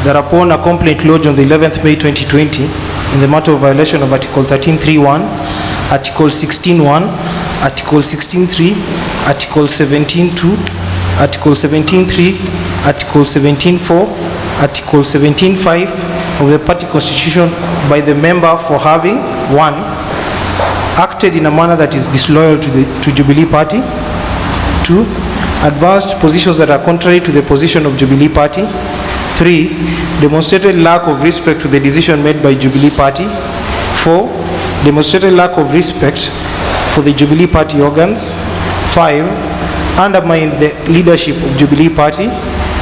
that upon a complaint lodged on the 11th May 2020 in the matter of violation of Article 13.3.1, Article 16.1, Article 16.3, Article 17.2, Article 17.3, Article 17.4, Article 17.5 of the party constitution by the member for having 1. Acted in a manner that is disloyal to Jubilee Party. 2. Advanced positions that are contrary to the position of Jubilee Party. 3. Demonstrated lack of respect to the decision made by Jubilee Party. 4. Demonstrated lack of respect for the Jubilee Party organs. 5. Undermined the leadership of Jubilee Party.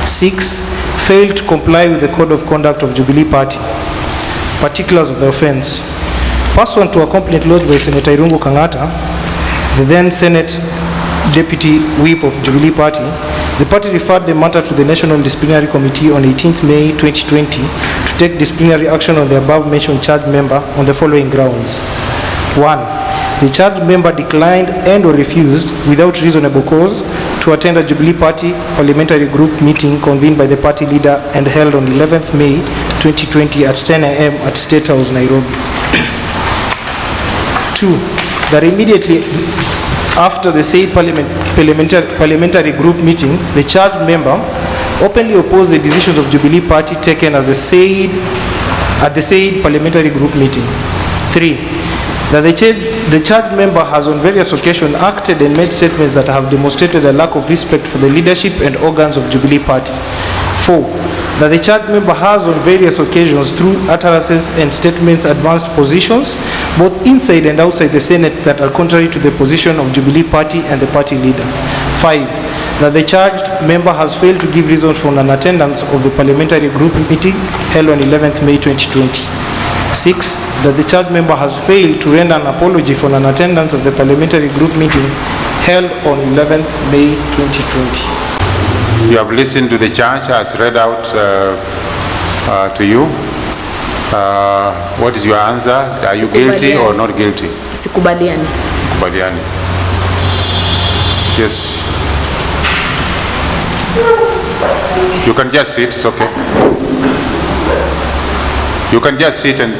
6. Failed to comply with the Code of Conduct of Jubilee Party. Particulars of the offence. Pursuant to a complaint lodged by Senator Irungu Kangata, the then Senate Deputy Whip of Jubilee Party, the party referred the matter to the National Disciplinary Committee on 18th May 2020 to take disciplinary action on the above-mentioned charged member on the following grounds. 1. The charged member declined and or refused, without reasonable cause, to attend a Jubilee Party parliamentary group meeting convened by the party leader and held on 11th May 2020 at 10 a.m. at State House, Nairobi. 2. That immediately after the said parliamentary group meeting, the charged member openly opposed the decisions of Jubilee Party taken as at the said parliamentary group meeting. 3. That the charged member has on various occasions acted and made statements that have demonstrated a lack of respect for the leadership and organs of Jubilee Party. 4. That the charged member has on various occasions through utterances and statements advanced positions both inside and outside the Senate that are contrary to the position of Jubilee Party and the party leader. 5. That the charged member has failed to give reasons for non-attendance of the parliamentary group meeting held on 11th May 2020. 6. That the charged member has failed to render an apology for non-attendance of the parliamentary group meeting held on 11th May 2020. You have listened to the charge as read out to you. What is your answer? Are you guilty or not guilty? Sikubaliani. Sikubaliani. Yes. You can just sit, it's okay. You can just sit and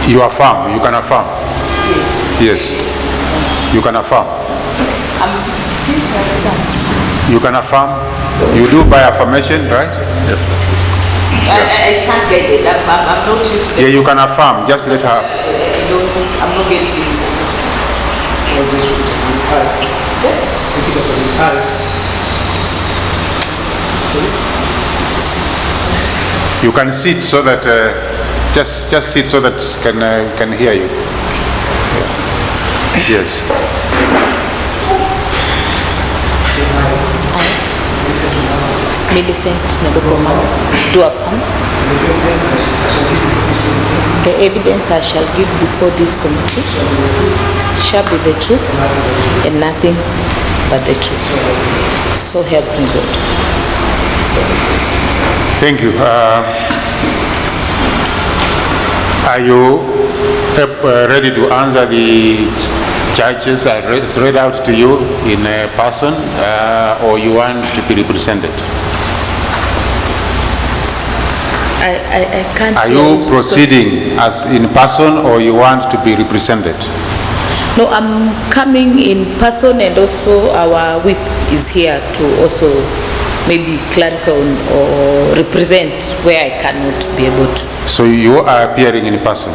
you affirm, you can affirm. Yes. You can affirm. You can affirm. You do by affirmation, right? Yes. I can't get it. I'm not used to. Yeah, you can affirm. Just let her. I'm not getting You can sit so that just sit so that can hear you. Yeah. Yes. Millicent Omanga, do affirm. The evidence I shall give before this committee shall be the truth and nothing but the truth. So help me God. Thank you. Are you ready to answer the charges I read out to you in person, or you want to be represented? I can't. Are you proceeding as in person, or you want to be represented? No, I'm coming in person, and also our whip is here to also maybe clarify or represent where I cannot be able to. So you are appearing in person?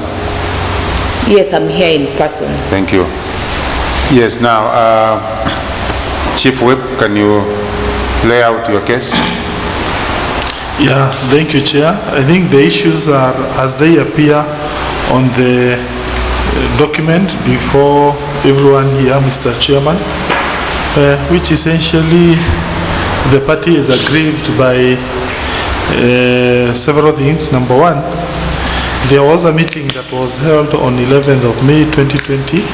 Yes, I'm here in person. Thank you. Yes, now, Chief Whip, can you lay out your case? Yeah, thank you, Chair. I think the issues are as they appear on the document before everyone here, Mr. Chairman, which essentially the party is aggrieved by several things. Number one, there was a meeting that was held on 11th of May 2020.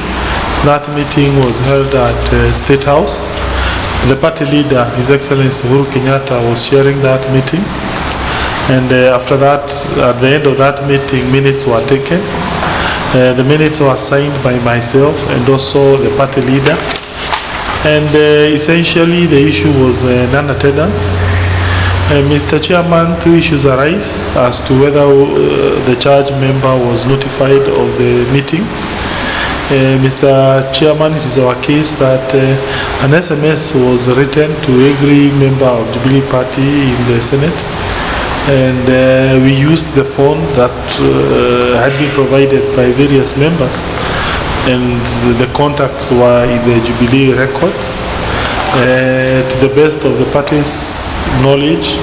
That meeting was held at State House. The party leader, His Excellency Uhuru Kenyatta, was chairing that meeting. And after that, at the end of that meeting, minutes were taken. The minutes were signed by myself and also the party leader. And essentially, the issue was non-attendance. Mr. Chairman, two issues arise as to whether the charge member was notified of the meeting. Mr. Chairman, it is our case that an SMS was written to every member of the Jubilee Party in the Senate, and we used the phone that had been provided by various members, and the contacts were in the Jubilee records. To the best of the party's knowledge,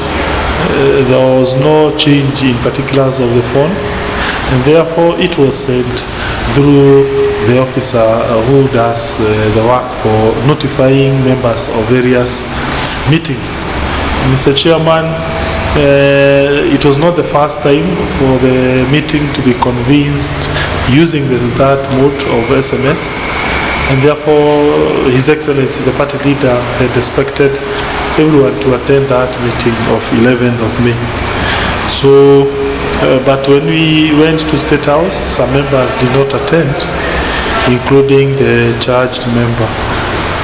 there was no change in particulars of the phone, and therefore it was sent through the officer who does the work for notifying members of various meetings. Mr. Chairman, it was not the first time for the meeting to be convened using that mode of SMS, and therefore His Excellency the party leader had expected everyone to attend that meeting of 11th of May. So, but when we went to State House, some members did not attend, including the charged member,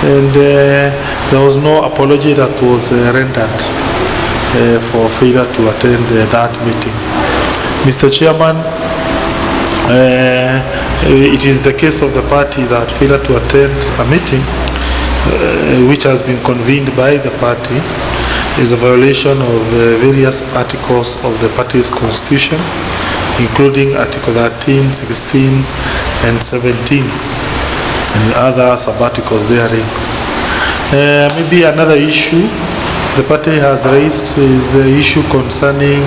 and there was no apology that was rendered for failure to attend that meeting. Mr. Chairman, it is the case of the party that failure to attend a meeting which has been convened by the party is a violation of various articles of the party's constitution, including Article 13, 16, and 17, and other sub-articles therein. Maybe another issue the party has raised is the issue concerning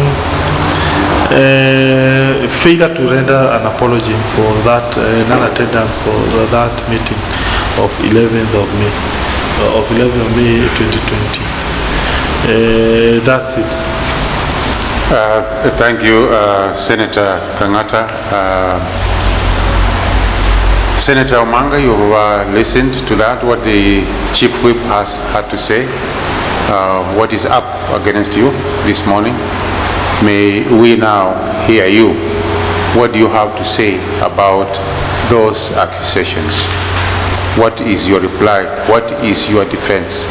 failure to render an apology for that non-attendance for that meeting of 11th of May 2020. That's it. Thank you, Senator Kangata. Senator Omanga, you have listened to that, what the Chief Whip has had to say. What is up against you this morning? May we now hear you. What do you have to say about those accusations? What is your reply? What is your defense?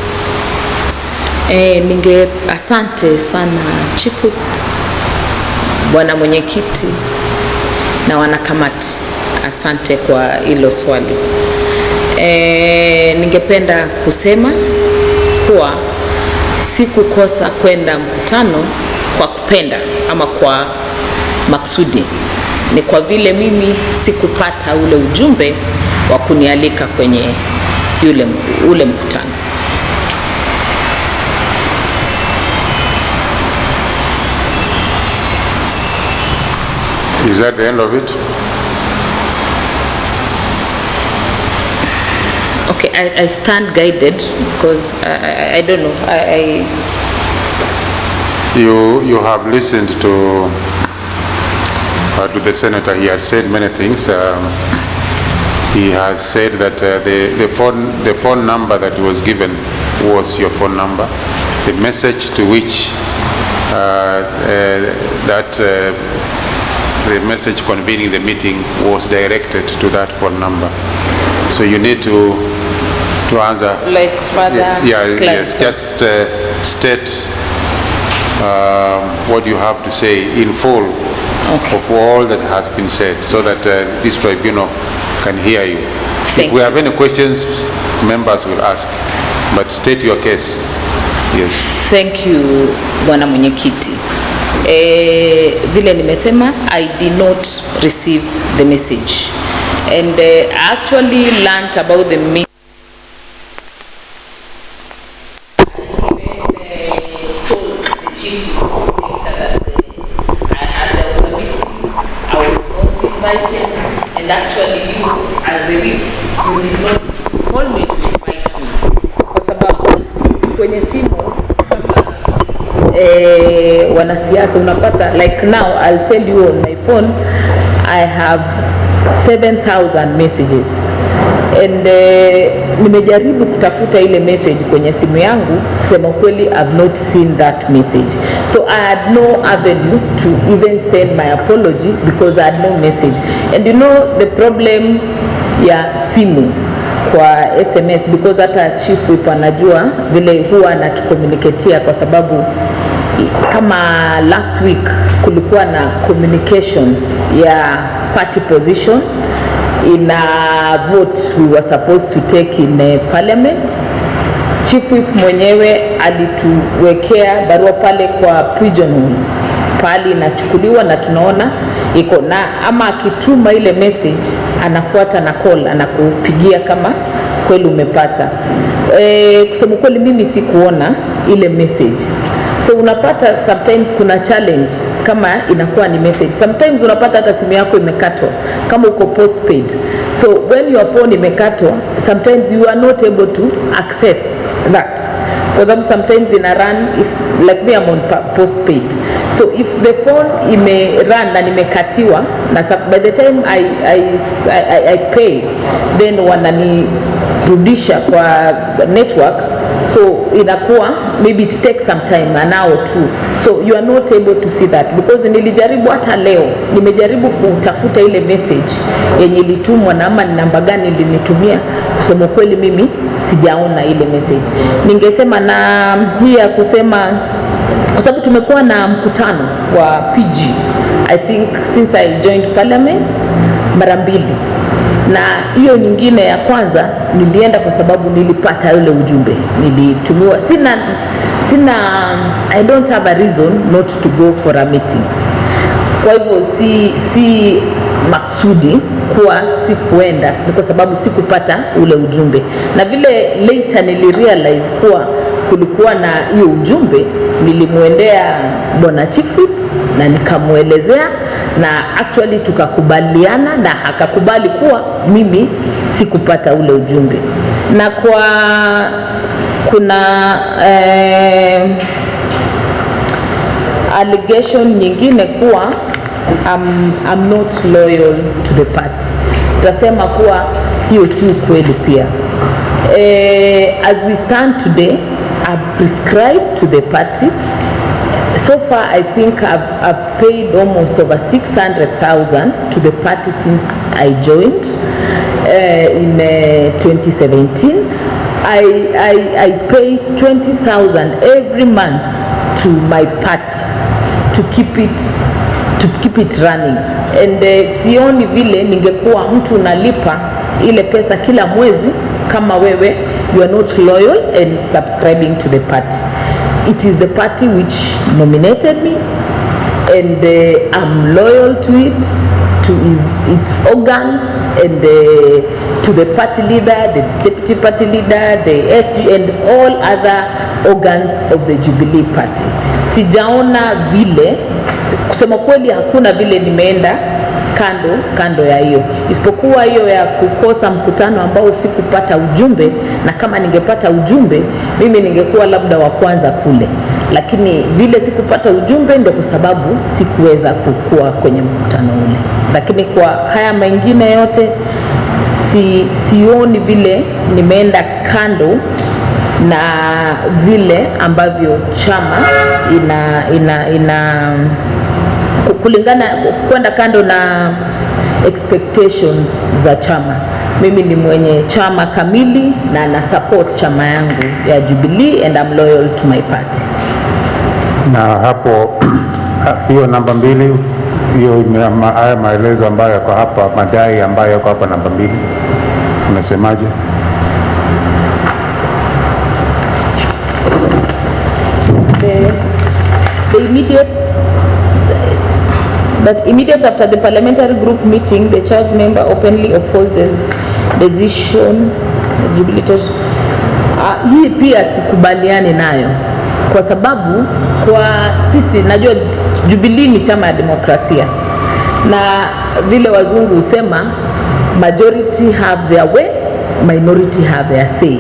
Asante sana Chifu, Bwana Mwenyekiti na wanakamati. Asante kwa hilo swali. Ningependa kusema kuwa sikukosa kwenda mkutano kwa kupenda ama kwa maksudi. Ni kwa vile mimi sikupata ule ujumbe wa kunialika kwenye ule mkutano. Is that the end of it? Okay, I stand guided because I don't know. You have listened to the senator. He has said many things. He has said that the phone number that was given was your phone number. The message to which the message convening the meeting was directed to that phone number. So you need to answer. Like further yes, just state what you have to say in full of all that has been said, so that this tribunal can hear you. If we have any questions, members will ask, but state your case. Yes. Thank you, Bwana Mwenyekiti. Vile nimesema, I did not receive the message, and I actually learned about the meeting. Told the chief that there was a meeting. I was not invited, and actually you, as the whip, you did not call me to invite me, kwa sababu kwenye simu wanasiasa unapata, like now I'll tell you on my phone I have 7,000 messages, and nimejaribu kutafuta ile message kwenye simu yangu, kusema kweli I've not seen that message, so I had no avenue to even send my apology because I had no message. And you know the problem ya simu kwa SMS, because hata chief whip anajua vile huwa anatucommunicatea, kwa sababu kama last week kulikuwa na communication ya party position in a vote we were supposed to take in parliament. Chief Whip mwenyewe alituwekea barua pale kwa Tribunal pali inachukuliwa na tunaona iko na, ama akituma ile message anafuata na call, anakupigia kama kweli umepata. Kusema kweli mimi sikuona ile message. So unapata sometimes kuna challenge kama inakuwa ni message. Sometimes unapata hata simu yako imekatwa kama uko postpaid. So when your phone imekatwa, sometimes you are not able to access that. For them sometimes in a run, if like me I'm on postpaid. So if the phone ime run na nimekatiwa, na by the time I pay, then wananirudisha kwa network. So inakuwa maybe it takes some time, an hour or two. So you are not able to see that, because nilijaribu hata leo, nimejaribu kutafuta ile message yenye ilitumwa na ama ni namba gani ilinitumia. Kusema kweli mimi sijaona ile message. Ningesema na hii ya kusema, kwa sababu tumekuwa na mkutano wa PG I think since I joined parliament mara mbili, na hiyo nyingine ya kwanza nilienda kwa sababu nilipata yule ujumbe nilitumiwa. Sina I don't have a reason not to go for a meeting. Kwa hivyo si maksudi kuwa sikuenda, ni kwa sababu sikupata ule ujumbe. Na vile later nilirealize kuwa kulikuwa na hiyo ujumbe, nilimuendea Bwana Chief na nikamuelezea, na actually tukakubaliana na akakubali kuwa mimi sikupata ule ujumbe. Na kwa kuna allegation nyingine kuwa I'm not loyal to the party. Tutasema kuwa hiyo si ukweli pia. As we stand today, I've prescribed to the party. So far, I think I've paid almost over 600,000 to the party since I joined in 2017. I pay 20,000 every month to my party to keep it running. And sioni vile ningekuwa mtu unalipa ile pesa kila mwezi kama wewe you are not loyal and subscribing to the party. It is the party which nominated me, and I'm loyal to it, to its organs, and to the party leader, the deputy party leader, the SG, and all other organs of the Jubilee Party. Sijaona vile, kusema kweli hakuna vile nimeenda kando ya hiyo, isipokuwa hiyo ya kukosa mkutano ambao sikupata ujumbe. Na kama ningepata ujumbe, mimi ningekuwa labda wa kwanza kule, lakini vile sikupata ujumbe ndio kwa sababu sikuweza kukua kwenye mkutano ule. Lakini kwa haya mengine yote sioni vile nimeenda kando na vile ambavyo chama ina kulingana, kwenda kando na expectations za chama. Mimi ni mwenye chama kamili na na support chama yangu ya Jubilee, and I'm loyal to my party. Na hapo hiyo namba 2, hiyo haya maelezo ambayo yako hapa, madai ambayo yako hapa namba 2, unasemaje? The immediate after the parliamentary group meeting, the church member openly opposed the decision. Hii pia sikubaliani nayo, kwa sababu kwa sisi, najua Jubilee ni chama ya demokrasia, na vile wazungu husema majority have their way, minority have their say.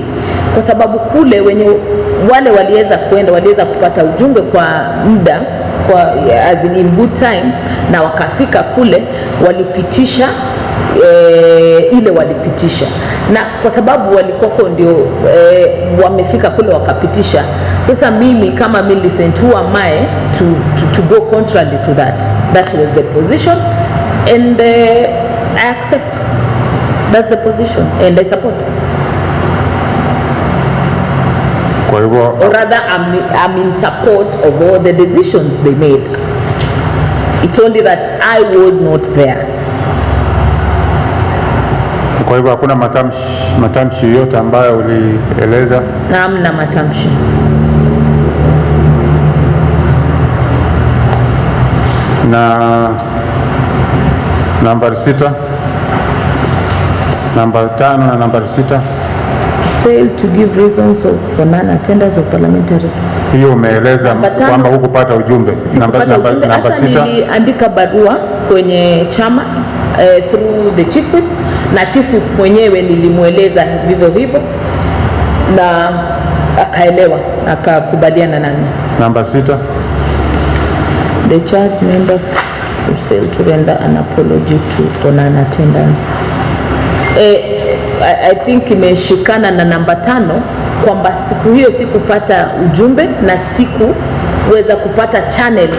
Kwa sababu kule wenye wale waliweza kupata ujumbe kwa muda, kwa as in good time, na wakafika kule walipitisha ile walipitisha, na kwa sababu walikuwa ndio wamefika kule wakapitisha. Sasa mimi kama Millicent, who am I to go contrary to that? That was the position, and I accept. That's the position, and I support. Kwa hivyo, or rather I'm in support of all the decisions they made. It's only that I was not there. kwa hivyo hakuna matamshi yote ambayo ulieleza? Hamna matamshi. Na nambari 6, nambari 5 na nambari 6, failed to give reasons for non-attendance of parliamentary. Hiyo umeeleza kwamba hukupata ujumbe. Namba 6, niliandika barua kwenye chama through the chief whip, na chief whip mwenyewe nilimweleza vivyo hivyo na akaelewa, akakubaliana nami. Namba 6, the charge member failed to render an apology for non-attendance. I think imeshikana na namba 5 kwamba siku hiyo sikupata ujumbe na sikuweza kupata channel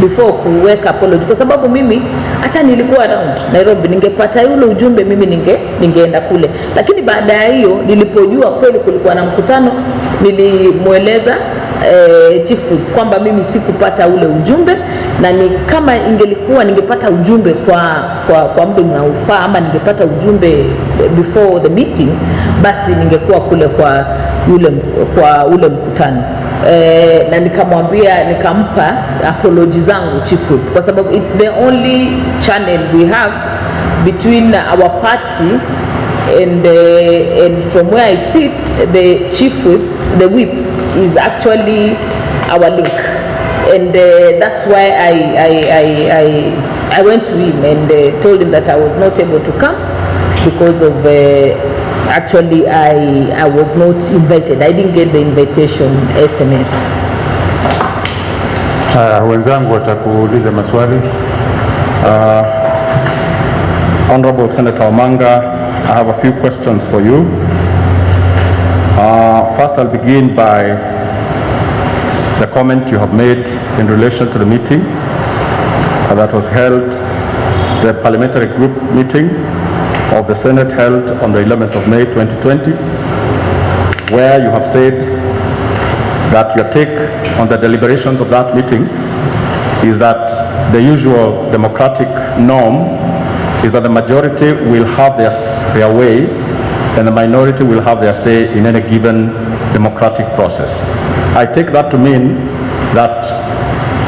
before kuweka apology, kwa sababu mimi hata nilikuwa around Nairobi, ningepata yule ujumbe mimi ningeenda kule. Lakini baada ya hiyo nilipojua kweli kulikuwa na mkutano, nilimweleza chifu kwamba mimi sikupata ule ujumbe, na ni kama ingelikuwa ningepata ujumbe kwa muda unaofaa ama ningepata ujumbe before the meeting, basi ningekuwa kule kwa ule mkutano. Na nikamwambia, nikampa apology zangu chifu, kwa sababu it's the only channel we have between our party and from where I sit, the chief whip, the whip is actually our link, and that's why I went to him and told him that I was not able to come because of actually I was not invited. I didn't get the invitation SMS. Wenzangu watakuuliza maswali. Honorable Senator Omanga, I have a few questions for you. First, I'll begin by the comment you have made in relation to the meeting that was held, the parliamentary group meeting of the Senate held on the 11th of May 2020, where you have said that your take on the deliberations of that meeting is that the usual democratic norm is that the majority will have their way and the minority will have their say in any given democratic process. I take that to mean that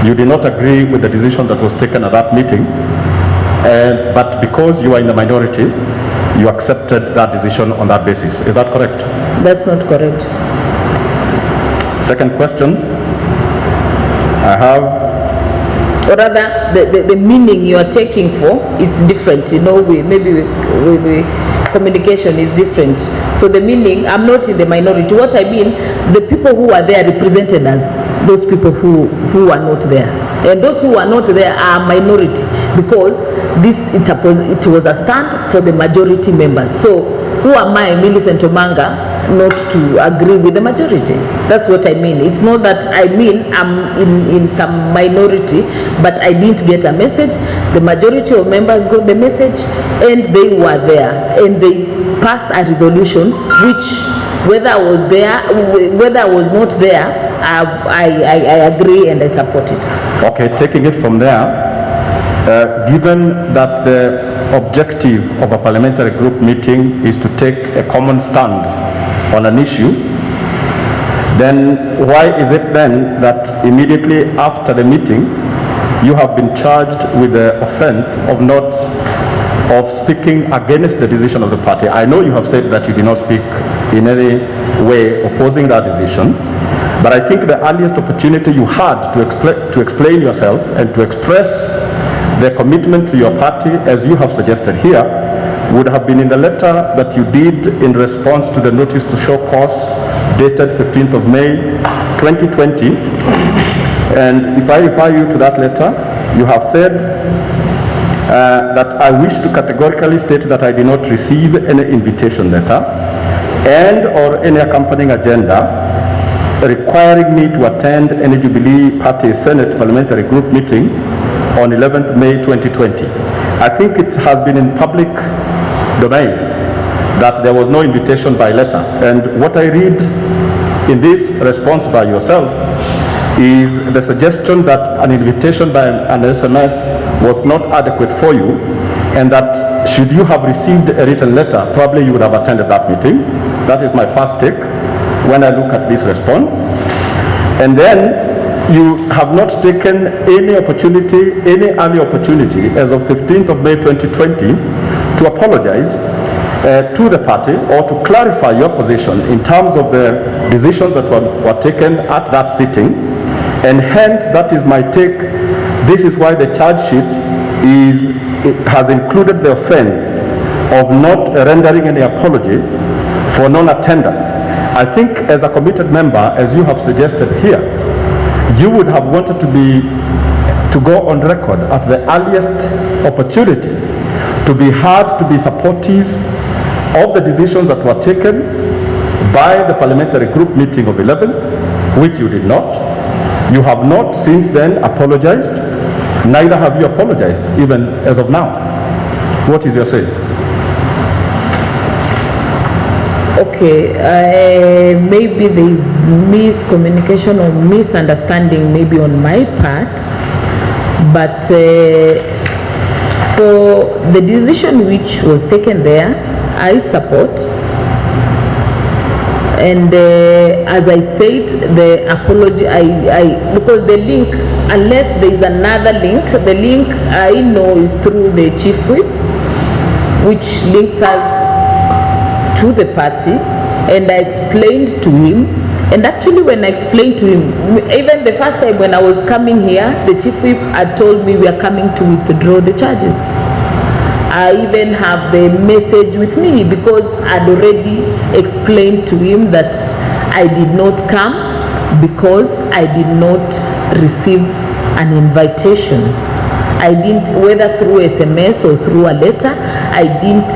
you did not agree with the decision that was taken at that meeting, but because you are in the minority, you accepted that decision on that basis. Is that correct? That's not correct. Second question, I have, or rather the meaning you are taking for, it's different, you know, maybe communication is different. So the meaning, I'm not in the minority. What I mean, the people who are there represented as those people who are not there, and those who are not there are minority, because it was a stand for the majority members. So who am I, Millicent Omanga, not to agree with the majority? That's what I mean. It's not that I mean I'm in some minority, but I didn't get a message. The majority of members got the message, and they were there, and they passed a resolution which, whether I was there, whether I was not there, I agree and I support it. okay, taking it from there, given that the objective of a parliamentary group meeting is to take a common stand on an issue, then why is it then that immediately after the meeting you have been charged with the offense of speaking against the decision of the party? I know you have said that you did not speak in any way opposing that decision, but I think the earliest opportunity you had to explain yourself and to express the commitment to your party, as you have suggested here, would have been in the letter that you did in response to the notice to show cause dated 15th of May 2020. And if I refer you to that letter, you have said that I wish to categorically state that I did not receive any invitation letter and or any accompanying agenda requiring me to attend any Jubilee Party Senate Parliamentary Group meeting on 11th May 2020. I think it has been in public domain that there was no invitation by letter, and what I read in this response by yourself is the suggestion that an invitation by an SMS was not adequate for you, and that should you have received a written letter, probably you would have attended that meeting. That is my first take when I look at this response. And then you have not taken any opportunity, any early opportunity as of 15th of May 2020 to apologize to the party or to clarify your position in terms of the decisions that were taken at that sitting. And hence, that is my take. This is why the charge sheet has included the offense of not rendering any apology for non-attendance. I think as a committed member, as you have suggested here, you would have wanted to go on record at the earliest opportunity to be heard, to be supportive of the decisions that were taken by the parliamentary group meeting of 11, which you did not. You have not since then apologized, neither have you apologized even as of now. What is your say? Okay, maybe there is miscommunication or misunderstanding maybe on my part, but for the decision which was taken there, I support. And as I said, the apology, because the link, unless there is another link, the link I know is through the chief whip, which links us to the party, and I explained to him. And actually when I explained to him, even the first time when I was coming here, the chief whip had told me we are coming to withdraw the charges. I even have the message with me because I'd already explained to him that I did not come because I did not receive an invitation. I didn't, whether through SMS or through a letter, I didn't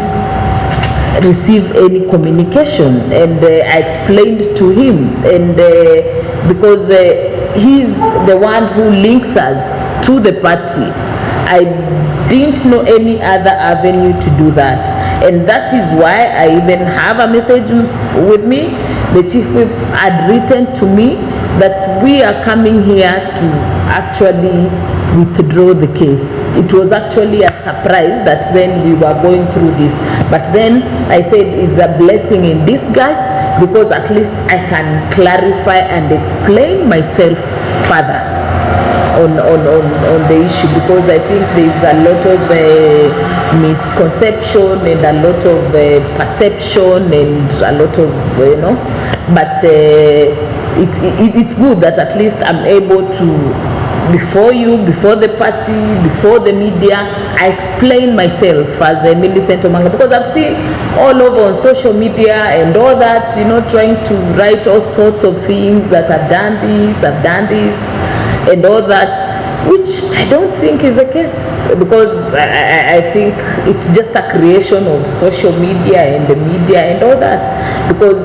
receive any communication, and I explained to him, and because he's the one who links us to the party, I didn't know any other avenue to do that. And that is why I even have a message with me. The chief whip had written to me that we are coming here to actually withdraw the case. It was actually a surprise that then we were going through this. But then I said it's a blessing in disguise, because at least I can clarify and explain myself further on the issue, because I think there's a lot of misconception and a lot of perception and a lot of, but it's good that at least I'm able to, before you, before the party, before the media, I explain myself as a Millicent Omanga, because I've seen all over on social media and all that, trying to write all sorts of things that I've done this, and all that, which I don't think is the case, because I think it's just a creation of social media and the media and all that, because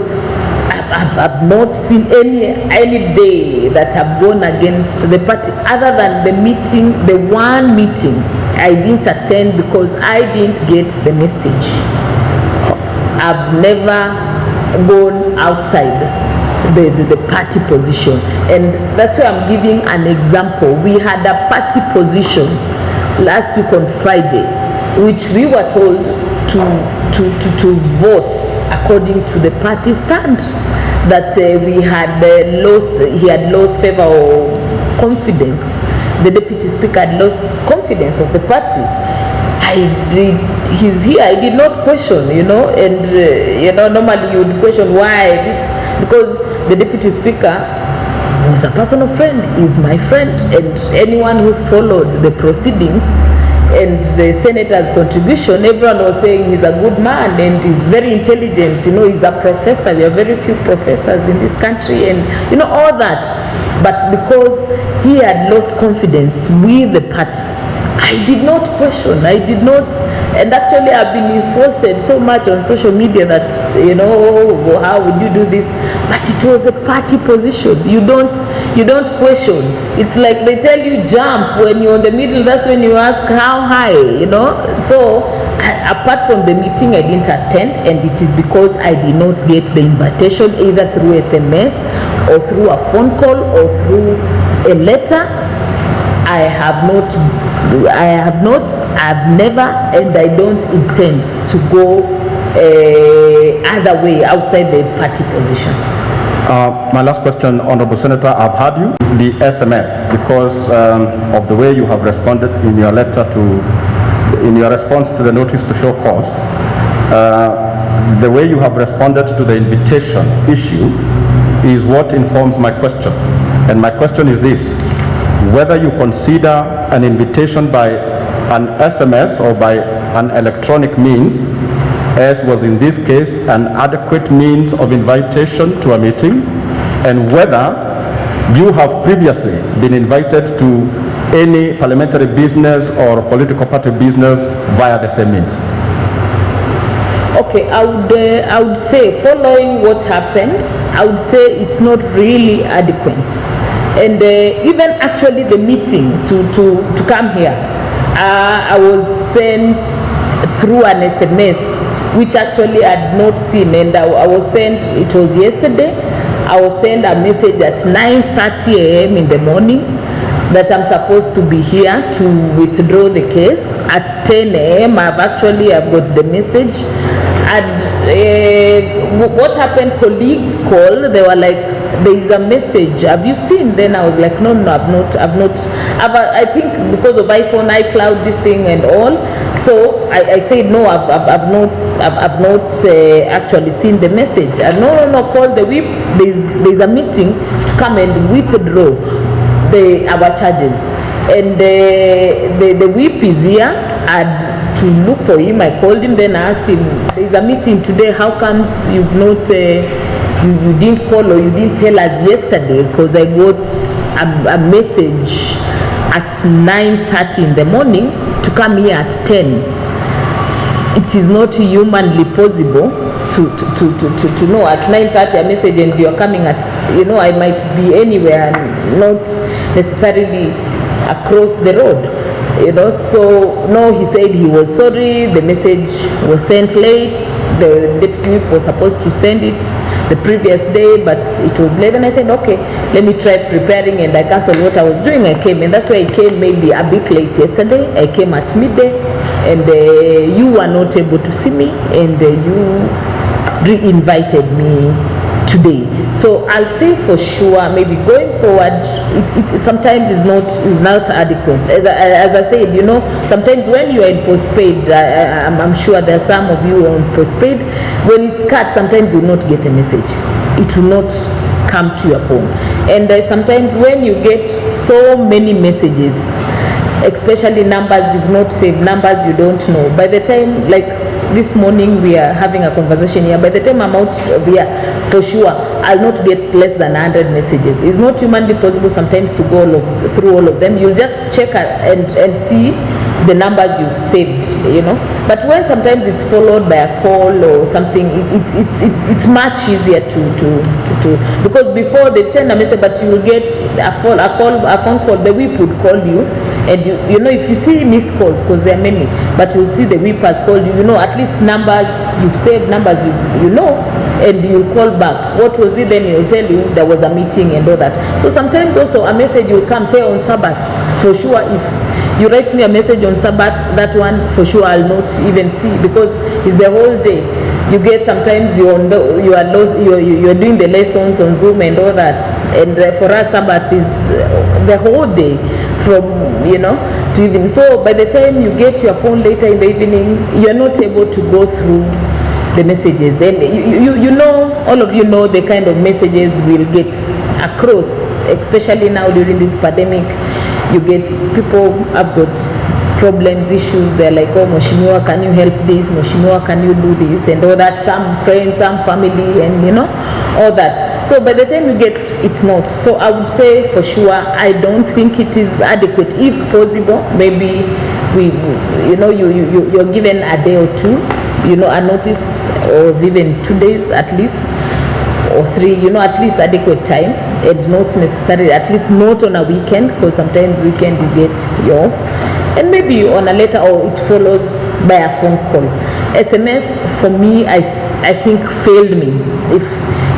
I've not seen any day that I've gone against the party other than the meeting, the one meeting I didn't attend because I didn't get the message. I've never gone outside the party position, and that's why I'm giving an example. We had a party position last week on Friday, which we were told to vote according to the party stand, that he had lost favor or confidence. The deputy speaker had lost confidence of the party. He's here. I did not question, and normally you would question why this, because the deputy speaker was a personal friend, is my friend, and anyone who followed the proceedings and the senator's contribution, everyone was saying he's a good man and he's very intelligent, he's a professor. We have very few professors in this country, and all that. But because he had lost confidence with the party, I did not question, I did not, and actually I've been insulted so much on social media that, how would you do this? But it was a party position. You don't question. It's like they tell you jump when you're in the middle, that's when you ask how high, So apart from the meeting, I didn't attend, and it is because I did not get the invitation either through SMS or through a phone call or through a letter. I've never, and I don't intend to go other way outside the party position. My last question, Honorable Senator, I've heard you, the SMS, because of the way you have responded in your letter in your response to the notice to show cause, the way you have responded to the invitation issue is what informs my question. And my question is this: whether you consider an invitation by an SMS or by an electronic means, as was in this case, an adequate means of invitation to a meeting, and whether you have previously been invited to any parliamentary business or political party business via the same means. Okay, I would say, following what happened, I would say it's not really adequate. And even actually the meeting to come here, I was sent through an SMS, which actually I had not seen, and I was sent, it was yesterday, I was sent a message at 9:30 a.m. in the morning that I'm supposed to be here to withdraw the case. At 10 a.m. I've got the message. And what happened, colleagues called, they were like, there is a message, have you seen? Then I was like, no, I've not. I think because of iPhone, iCloud, this thing and all. So I said, no, I've not actually seen the message. And no, call the whip. There's a meeting to come and withdraw our charges. And the whip is here. To look for him, I called him, then I asked him, there's a meeting today, how comes you've not, you didn't call or you didn't tell us yesterday? Because I got a message at 9:30 in the morning to come here at 10. It is not humanly possible to know at 9:30 a message and you're coming at, I might be anywhere and not necessarily across the road. So no, he said he was sorry, the message was sent late, the deputy whip was supposed to send it the previous day, but it was late, and I said, okay, let me try preparing, and I cancelled what I was doing. I came, and that's why I came maybe a bit late yesterday. I came at midday, and you were not able to see me, and you re-invited me today. So I'll say for sure, maybe going forward, it sometimes is not adequate. As I said, sometimes when you are in postpaid, I'm sure there are some of you on postpaid, when it's cut, sometimes you will not get a message. It will not come to your phone. And sometimes when you get so many messages, especially numbers you've not saved, numbers you don't know, by the time, like this morning we are having a conversation here, by the time I'm out of here, for sure I'll not get less than 100 messages. It's not humanly possible sometimes to go through all of them. You'll just check and see the numbers you've saved, but when sometimes it's followed by a call or something, it's much easier to because before they've sent a message, but you will get a phone call, the whip would call you, and if you see missed calls, because there are many, but you'll see the whip has called you, at least numbers you've saved, numbers and you'll call back. What was it? Then he'll tell you there was a meeting and all that. So sometimes also a message will come, say on Sabbath, for sure. If you write me a message on Sabbath, that one for sure I'll not even see, because it's the whole day. You get sometimes you are doing the lessons on Zoom and all that, and for us Sabbath is the whole day from to evening. So by the time you get your phone later in the evening, you are not able to go through the messages, and all of you know the kind of messages we'll get across, especially now during this pandemic. You get people have got problems, issues, they're like, oh, Mheshimiwa, can you help this? Mheshimiwa, can you do this? And all that, some friends, some family, and all that. So by the time you get, it's not. So I would say for sure, I don't think it is adequate. If possible, maybe you're given a day or two, a notice, or even 2 days at least, or 3, at least adequate time, and not necessarily, at least not on a weekend, because sometimes weekend you get your, and maybe on a later, or it follows by a phone call. SMS for me, I think failed me.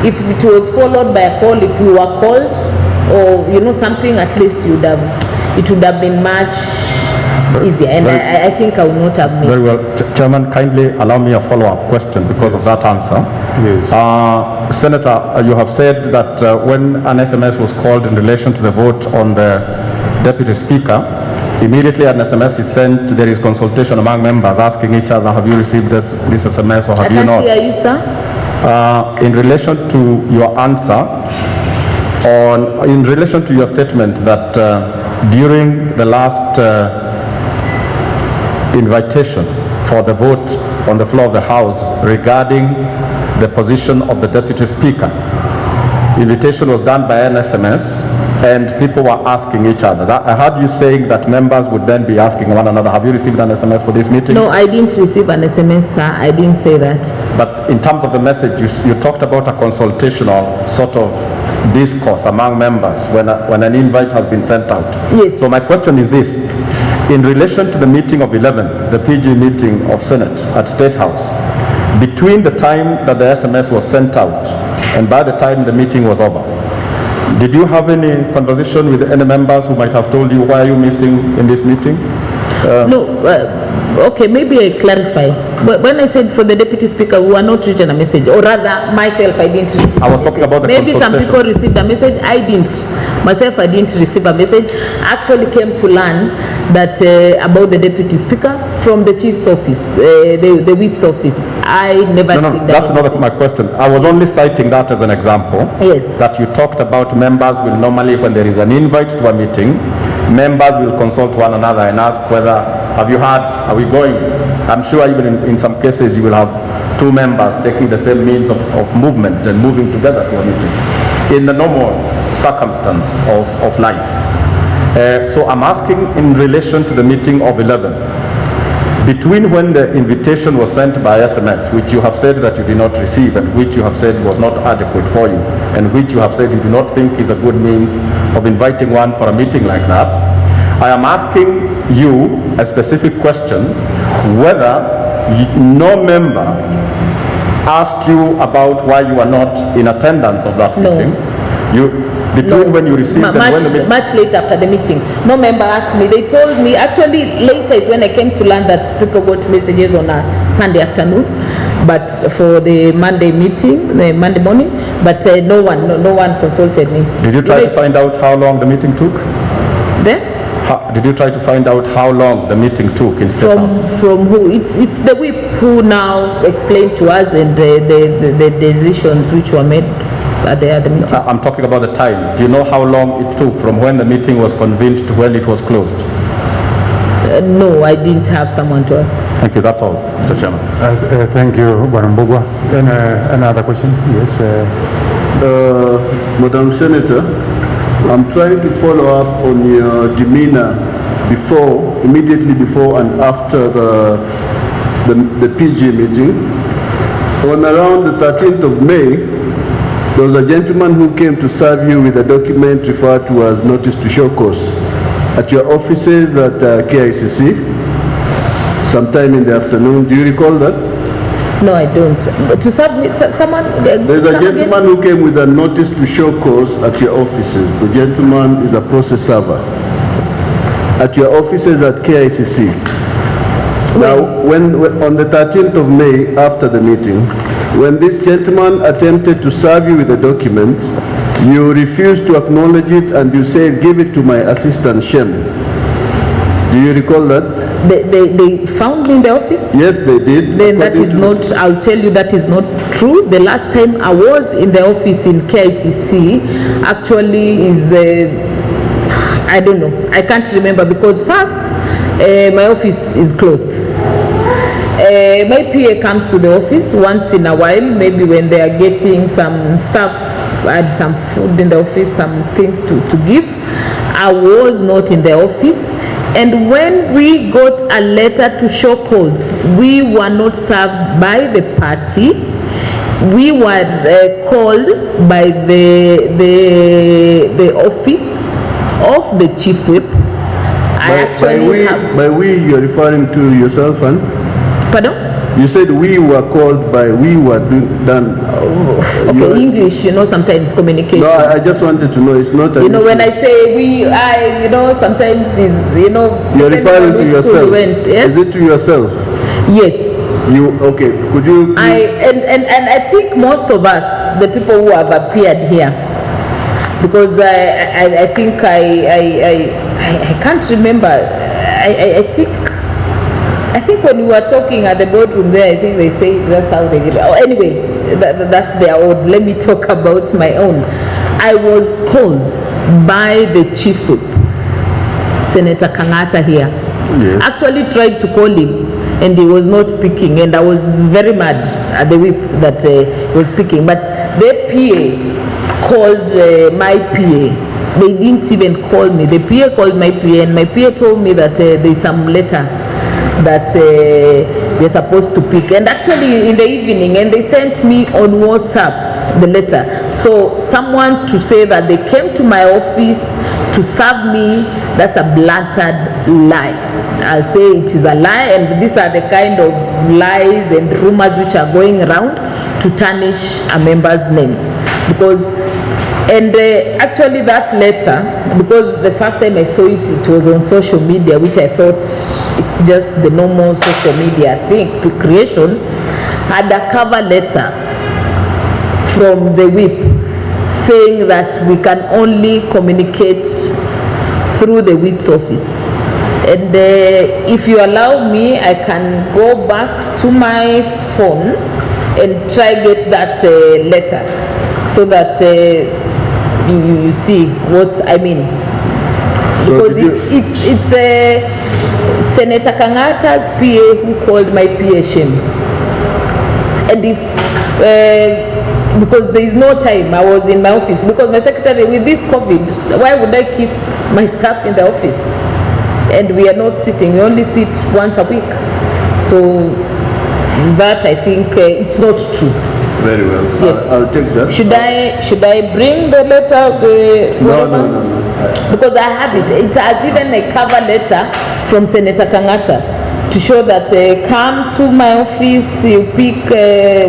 If it was followed by a call, if you were called or something, at least it would have been much easier, and I think I would not have missed. Very well. Chairman, kindly allow me a follow-up question because of that answer. Yes. Senator, you have said that when an SMS was called in relation to the vote on the Deputy Speaker, immediately an SMS is sent, there is consultation among members asking each other, have you received this SMS or have you not? I can't hear you, sir. In relation to your answer, in relation to your statement that during the last invitation for the vote on the floor of the House regarding the position of the Deputy Speaker, invitation was done by an SMS and people were asking each other. I heard you saying that members would then be asking one another, have you received an SMS for this meeting? No, I didn't receive an SMS, sir. I didn't say that. But in terms of the message, you talked about a consultational sort of discourse among members when an invite has been sent out. Yes. So my question is this. In relation to the meeting of 11, the PG meeting of Senate at State House, between the time that the SMS was sent out and by the time the meeting was over, did you have any conversation with any members who might have told you why are you missing in this meeting? No, okay, maybe I clarify. When I said for the Deputy Speaker, we were not written a message, or rather, myself, I didn't receive I was talking about the maybe some consultation. people received a message, I didn't. Myself, I didn't receive a message. I actually came to learn that about the Deputy Speaker from the Chief's office, the Whip's office. I never received that's not my question. I was only citing that as an example. Yes. That you talked about members will normally, when there is an invite to a meeting, members will consult one another and ask whether, have you heard, are we going? I'm sure even in some cases you will have two members taking the same means of movement and moving together to a meeting in the normal circumstance of life. So I'm asking in relation to the meeting of 11, between when the invitation was sent by SMS, which you have said that you did not receive and which you have said was not adequate for you, and which you have said you do not think is a good means of inviting one for a meeting like that, I am asking you a specific question whether no member asked you about why you are not in attendance of that meeting. Between when you received and when the meeting... Much later after the meeting. No member asked me. They told me, actually later is when I came to learn that people got messages on a Sunday afternoon, but for the Monday meeting, the Monday morning, but no one consulted me. Did you try to find out how long the meeting took? Then? Did you try to find out how long the meeting took in State House? From who? It's the whip who now explained to us and the decisions which were made at the meeting. I'm talking about the time. Do you know how long it took from when the meeting was convened to when it was closed? No, I didn't have someone to ask. Thank you. That's all, Mr. Chairman. Thank you, Barambogwa. Then another question? Yes. Madam Senator, I'm trying to follow up on your demeanor immediately before and after the PG meeting. On around the 13th of May, there was a gentleman who came to serve you with a document referred to as notice to show cause at your offices at KICC sometime in the afternoon. Do you recall that? No, I don't. To submit someone... There's a gentleman who came with a notice to show cause at your offices. The gentleman is a process server at your offices at KICC. Now, when on the 13th of May, after the meeting, when this gentleman attempted to serve you with a document, you refused to acknowledge it and you said, give it to my assistant, Shem. Do you recall that? They found me in the office? Yes, they did. Then that is not, I'll tell you that is not true. The last time I was in the office in KICC actually is, I don't know, I can't remember because first, my office is closed. My PA comes to the office once in a while, maybe when they are getting some stuff, I had some food in the office, some things to give. I was not in the office. And when we got a letter to show cause, we were not served by the party. We were called by the office of the chief whip. By we, you're referring to yourself and? Pardon? You said we were called by, we were done. Okay, English, sometimes communication. No, I just wanted to know, it's not an when issue. I say we, sometimes is, You're referring to yourself. Yes? Is it to yourself? Yes. You, okay, could you please? And I think most of us, the people who have appeared here, because I think I can't remember, I think when we were talking at the boardroom there, I think they say that's how they get it. Oh, anyway, that's their own. Let me talk about my own. I was called by the chief whip, Senator Kangata here. Yes. Actually tried to call him and he was not picking, and I was very mad at the whip that he was picking. But the PA called my PA. They didn't even call me. The PA called my PA, and my PA told me that there's some letter that they're supposed to pick, and actually in the evening, and they sent me on WhatsApp the letter. So someone to say that they came to my office to serve me, that's a blatant lie. I'll say it is a lie, and these are the kind of lies and rumors which are going around to tarnish a member's name. Because actually that letter, because the first time I saw it, it was on social media, which I thought it's just the normal social media thing. Creation had a cover letter from the whip saying that we can only communicate through the whip's office. And if you allow me, I can go back to my phone and try get that letter so that you see what I mean. So because it's Senator Kangata's PA who called my PA shame. And if because there is no time, I was in my office because my secretary, with this COVID, why would I keep my staff in the office? And we are not sitting, we only sit once a week. So that I think it's not true. Very well. Yes. I'll take that. Should I bring the letter? No. Because I have it. It has even a cover letter from Senator Kangata to show that come to my office, you pick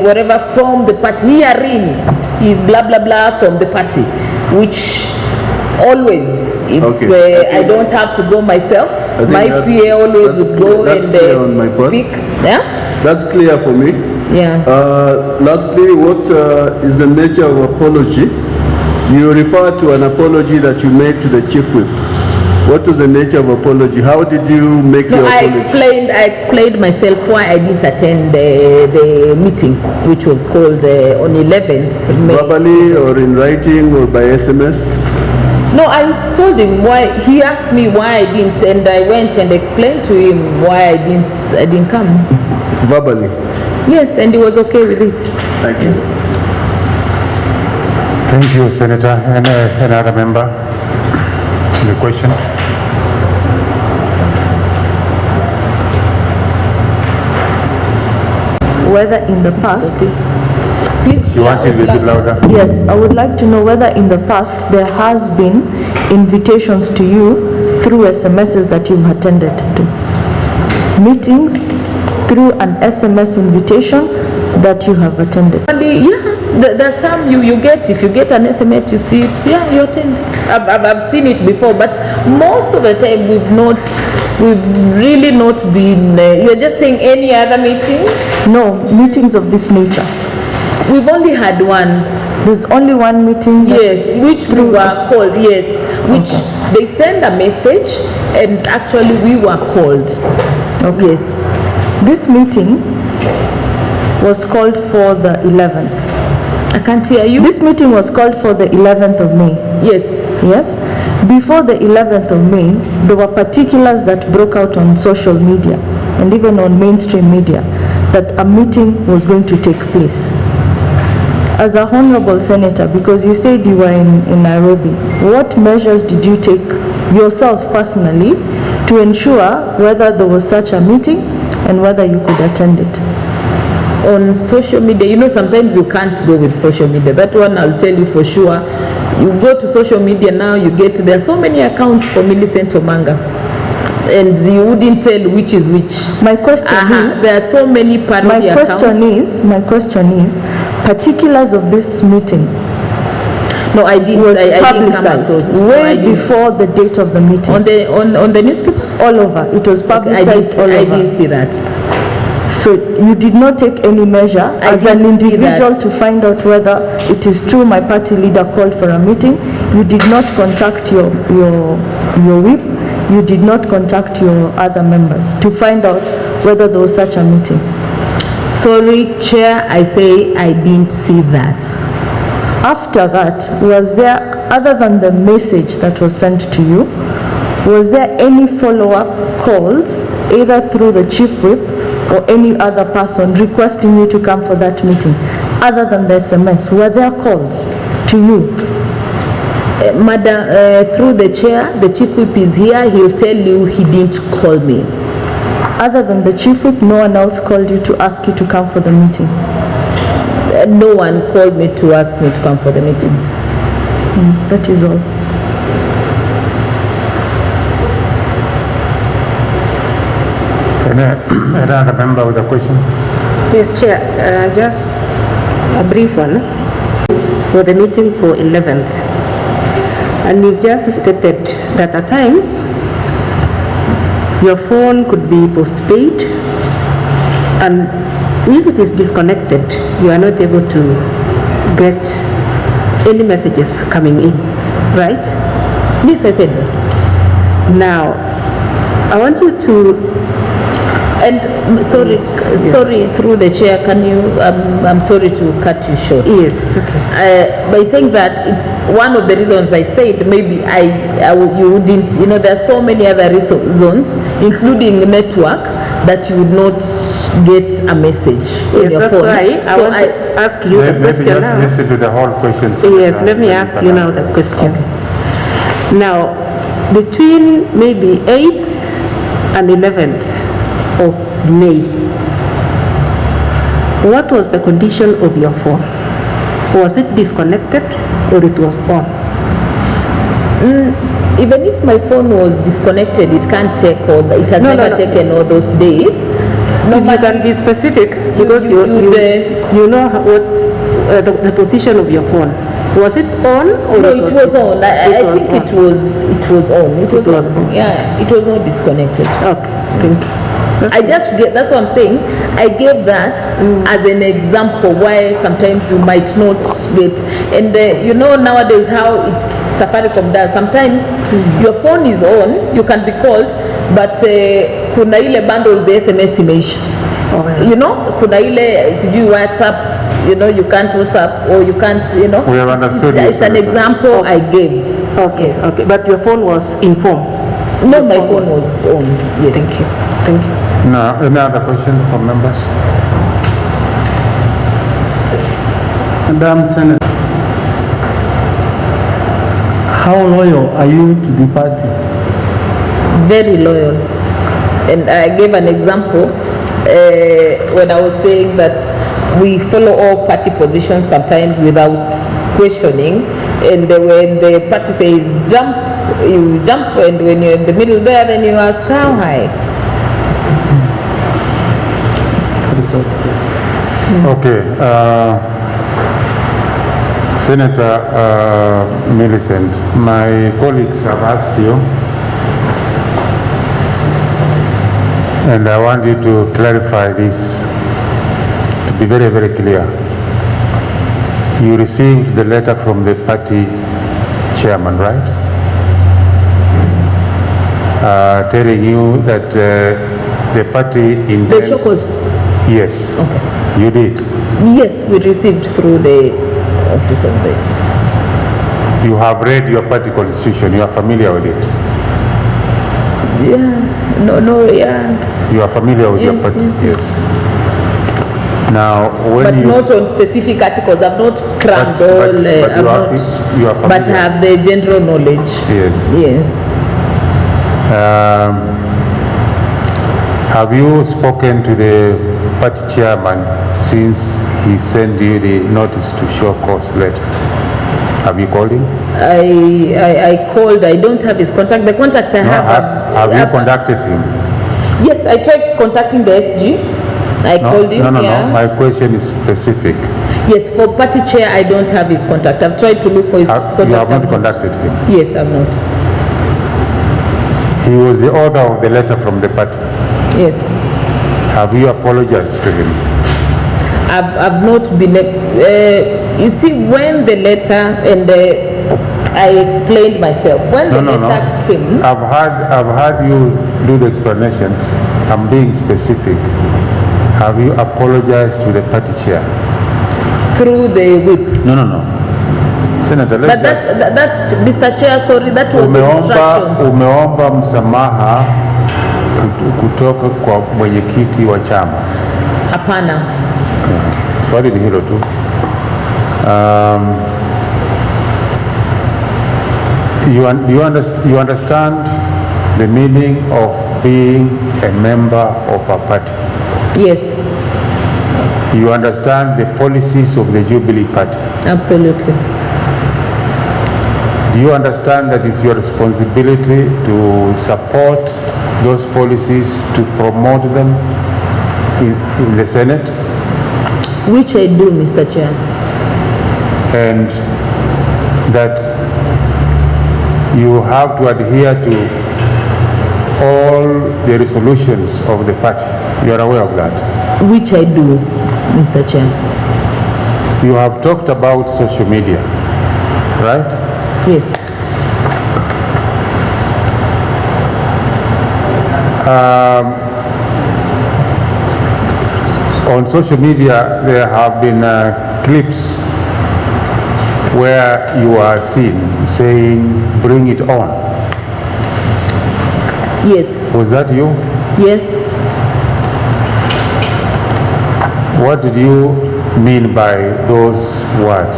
whatever from the party. Herein is blah blah blah from the party, which always, if I don't have to go myself, my PA always would go and pick. Yeah? That's clear for me. Yeah. Lastly, what is the nature of apology? You refer to an apology that you made to the chief whip. What was the nature of apology? How did you make your apology? I explained myself why I didn't attend the meeting, which was called on 11th May. Verbally or in writing or by SMS? No, I told him why. He asked me why I didn't, and I went and explained to him why I didn't come. Verbally? Yes, and he was okay with it. Thank you. Thank you, Senator. And another member, the question. Whether in the past, You want to be a bit louder? yes, I would like to know whether in the past there has been invitations to you through SMSs that you've attended to. Meetings through an SMS invitation that you have attended. Yeah, there's some you get. If you get an SMS, you see it. Yeah, you attend. I've seen it before, but most of the time we've really not been. You're just saying any other meeting? No, meetings of this nature. We've only had one. There's only one meeting? Yes, which we were called, yes. Which they send a message and actually we were called. Okay. Yes. This meeting was called for the 11th. I can't hear you. This meeting was called for the 11th of May. Yes. Yes? Before the 11th of May, there were particulars that broke out on social media and even on mainstream media that a meeting was going to take place. As a honorable senator, because you said you were in Nairobi, what measures did you take yourself personally to ensure whether there was such a meeting and whether you could attend it? On social media, sometimes you can't go with social media. That one I'll tell you for sure. You go to social media now, there are so many accounts for Millicent Omanga. and you wouldn't tell which is which. My question is, there are so many parody accounts. My question is, particulars of this meeting no, I didn't. was I didn't come publicized across. way before the date of the meeting. On the newspaper? All over. It was publicized all over. I didn't see that. So you did not take any measure as an individual to find out whether it is true my party leader called for a meeting. You did not contact your whip. You did not contact your other members to find out whether there was such a meeting. Sorry, Chair, I say I didn't see that. After that, was there, other than the message that was sent to you, was there any follow-up calls, either through the chief whip or any other person requesting you to come for that meeting, other than the SMS? Were there calls to you? Madam, through the chair, the chief whip is here. He'll tell you he didn't call me. Other than the chief whip, no one else called you to ask you to come for the meeting? No one called me to ask me to come for the meeting. That is all. Another member with a question? Yes, Chair. Just a brief one for the meeting for 11th. And you've just stated that at times your phone could be postpaid, and if it is disconnected, you are not able to get any messages coming in, right? Yes, I said. Now, I want you to. And sorry, through the chair, can you? I'm sorry to cut you short. Yes, it's okay. By saying that, it's one of the reasons I said maybe you wouldn't. You know, there are so many other reasons, including network, that you would not get a message on your phone. Why I want to ask you the question now. Listen to the whole question. Yes, let me ask you now the question. Now, between maybe 8th and 11th of May, what was the condition of your phone? Was it disconnected or it was on? Even if my phone was disconnected, it can't take all. It has never taken all those days. No, you can be specific because you know what the position of your phone. Was it on or no? It was on. I think it was on. It was on. Yeah, it was not disconnected. Okay, thank you. That's what I'm saying. I gave that as an example why sometimes you might not get, and you know nowadays how Safaricom does. Sometimes your phone is on, you can be called, but kuna ile bundles the SMS imeisha. You know, kuna ile sijui WhatsApp, you know, you can't WhatsApp or you can't, you know. We have understood. It's an example I gave. Okay, yes. Okay, but your phone was informed. No, my phone was on. Yes. Thank you. Thank you. Now, any other question from members? Madam Senator, how loyal are you to the party? Very loyal. And I gave an example when I was saying that we follow all party positions sometimes without questioning, and when the party says jump, you jump, and when you're in the middle there, then you ask how high. Okay, Senator Millicent, my colleagues have asked you, and I want you to clarify this to be very, very clear. You received the letter from the party chairman, right? Telling you that the party intends... The shock was... Yes. Okay. You did? Yes, we received through the office of the... You have read your party constitution, you are familiar with it? Yeah, yeah. You are familiar with your party? Yes. Now, when but you... not on specific articles, I've not crammed you are familiar. But have the general knowledge. Yes. Yes. Have you spoken to the party chairman since he sent you the notice to show cause letter? Have you called him? I called. I don't have his contact. The contact I have. Have you contacted him? Yes, I tried contacting the SG. I called him. No. Yeah. My question is specific. Yes, for party chair, I don't have his contact. I've tried to look for his contact. You have not contacted him? Yes, I've not. He was the author of the letter from the party. Yes. Have you apologized to him? I've not been. You see, when the letter and I explained myself. When the letter came. I've heard you do the explanations. I'm being specific. Have you apologized to the party chair? Through the whip. No. Senator, but that's Mr. Chair, sorry, that was the instruction. Umeomba msamaha kutoka kwa mwenyekiti wa chama? Hapana. Swali ni hilo tu. You understand the meaning of being a member of a party? Yes. You understand the policies of the Jubilee Party? Absolutely. Do you understand that it's your responsibility to support those policies, to promote them in the Senate? Which I do, Mr. Chair. And that you have to adhere to all the resolutions of the party. You are aware of that? Which I do, Mr. Chair. You have talked about social media, right? Yes. On social media, there have been clips where you are seen saying, "Bring it on." Yes. Was that you? Yes. What did you mean by those words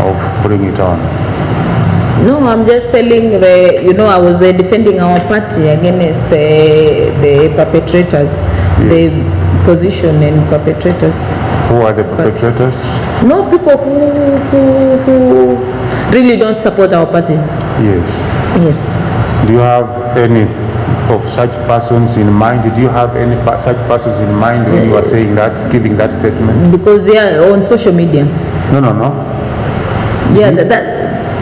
of "bring it on"? No, I'm just telling I was defending our party against the perpetrators, the position and perpetrators. Who are the perpetrators? No, people who really don't support our party. Yes. Yes. Do you have any of such persons in mind? Did you have any such persons in mind when you are saying that, giving that statement? Because they are on social media. No. Yeah,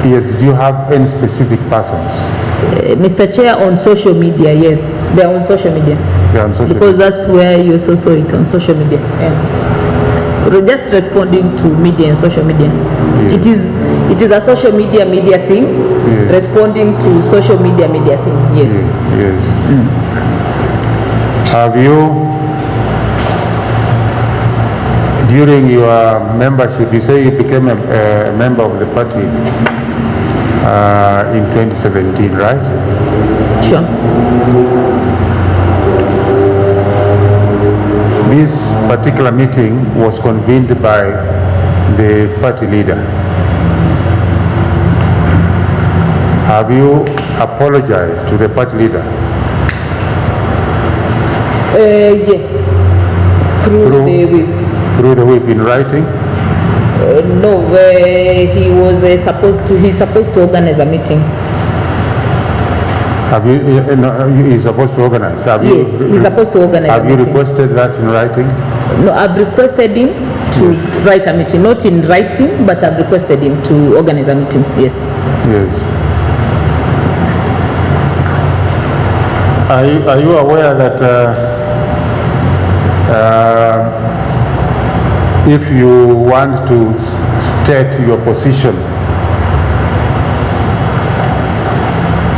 Yes, do you have any specific persons? Mr. Chair, on social media, yes. They are on social media. They are on social because media. That's where you also saw it, on social media. Yeah. We're just responding to media and social media. Yes. It is a social media thing, yes. Responding to social media thing, yes. Yes. Have you, during your membership, you say you became a member of the party in 2017, right? Sure. This particular meeting was convened by the party leader. Have you apologized to the party leader? Yes. Through the whip. Through the whip in writing? No, he's supposed to organize a meeting. Have you, he's supposed to organize? Yes, he's supposed to organize a meeting. Have you requested that in writing? No, I've requested him to write a meeting, not in writing, but I've requested him to organize a meeting, yes. Yes. Are you aware that if you want to state your position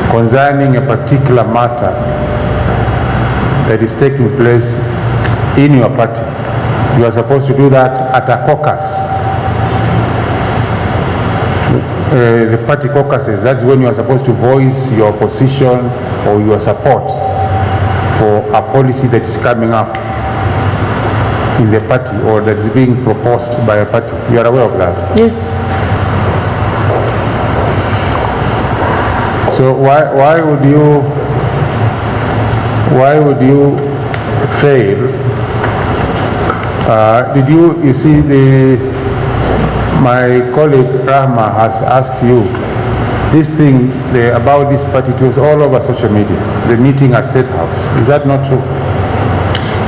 concerning a particular matter that is taking place in your party, you are supposed to do that at a caucus. The party caucuses, that's when you are supposed to voice your position or your support for a policy that is coming up in the party or that is being proposed by a party. You are aware of that? Yes. So why would you fail? Did you see my colleague Rahma has asked you this thing about this party, it was all over social media, the meeting at State House. Is that not true?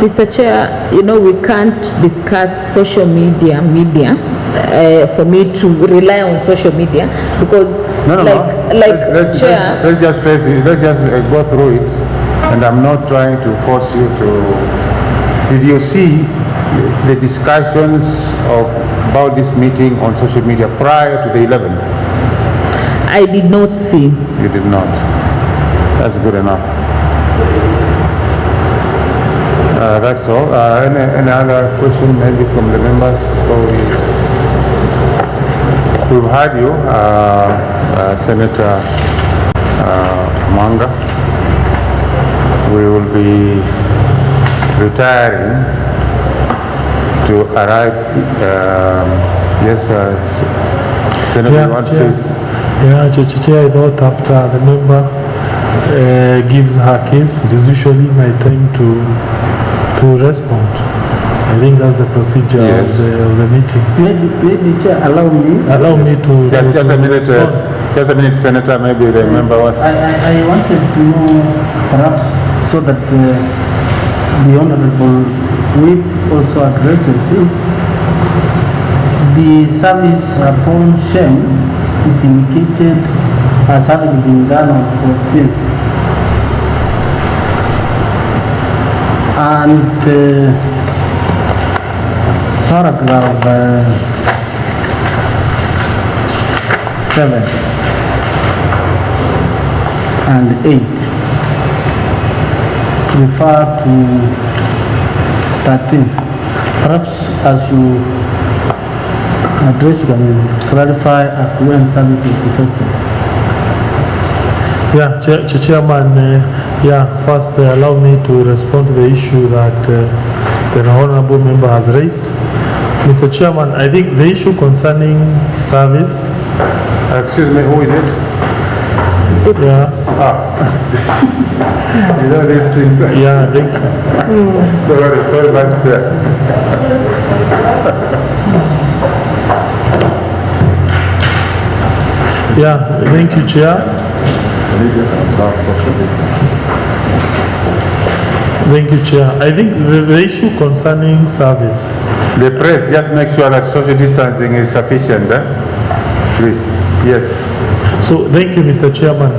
Mr. Chair, you know, we can't discuss social media for me to rely on social media because let's just face it. Let's just go through it, and I'm not trying to force you to. Did you see the discussions about this meeting on social media prior to the 11th? I did not see. You did not. That's good enough. That's all. Any other question maybe from the members before we've had you, Senator Omanga. We will be retiring to arrive. Yes, Senator, you want to say? Yeah, Chair, I thought after the member gives her case, it is usually my time to respond. I think that's the procedure of the meeting. Maybe Chair, allow me to... Just a minute, Senator, maybe the member was... I wanted to know, perhaps, so that the Honorable Whip also addresses it. The service upon shame is indicated as having been done on 14th. And paragraph 7 and 8 refer to 13. Perhaps as you address, you can clarify as to when service is effective. Yeah, Chairman, first allow me to respond to the issue that the Honourable Member has raised. Mr. Chairman, I think the issue concerning service... Excuse me, who is it? Yeah. You know these things. Yeah, thank you. Sorry, Vice Chair. Yeah, thank you, Chair. Thank you, Chair. I think the issue concerning service. The press, just make sure that social distancing is sufficient, please. Yes. So, thank you, Mr. Chairman.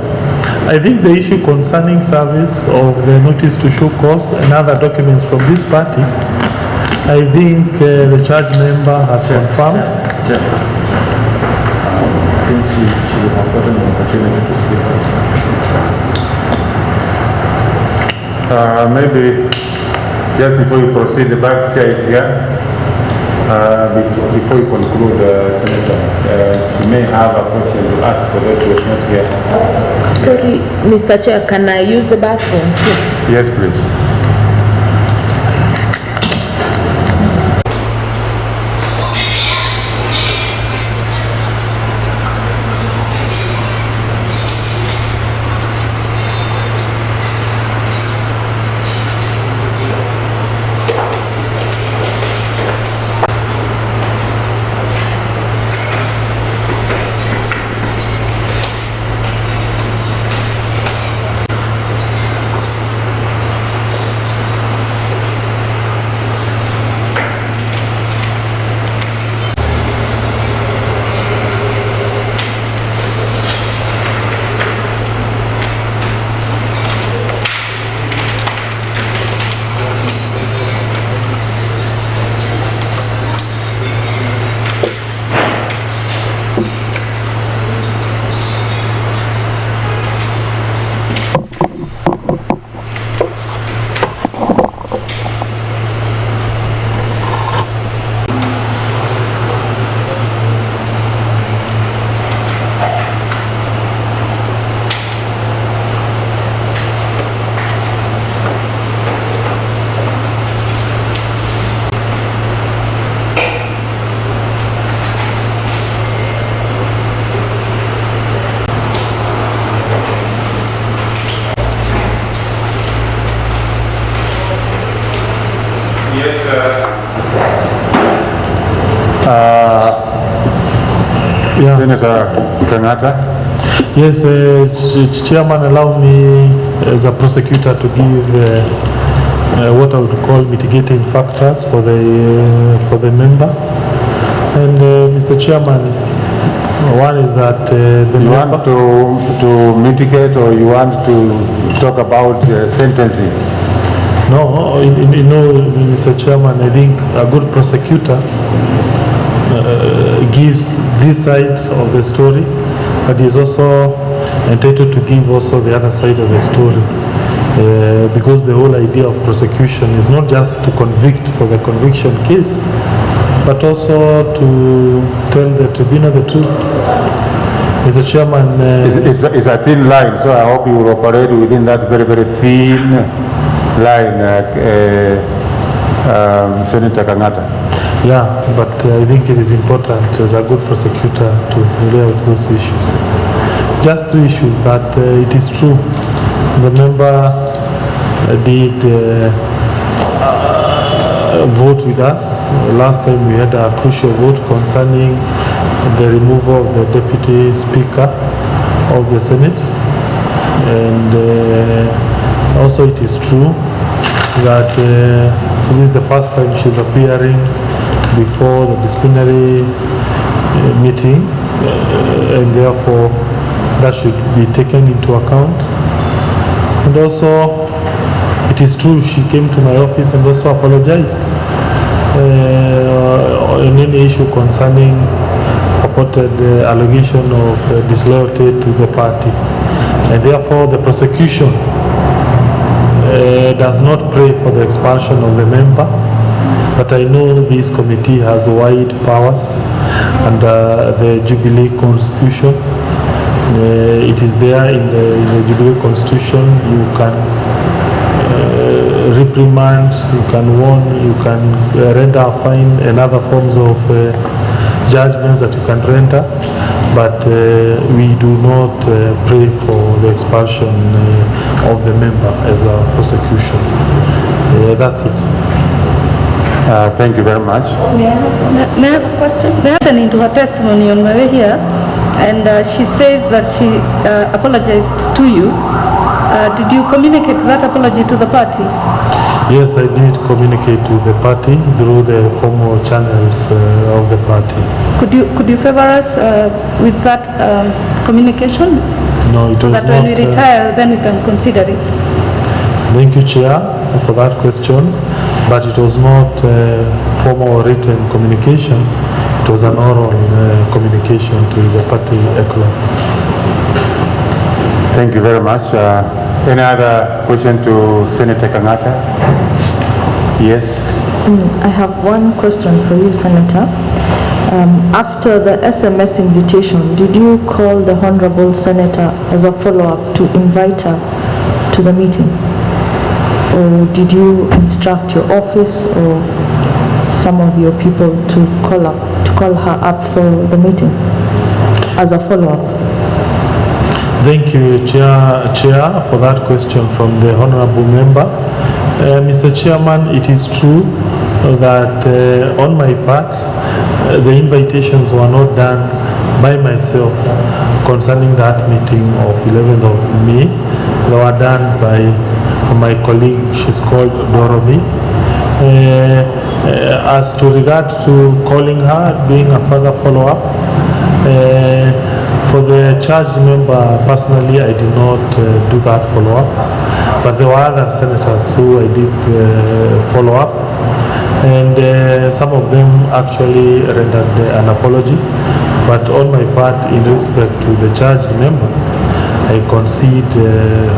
I think the issue concerning service of the notice to show cause and other documents from this party, I think the charge member has confirmed. I think she will have gotten an opportunity to speak. Maybe just before you proceed, the Vice Chair is here. Before you conclude, Senator, you may have a question to ask for those who are not here. Sorry, Mr. Chair, can I use the bathroom too? Yes, please. Senator Kangata. Yes, Chairman, allow me as a prosecutor to give what I would call mitigating factors for the member. And Mr. Chairman, one is that the You member... want to mitigate, or you want to talk about sentencing? No, you know, Mr. Chairman, I think a good prosecutor gives this side of the story, but is also entitled to give also the other side of the story. Because the whole idea of prosecution is not just to convict for the conviction case, but also to tell the tribunal the truth. Mr. Chairman... It's a thin line, so I hope you will operate within that very, very thin line, Senator Kangata. Yeah, but I think it is important as a good prosecutor to lay out those issues. Just two issues that it is true. The member did vote with us. Last time we had a crucial vote concerning the removal of the Deputy Speaker of the Senate. And also it is true that this is the first time she's appearing before the disciplinary meeting, and therefore that should be taken into account. And also it is true she came to my office and also apologized on any issue concerning purported allegation of disloyalty to the party, and therefore the prosecution does not pray for the expulsion of the member. But I know this committee has wide powers under the Jubilee Constitution. It is there in the Jubilee Constitution. You can reprimand, you can warn, you can render a fine and other forms of judgments that you can render. But we do not pray for the expulsion of the member as a prosecution. That's it. Thank you very much. May I have a question? Listening to her testimony on my way here, and she says that she apologized to you. Did you communicate that apology to the party? Yes, I did communicate to the party through the formal channels of the party. Could you favor us with that communication? No, it was not. So that when we retire, then we can consider it. Thank you, Chair, for that question. But it was not formal written communication. It was an oral communication to the party equivalent. Thank you very much. Any other question to Senator Kangata? Yes. I have one question for you, Senator. After the SMS invitation, did you call the Honorable Senator as a follow-up to invite her to the meeting? Or did you instruct your office or some of your people to call her up for the meeting as a follow-up? Thank you, Chair, for that question from the Honorable Member. Mr. Chairman, it is true that on my part, the invitations were not done by myself concerning that meeting of 11th of May. They were done by my colleague, she's called Dorothy. As to regard to calling her, doing a further follow-up, for the charged member, personally, I did not do that follow-up, but there were other senators who I did follow up, and some of them actually rendered an apology. But on my part, in respect to the charged member, I concede,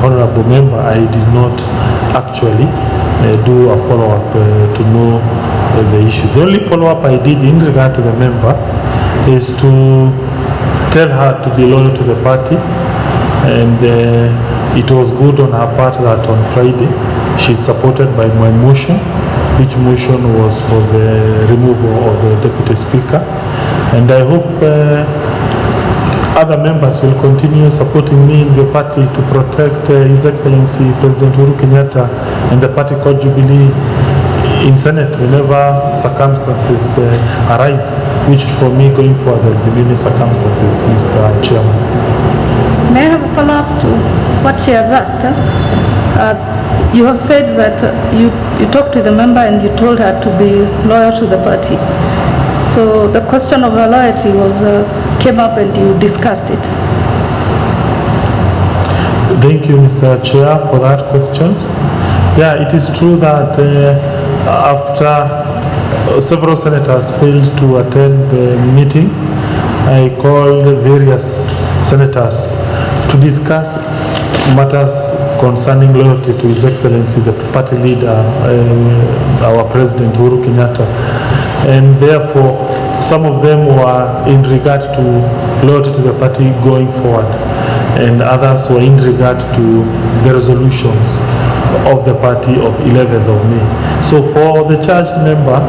Honorable Member, I did not actually do a follow-up to know the issue. The only follow-up I did in regard to the member is to tell her to be loyal to the party, and it was good on her part that on Friday she supported by my motion, which motion was for the removal of the Deputy Speaker, and I hope other members will continue supporting me in the party to protect His Excellency President Uhuru Kenyatta and the party called Jubilee in Senate whenever circumstances arise, which for me going forward there will be many circumstances, Mr. Chairman. May I have a follow-up to what she has asked? You have said that you talked to the member and you told her to be loyal to the party. So the question of her loyalty came up and you discussed it. Thank you, Mr. Chair, for that question. Yeah, it is true that after several senators failed to attend the meeting, I called various senators to discuss matters concerning loyalty to His Excellency, the party leader, our President Uhuru Kenyatta. And therefore, some of them were in regard to loyalty to the party going forward, and others were in regard to the resolutions of the party of 11th of May. So for the charged member,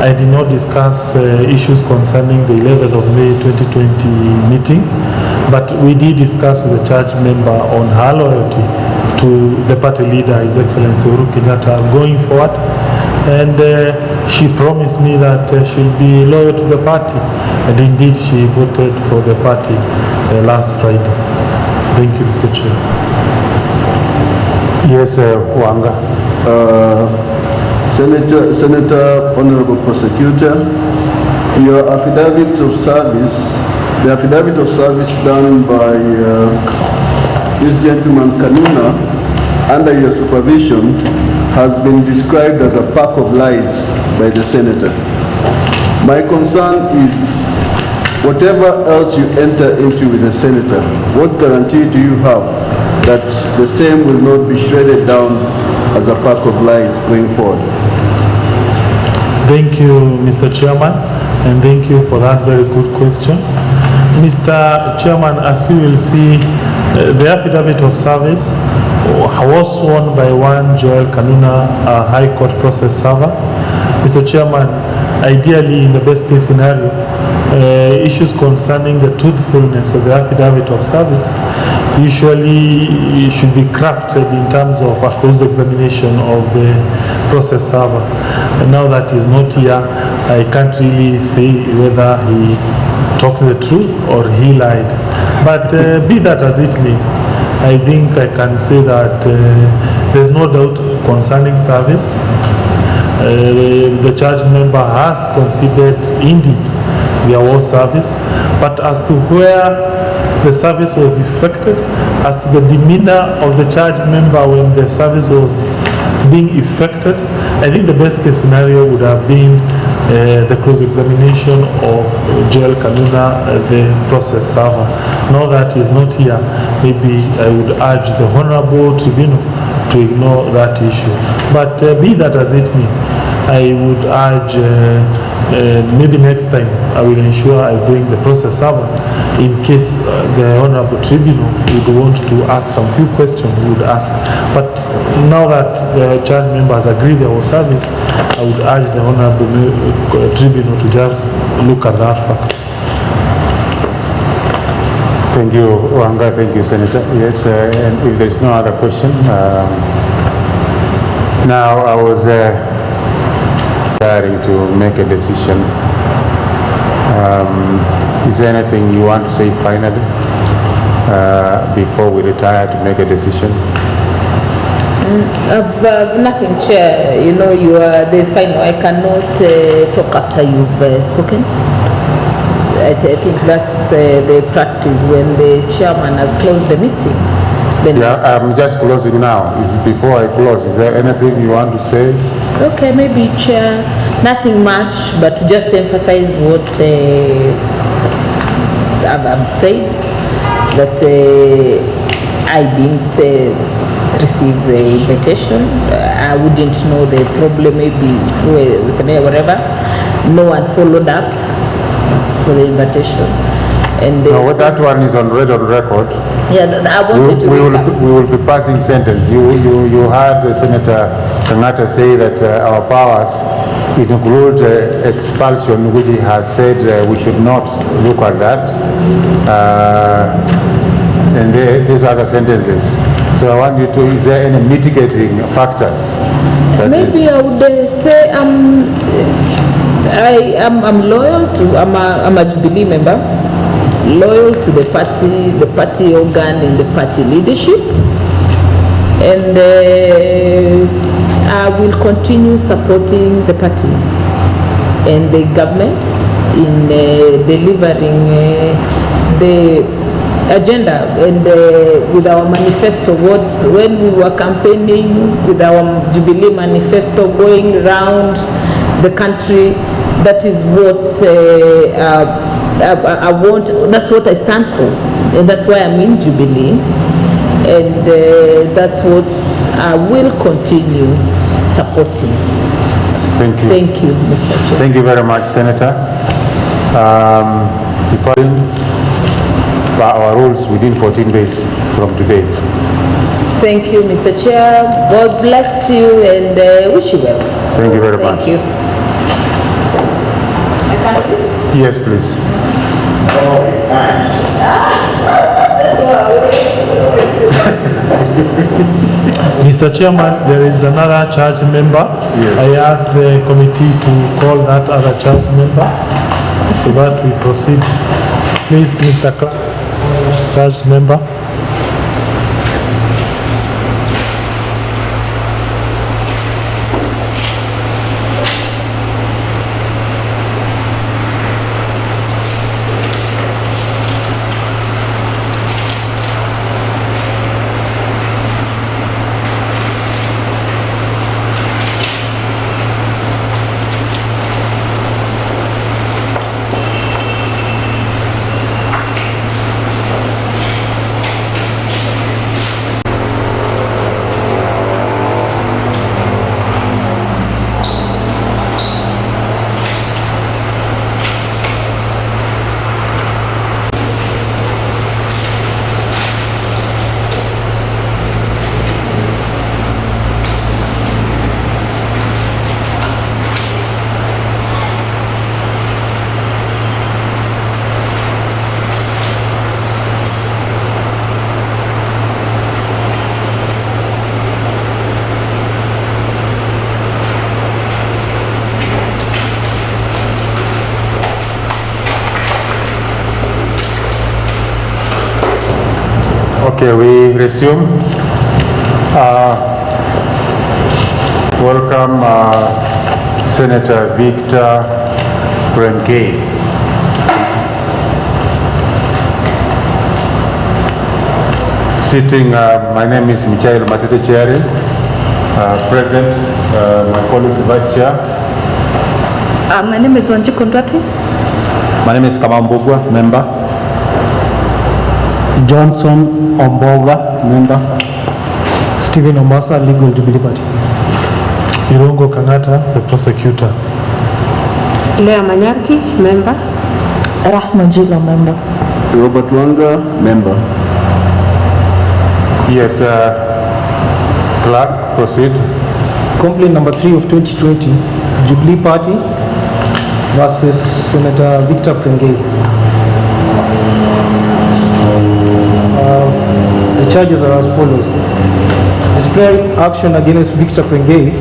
I did not discuss issues concerning the 11th of May 2020 meeting, but we did discuss with the charged member on her loyalty to the party leader, His Excellency Uhuru Kenyatta, going forward. And she promised me that she'll be loyal to the party, and indeed she voted for the party last Friday. Thank you, Mr. Chair. Yes, Wanga. Senator, Honorable Prosecutor, your affidavit of service, the affidavit of service done by this gentleman Kanuna under your supervision has been described as a pack of lies by the senator. My concern is whatever else you enter into with the senator, what guarantee do you have that the same will not be shredded down as a pack of lies going forward? Thank you, Mr. Chairman, and thank you for that very good question. Mr. Chairman, as you will see, the affidavit of service was sworn by one Joel Kanuna, a High Court process server. Mr. Chairman, ideally, in the best case scenario, issues concerning the truthfulness of the affidavit of service usually should be crafted in terms of a cross-examination of the process server. And now that he's not here, I can't really say whether he talked the truth or he lied. But be that as it may, I think I can say that there's no doubt concerning service. The charge member has considered indeed there was service, but as to where the service was effected, as to the demeanor of the charge member when the service was being effected, I think the best case scenario would have been the cross-examination of Joel Kanuna, the process server. Now that he's not here, maybe I would urge the Honorable Tribunal to ignore that issue. But be that as it may, I would urge maybe next time I will ensure I bring the process server in case the Honorable Tribunal would want to ask some few questions, we would ask. But now that the charge members agree there was service, I would urge the Honorable Tribunal to just look at that fact. Thank you, Wanga. Thank you, Senator. Yes, and if there is no other question, now I was preparing to make a decision. Is there anything you want to say finally before we retire to make a decision? Nothing, Chair. You know, you are the final. I cannot talk after you've spoken. I think that's the practice when the chairman has closed the meeting. Then yeah, I'm just closing now. Before I close, is there anything you want to say? Okay, maybe, Chair, nothing much, but to just emphasize what I've said, that I didn't receive the invitation. I wouldn't know the problem, maybe through whatever. No one followed up for the invitation. And no, that one is on record. Yeah, I wanted to. We will be passing sentence. You heard Senator Kenyatta say that our powers include expulsion, which he has said we should not look at that, and these other sentences. So I want you to. Is there any mitigating factors? Maybe I would say I'm loyal to. I'm a Jubilee member. loyal to the party organ and the party leadership. And I will continue supporting the party and the government in delivering the agenda and with our manifesto. When we were campaigning with our Jubilee manifesto going around the country, that is what I want, that's what I stand for, and that's why I'm in Jubilee, and that's what I will continue supporting. Thank you. Thank you, Mr. Chair. Thank you very much, Senator. According to our rules, within 14 days from today. Thank you, Mr. Chair. God bless you and wish you well. Thank you very much. Thank you. Yes, please. Mr. Chairman, there is another charge member. Yes. I ask the committee to call that other charge member so that we proceed. Please, Mr. Clark, charge member. Okay, we resume. Welcome Senator Victor Prenge. Sitting, my name is Michael Matete Chiari. Present, my colleague Vice Chair. My name is Wanji Kondrati. My name is Kamambugwa, member. Johnson Omboga, member. Stephen Ombasa, Legal Jubilee Party. Irongo Kangata, the prosecutor. Lea Manyaki, member. Rahma Jila, member. Robert Wanga, member. Yes, Clerk, proceed. Complaint number 3 of 2020, Jubilee Party versus Senator Victor Prenge. The charges are as follows. Disciplinary action against Victor Prenge,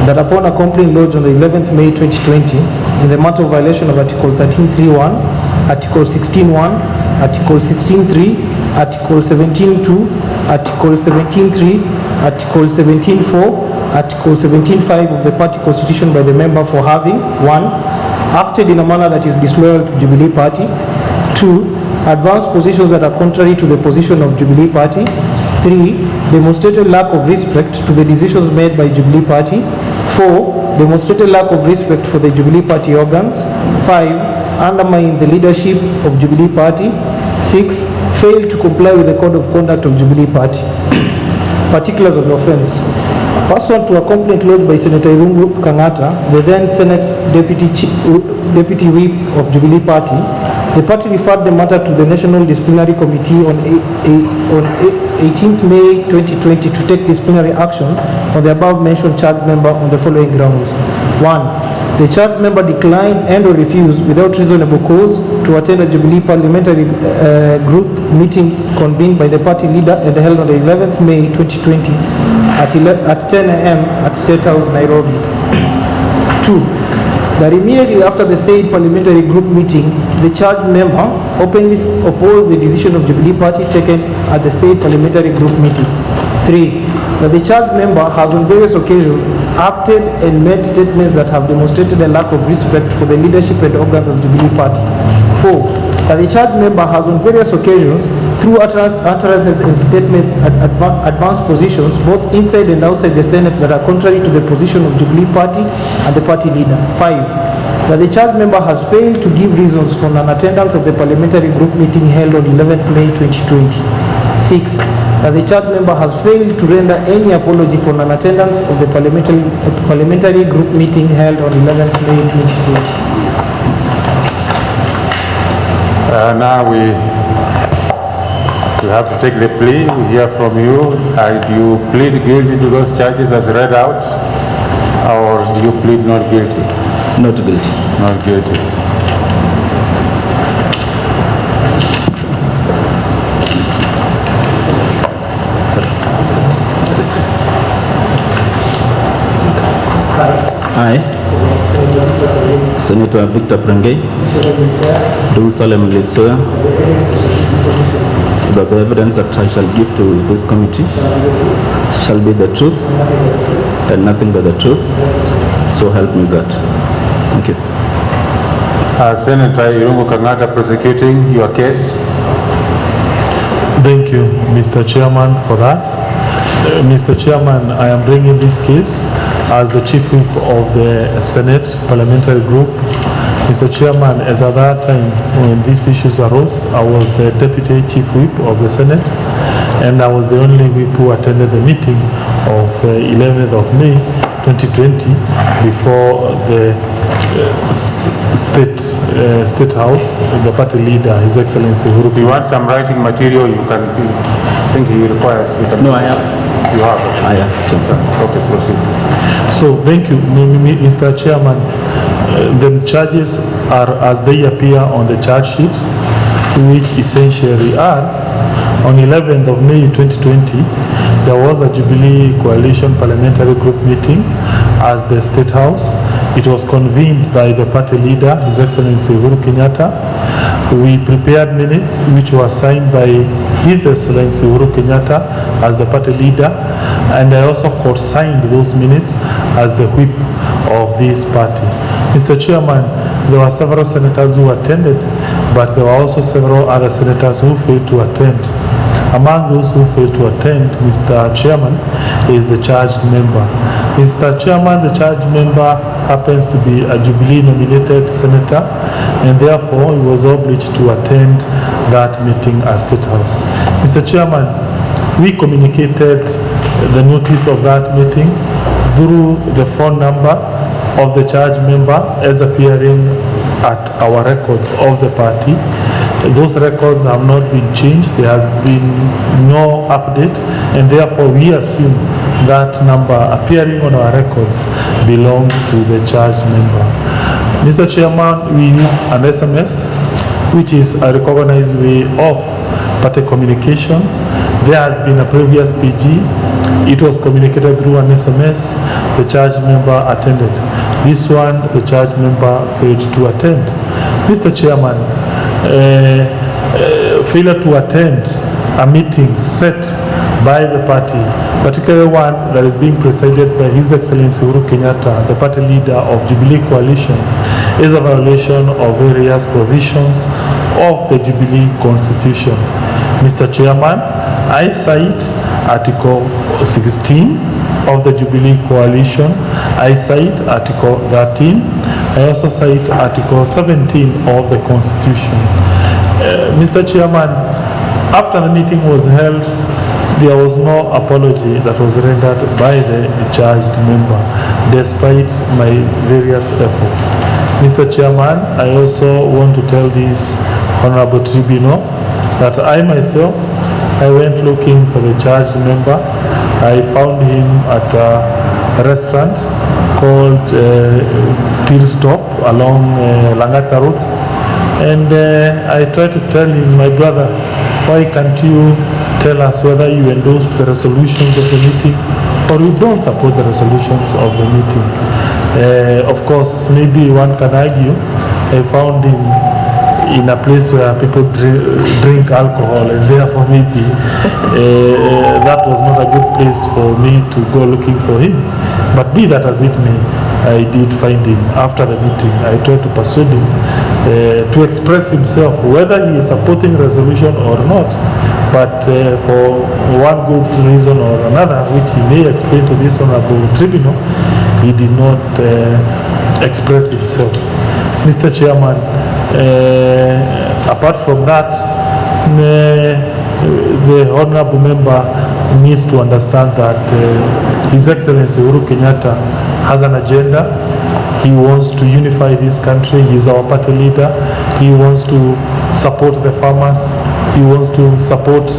that upon a complaint lodged on the 11th May 2020 in the matter of violation of Article 13.3.1, Article 16.1, Article 16.3, Article 17.2, Article 17.3, Article 17.4, Article 17.5 of the party constitution by the member for having 1. Acted in a manner that is disloyal to Jubilee Party. 2. Advanced positions that are contrary to the position of Jubilee Party. 3. Demonstrated lack of respect to the decisions made by Jubilee Party. 4. Demonstrated lack of respect for the Jubilee Party organs. 5. Undermine the leadership of Jubilee Party. 6. Failed to comply with the code of conduct of Jubilee Party. Particulars of the offence. Pursuant to a complaint lodged by Senator Irungu Kangata, the then Senate Deputy Whip of Jubilee Party, the party referred the matter to the National Disciplinary Committee on 18th May 2020 to take disciplinary action on the above mentioned charged member on the following grounds. 1. The charged member declined and or refused without reasonable cause to attend a Jubilee parliamentary group meeting convened by the party leader and held on the 11th May 2020 at 10 a.m. at State House, Nairobi. 2. that immediately after the said parliamentary group meeting, the charged member openly opposed the decision of Jubilee Party taken at the said parliamentary group meeting. 3. That the charged member has on various occasions acted and made statements that have demonstrated a lack of respect for the leadership and organs of Jubilee Party. 4. That the charged member has on various occasions, through utterances and statements at advanced positions, both inside and outside the Senate, that are contrary to the position of Jubilee Party and the party leader. 5. That the charged member has failed to give reasons for non-attendance of the parliamentary group meeting held on 11th May 2020. 6. That the charged member has failed to render any apology for non-attendance of the parliamentary group meeting held on 11th May 2020. Now we have to take the plea. We hear from you. Do you plead guilty to those charges as read out, or do you plead not guilty? Not guilty. Not guilty. I, Senator Victor Prenge, do solemnly swear that the evidence that I shall give to this committee shall be the truth and nothing but the truth, so help me God. Thank you. Senator Irungu Kangata, prosecuting your case. Thank you, Mr. Chairman, for that. Mr. Chairman, I am bringing this case as the Chief Whip of the Senate Parliamentary Group. Mr. Chairman, as at that time when these issues arose, I was the Deputy Chief Whip of the Senate, and I was the only whip who attended the meeting of 11th of May 2020 before the State House, the party leader, His Excellency Uhuru. If you want some writing material, you can. I think he requires. No, I have. You have. I have. Okay, proceed. So thank you, Mr. Chairman. The charges are as they appear on the charge sheet, which essentially are: on 11th of May 2020, there was a Jubilee Coalition Parliamentary Group meeting at the State House. It was convened by the party leader, His Excellency Uhuru Kenyatta. We prepared minutes which were signed by His Excellency Uhuru Kenyatta as the party leader, and I also co-signed those minutes as the whip of this party. Mr. Chairman, there were several senators who attended, but there were also several other senators who failed to attend. Among those who failed to attend, Mr. Chairman, is the charged member. Mr. Chairman, the charged member happens to be a Jubilee nominated senator, and therefore he was obliged to attend that meeting at State House. Mr. Chairman, we communicated the notice of that meeting through the phone number of the charged member as appearing at our records of the party. Those records have not been changed. There has been no update, and therefore we assume that number appearing on our records belong to the charged member. Mr. Chairman, we used an SMS, which is a recognized way of party communication. There has been a previous PG. It was communicated through an SMS. The charged member attended. This one, the charged member failed to attend. Mr. Chairman, failure to attend a meeting set by the party, particularly one that is being presided by His Excellency Uhuru Kenyatta, the party leader of Jubilee Coalition, is a violation of various provisions of the Jubilee Constitution. Mr. Chairman, I cite Article 16 of the Jubilee Coalition. I cite Article 13. I also cite Article 17 of the Constitution. Mr. Chairman, after the meeting was held, there was no apology that was rendered by the charged member, despite my various efforts. Mr. Chairman, I also want to tell this Honorable Tribunal that I myself, I went looking for the charged member. I found him at a restaurant called Peel Stop along Langata Road, and I tried to tell him, my brother, why can't you tell us whether you endorse the resolutions of the meeting or you don't support the resolutions of the meeting? Of course, maybe one can argue, I found him in a place where people drink alcohol, and therefore maybe that was not a good place for me to go looking for him. But be that as it may, I did find him after the meeting. I tried to persuade him to express himself, whether he is supporting resolution or not. But for one good reason or another, which he may explain to this honorable tribunal, he did not express himself. Mr. Chairman, apart from that, the honorable member needs to understand that His Excellency Uhuru Kenyatta has an agenda. He wants to unify this country. He is our party leader. He wants to support the farmers. He wants to support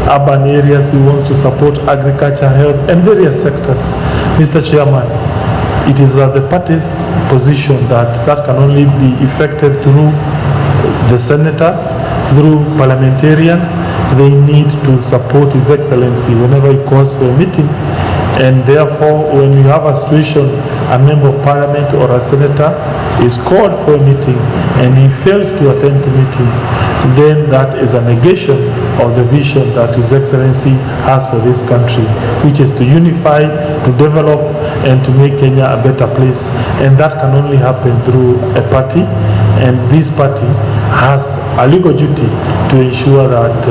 urban areas. He wants to support agriculture, health, and various sectors. Mr. Chairman, it is the party's position that that can only be effected through the senators, through parliamentarians. They need to support His Excellency whenever he calls for a meeting. And therefore, when you have a situation, a member of parliament or a senator is called for a meeting and he fails to attend the meeting, then that is a negation of the vision that His Excellency has for this country, which is to unify, to develop, and to make Kenya a better place. And that can only happen through a party, and this party has a legal duty to ensure that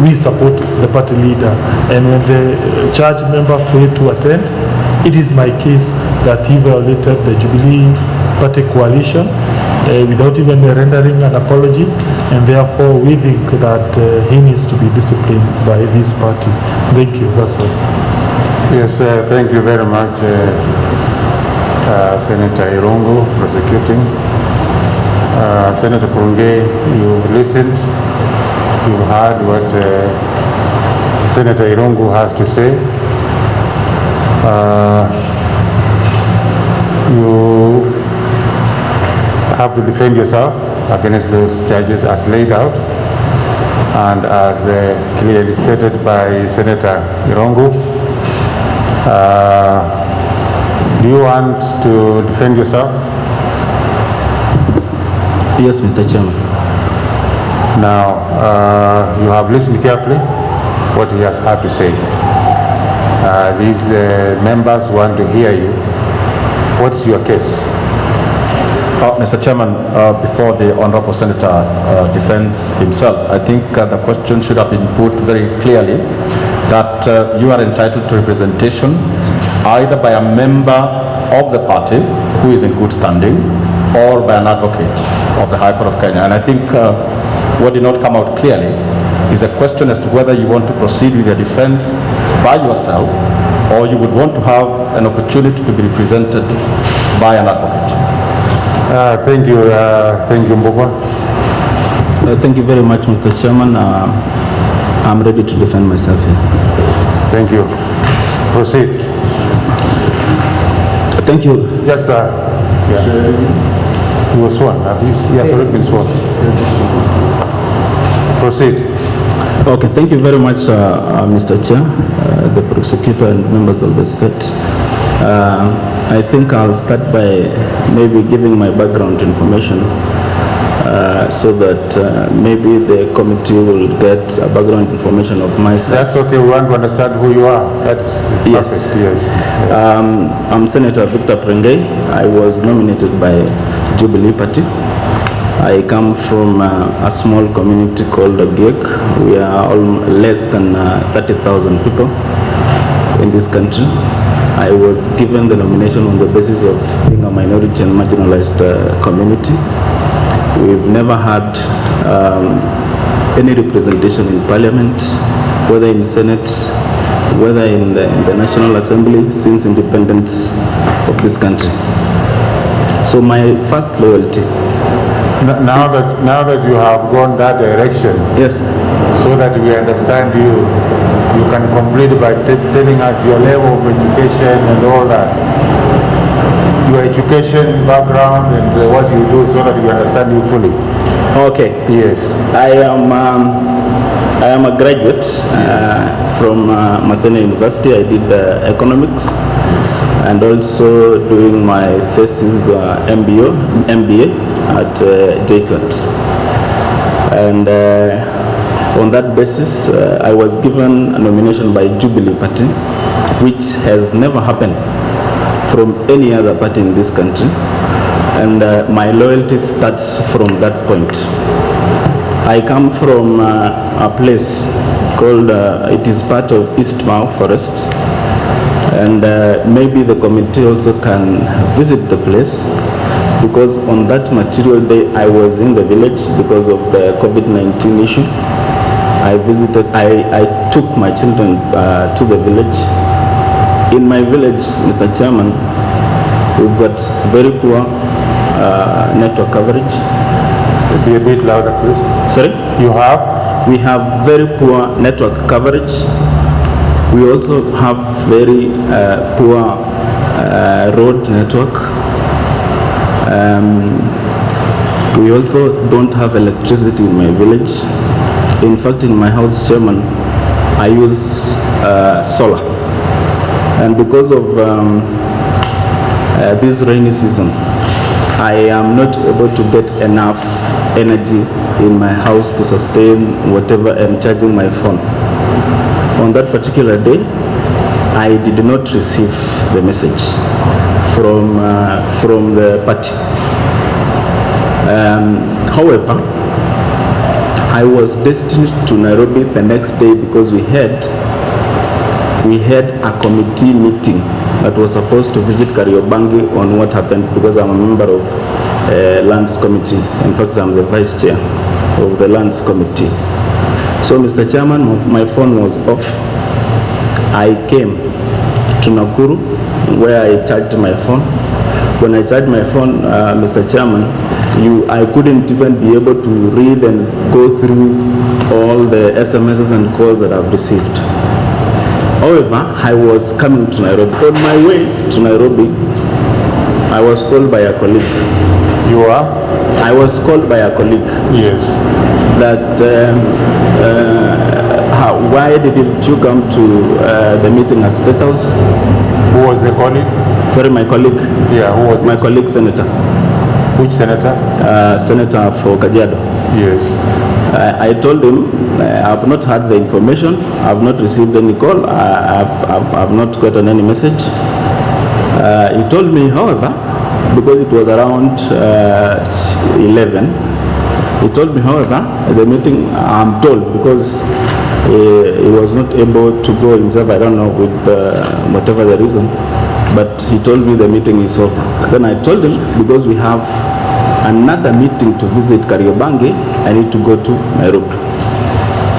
we support the party leader. And when the charge member failed to attend, it is my case that he violated the Jubilee Party coalition without even rendering an apology, and therefore we think that he needs to be disciplined by this party. Thank you, that's all. Yes, thank you very much, Senator Irungu, prosecuting. Senator Prenge, you listened, you heard what Senator Irungu has to say. You have to defend yourself against those charges as laid out and as clearly stated by Senator Irungu. Do you want to defend yourself? Yes, Mr. Chairman. Now, you have listened carefully what he has had to say. These members want to hear you. What's your case? Mr. Chairman, before the Honorable Senator defends himself, I think the question should have been put very clearly that you are entitled to representation either by a member of the party who is in good standing or by an advocate of the High Court of Kenya. And I think what did not come out clearly is a question as to whether you want to proceed with your defense by yourself or you would want to have an opportunity to be represented by an advocate. Thank you, Mbugwa. Thank you very much, Mr. Chairman. I'm ready to defend myself here. Thank you. Proceed. Thank you. Yes, sir. Yeah. You were sworn, have you? Yes, already been sworn. Proceed. Okay, thank you very much, Mr. Chair, the prosecutor and members of the state. I think I'll start by maybe giving my background information so that maybe the committee will get a background information of myself. That's okay, we want to understand who you are. That's perfect, yes. I'm Senator Victor Prenge. I was nominated by Jubilee Party. I come from a small community called Ogiek. We are less than 30,000 people in this country. I was given the nomination on the basis of being a minority and marginalized community. We've never had any representation in Parliament, whether in Senate, whether in the National Assembly since independence of this country. So my first loyalty. Now that you have gone that direction, yes, so that we understand you, you can complete by telling us your level of education and all that. Your education background and what you do so that we understand you fully. Okay. Yes. I am I am a graduate from Maseno University. I did economics and also doing my thesis MBA at JCUT. And on that basis, I was given a nomination by Jubilee Party, which has never happened from any other party in this country. And my loyalty starts from that point. I come from a place called, it is part of East Mau Forest, and maybe the committee also can visit the place, because on that material day I was in the village because of the COVID-19 issue. I took my children to the village. In my village, Mr. Chairman, we've got very poor network coverage. Be a bit louder, please. Sorry? We have very poor network coverage. We also have very poor road network. We also don't have electricity in my village. In fact, in my house, Chairman, I use solar. And because of this rainy season, I am not able to get enough energy in my house to sustain whatever I'm charging my phone. On that particular day, I did not receive the message from the party. However, I was destined to Nairobi the next day because we had a committee meeting that was supposed to visit Kariobangi on what happened, because I'm a member of Lands Committee. In fact, I'm the vice chair of the Lands Committee. So, Mr. Chairman, my phone was off. I came to Nakuru where I charged my phone. When I charged my phone, Mr. Chairman, I couldn't even be able to read and go through all the SMSs and calls that I've received. However, I was coming to Nairobi. On my way to Nairobi, I was called by a colleague. You are? I was called by a colleague. Yes. That why didn't you come to the meeting at State House? Who was the colleague? Sorry, my colleague. Yeah, who was my it? colleague, Senator. Which senator? Senator for Kajiado. Yes. I told him I've not had the information. I've not received any call. I've not gotten any message. He told me, however, because it was around 11, he told me, however, the meeting, I'm told, because he was not able to go himself, I don't know, with whatever the reason, but he told me the meeting is over. Then I told him, because we have another meeting to visit Kariobangi, I need to go to Nairobi.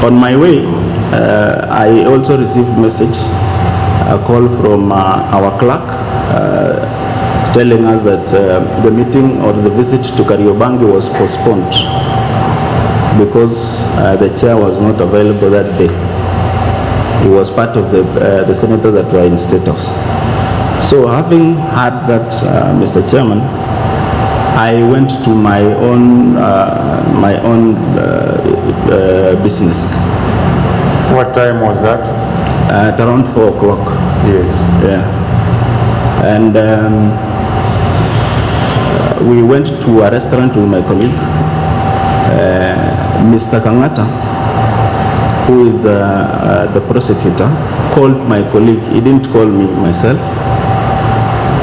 On my way, I also received a call from our clerk telling us that the meeting or the visit to Kariobangi was postponed because the chair was not available that day. He was part of the senators that were in State House. So having had that, Mr. Chairman, I went to my own business. What time was that? At around 4 o'clock. Yes. Yeah. And we went to a restaurant with my colleague, Mr. Kangata, who is the prosecutor, called my colleague. He didn't call me myself.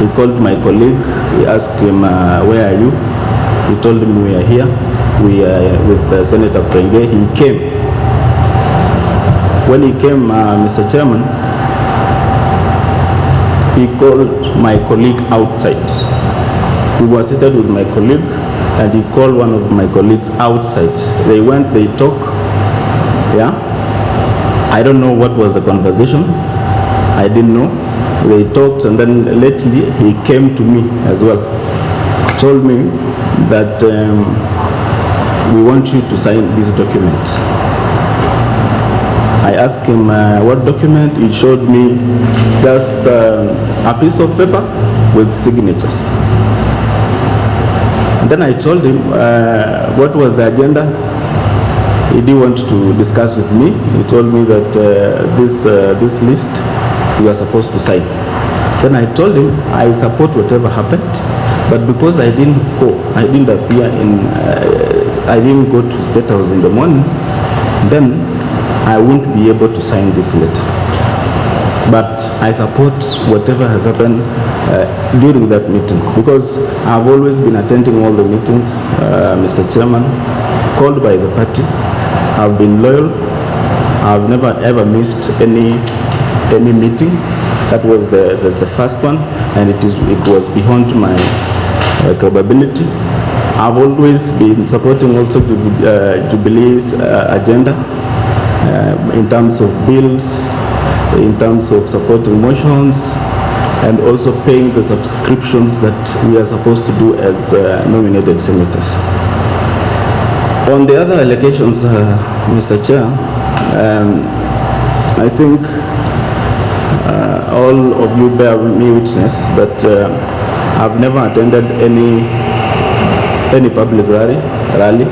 He called my colleague. He asked him, where are you? He told him we are here. We are with Senator Prenge. He came. When he came, Mr. Chairman, he called my colleague outside. We were seated with my colleague, and he called one of my colleagues outside. They went, they talked. Yeah. I don't know what was the conversation. I didn't know. They talked, and then lately he came to me as well. Told me that we want you to sign this document. I asked him what document. He showed me just a piece of paper with signatures. And then I told him what was the agenda. he didn't want to discuss with me. He told me that this list you are supposed to sign. Then I told him I support whatever happened, but because I didn't appear in, I didn't go to State House in the morning, then I won't be able to sign this letter. But I support whatever has happened during that meeting, because I've always been attending all the meetings, Mr. Chairman, called by the party. I've been loyal. I've never ever missed any meeting. That was the first one, and it was beyond my capability. I've always been supporting also Jubilee's agenda in terms of bills, in terms of supporting motions, and also paying the subscriptions that we are supposed to do as nominated senators. On the other allegations, Mr. Chair, I think all of you bear me witness that I've never attended any public rally,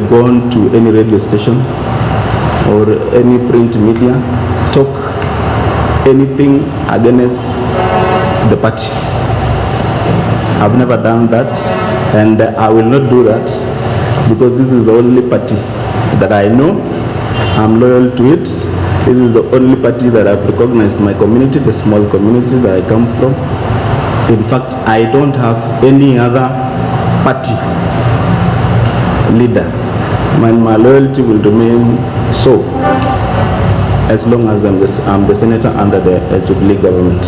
gone to any radio station or any print media, talk anything against the party. I've never done that, and I will not do that, because this is the only party that I know. I'm loyal to it. This is the only party that I've recognized my community, the small community that I come from. In fact, I don't have any other party leader. My loyalty will remain so as long as I'm the senator under the Jubilee government.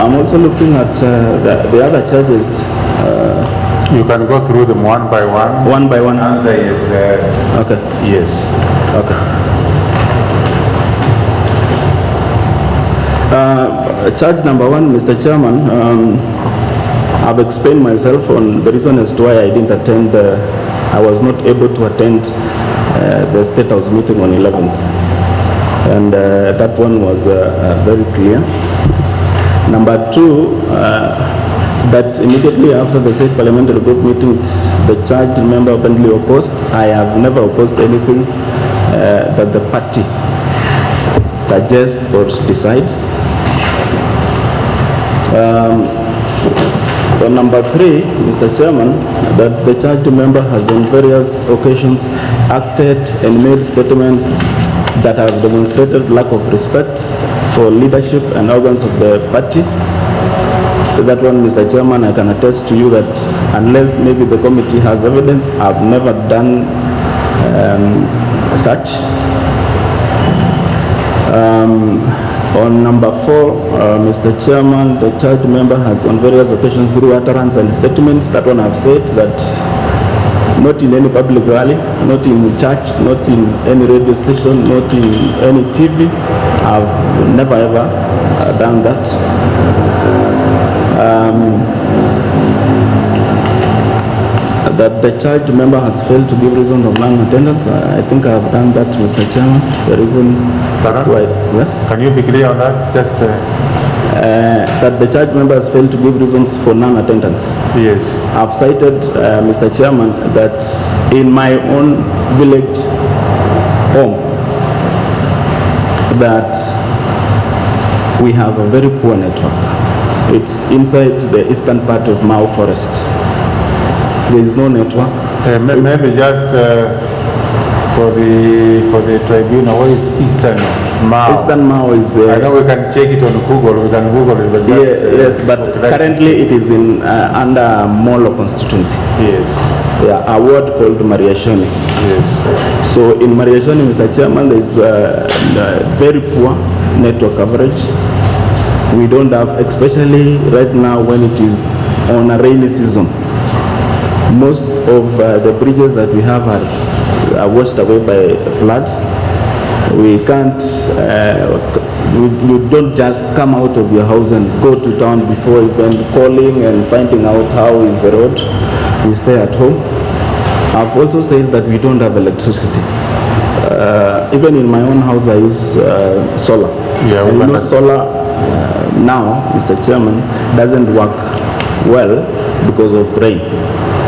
I'm also looking at the other charges. You can go through them one by one. One by one. Answer is okay. Yes. Okay. Charge number one, Mr. Chairman. I've explained myself on the reason as to why I didn't attend. I was not able to attend the State House meeting on 11th, and that one was very clear. Number two, that immediately after the state parliamentary group meeting, the charged member openly opposed. I have never opposed anything that the party suggests or decides. On number three, Mr. Chairman, that the charged member has on various occasions acted and made statements that have demonstrated lack of respect for leadership and organs of the party. That one, Mr. Chairman, I can attest to you that unless maybe the committee has evidence, I've never done such. On number four, Mr. Chairman, the charged member has on various occasions through utterance and statements, that one I've said that not in any public rally, not in church, not in any radio station, not in any TV. I've never ever done that. That the charged member has failed to give reason of non-attendance. I think I have done that, Mr. Chairman. The reason why, yes? Can you be clear on that? Just that the charged member has failed to give reasons for non-attendance. Yes. I've cited, Mr. Chairman, that in my own village home, that we have a very poor network. It's inside the eastern part of Mao Forest. There is no network. Maybe just for the tribunal, what is Eastern Mao? Eastern Mao is I know we can check it on Google. We can Google it. But yes, but currently it is in under Molo constituency. Yes. Yeah, a ward called Mariashoni. Yes. So in Mariashoni, Mr. Chairman, there is very poor network coverage. We don't have, especially right now when it is on a rainy season. Most of the bridges that we have are washed away by floods. We can't, you don't just come out of your house and go to town before even calling and finding out how is the road. We stay at home. I've also said that we don't have electricity. Even in my own house I use solar. Yeah, and solar now, Mr. Chairman, doesn't work well because of rain.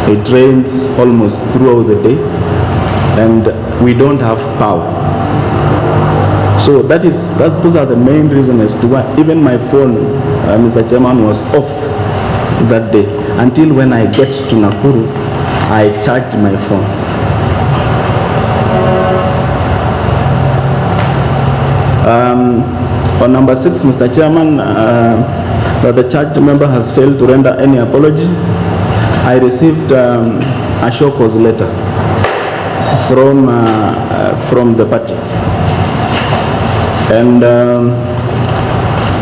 It rains almost throughout the day and we don't have power. So those are the main reasons as to why even my phone, Mr. Chairman, was off that day. Until when I get to Nakuru, I charged my phone. On number 6, Mr. Chairman, that the charged member has failed to render any apology. I received a show cause letter from the party, and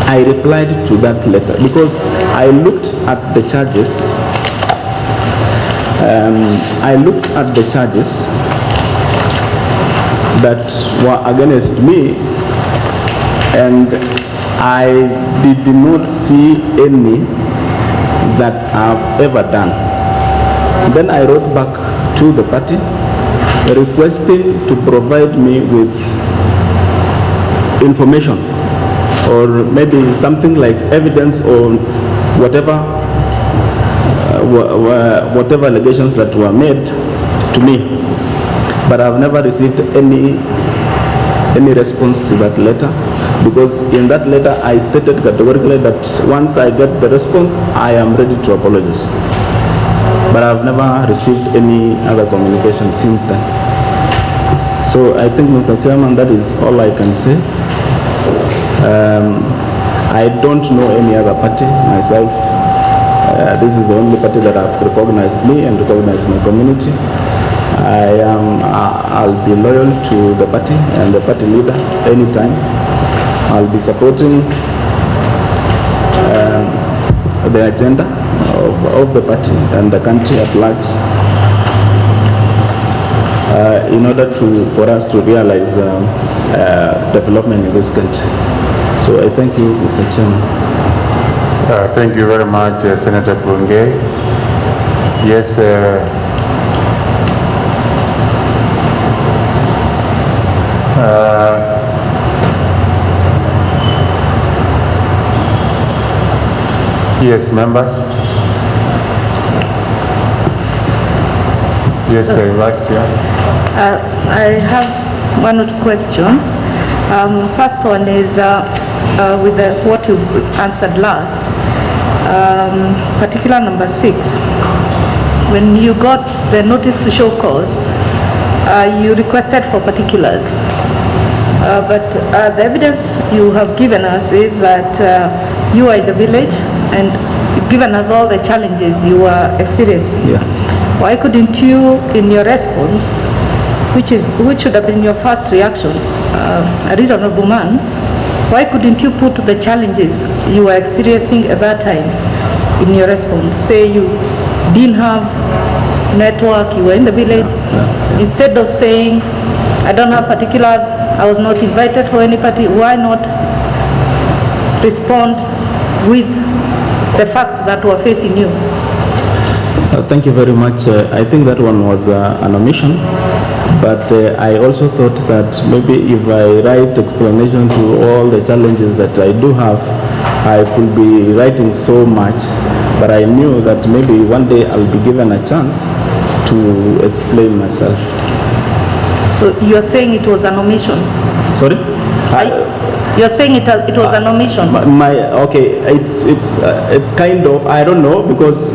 I replied to that letter because I looked at the charges. That were against me, and I did not see any that I've ever done. Then I wrote back to the party requesting to provide me with information or maybe something like evidence on whatever allegations that were made to me. But I've never received any response to that letter, because in that letter I stated categorically that once I get the response, I am ready to apologize. But I've never received any other communication since then. So I think, Mr. Chairman, that is all I can say. I don't know any other party myself. This is the only party that have recognized me and recognized my community. I'll be loyal to the party and the party leader anytime. I'll be supporting the agenda of the party and the country at large in order for us to realize development in this country. So I thank you, Mr. Chairman. Thank you very much, Senator Prenge. Yes, yes, members. Yes, Vice Chair. I have one or two questions. First one is with what you answered last, particular number 6. When you got the notice to show cause, you requested for particulars, but the evidence you have given us is that you are in the village and you've given us all the challenges you are experiencing. Yeah. Why couldn't you, in your response, which should have been your first reaction, a reasonable man, why couldn't you put the challenges you were experiencing at that time in your response? Say you didn't have network, you were in the village. Instead of saying, I don't have particulars, I was not invited for any party, why not respond with the facts that were facing you? Thank you very much. I think that one was an omission, but I also thought that maybe if I write explanation to all the challenges that I do have, I could be writing so much, but I knew that maybe one day I'll be given a chance to explain myself. So you're saying it was an omission? Sorry? You're saying it was an omission? Okay, it's kind of, I don't know, because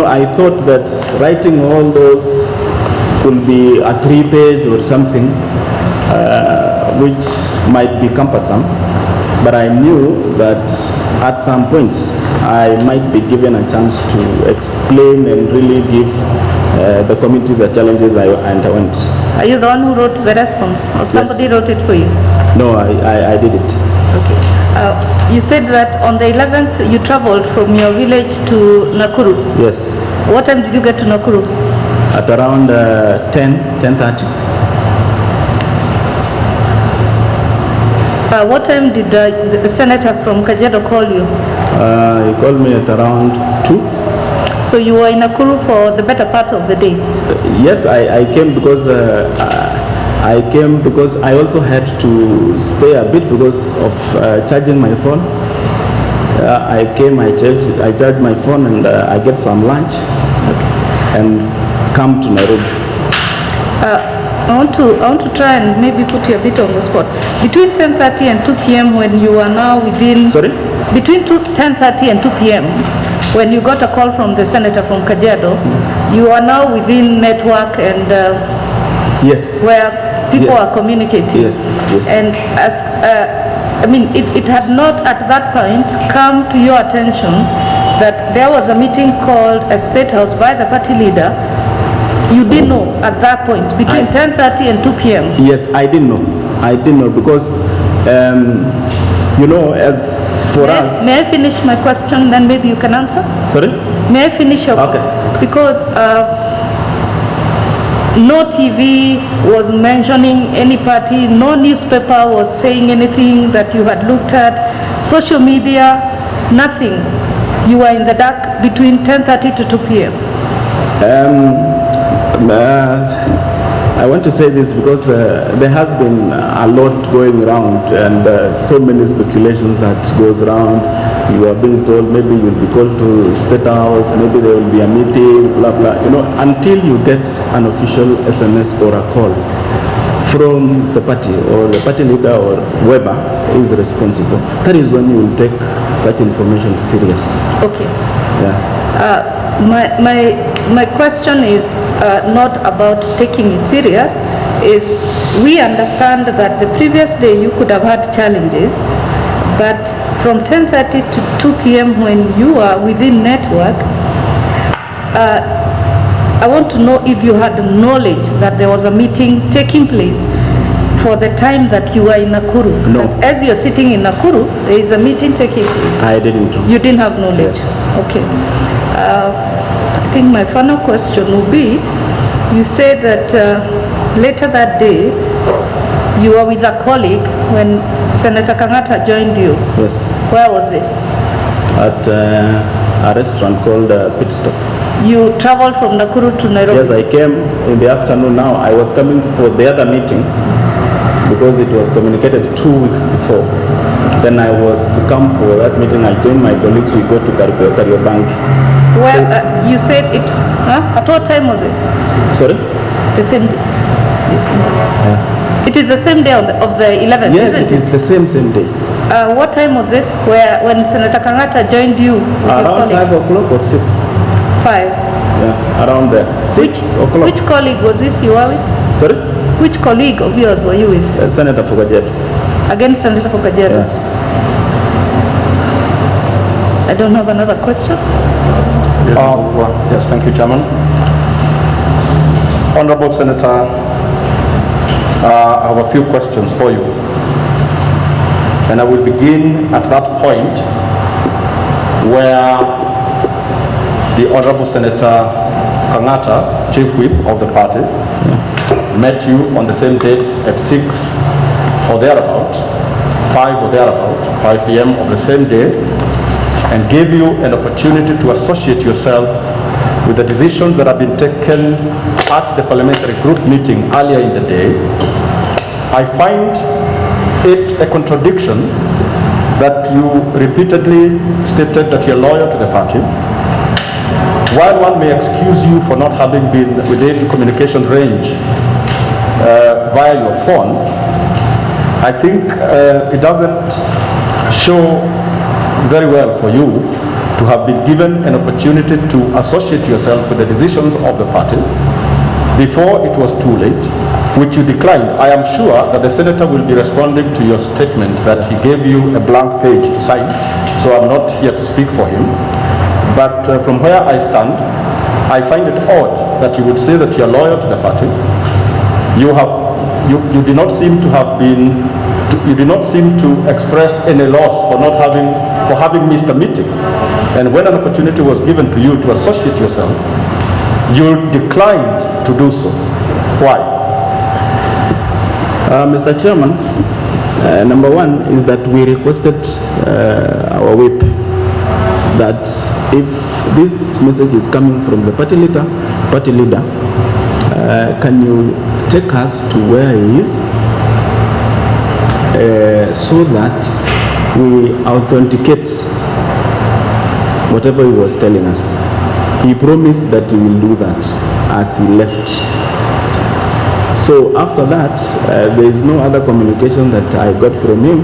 I thought that writing all those could be a 3-page or something, which might be cumbersome, but I knew that at some point I might be given a chance to explain and really give the community the challenges I underwent. Are you the one who wrote the response, or somebody wrote it for you? No, I did it. Okay. You said that on the 11th you traveled from your village to Nakuru. Yes. What time did you get to Nakuru? At around 10:30. What time did the senator from Kajiado call you? He called me at around 2. So you were in Nakuru for the better part of the day? Yes, I came because I also had to stay a bit because of charging my phone. I came, I charged my phone, and I get some lunch, and come to Nairobi. I want to try and maybe put you a bit on the spot. Between 10:30 and 2 p.m. when you are now within... Sorry? Between 10:30 and 2 p.m. when you got a call from the senator from Kajiado, you are now within network and... yes. Where people yes. are communicating. Yes. Yes. And as... I mean, it had not at that point come to your attention that there was a meeting called at State House by the party leader. You didn't know at that point, between 10:30 and 2 p.m. Yes, I didn't know. I didn't know because, you know, as for us... May I finish my question, then maybe you can answer? Sorry? May I finish your... Okay. Because no TV was mentioning any party, no newspaper was saying anything that you had looked at, social media, nothing. You were in the dark between 10:30 to 2 p.m. I want to say this because there has been a lot going around, and so many speculations that goes around. You are being told maybe you'll be called to State House, maybe there will be a meeting, blah blah. You know, until you get an official SMS or a call from the party or the party leader or whoever is responsible, that is when you will take such information serious. Okay. Yeah. My question is not about taking it serious. Is we understand that the previous day you could have had challenges, but from 10:30 to 2 p.m. when you are within network, I want to know if you had knowledge that there was a meeting taking place for the time that you were in Nakuru. No. That as you are sitting in Nakuru, there is a meeting taking place. I didn't know. You didn't have knowledge. Yes. Okay. I think my final question will be, you said that later that day, you were with a colleague when Senator Kangata joined you. Yes. Where was it? At a restaurant called Pit Stop. You traveled from Nakuru to Nairobi? Yes, I came in the afternoon now. I was coming for the other meeting because it was communicated 2 weeks before. Then I was to come for that meeting. I joined my colleagues. We go to Kariobangi. Well, you said it, at what time was it? Sorry? The same day. Yeah. It is the same day of the 11th, yes, isn't it is the same day. What time was this when Senator Kangata joined you? Around 5 o'clock or 6? 5. Yeah, around there. 6 o'clock. Which colleague was this you were with? Sorry? Which colleague of yours were you with? Senator Kajiado. Again, Senator Kajiado. Yes. I don't have another question. Yes, thank you, Chairman. Honorable Senator, I have a few questions for you. And I will begin at that point where the Honorable Senator Kangata, Chief Whip of the party, met you on the same date at 6 or thereabout, 5 or thereabout, 5 p.m. of the same day, and gave you an opportunity to associate yourself with the decisions that have been taken at the parliamentary group meeting earlier in the day. I find it a contradiction that you repeatedly stated that you're loyal to the party. While one may excuse you for not having been within communication range via your phone, I think it doesn't show very well for you to have been given an opportunity to associate yourself with the decisions of the party before it was too late, which you declined. I am sure that the senator will be responding to your statement that he gave you a blank page to sign, so I'm not here to speak for him. But from where I stand, I find it odd that you would say that you are loyal to the party. You do not seem to have been, you do not seem to express any loss for having missed a meeting. And when an opportunity was given to you to associate yourself, you declined to do so. Why? Mr. Chairman, number one is that we requested our whip that if this message is coming from the party leader, can you take us to where he is so that we authenticate whatever he was telling us. He promised that he will do that as he left. So after that, there is no other communication that I got from him,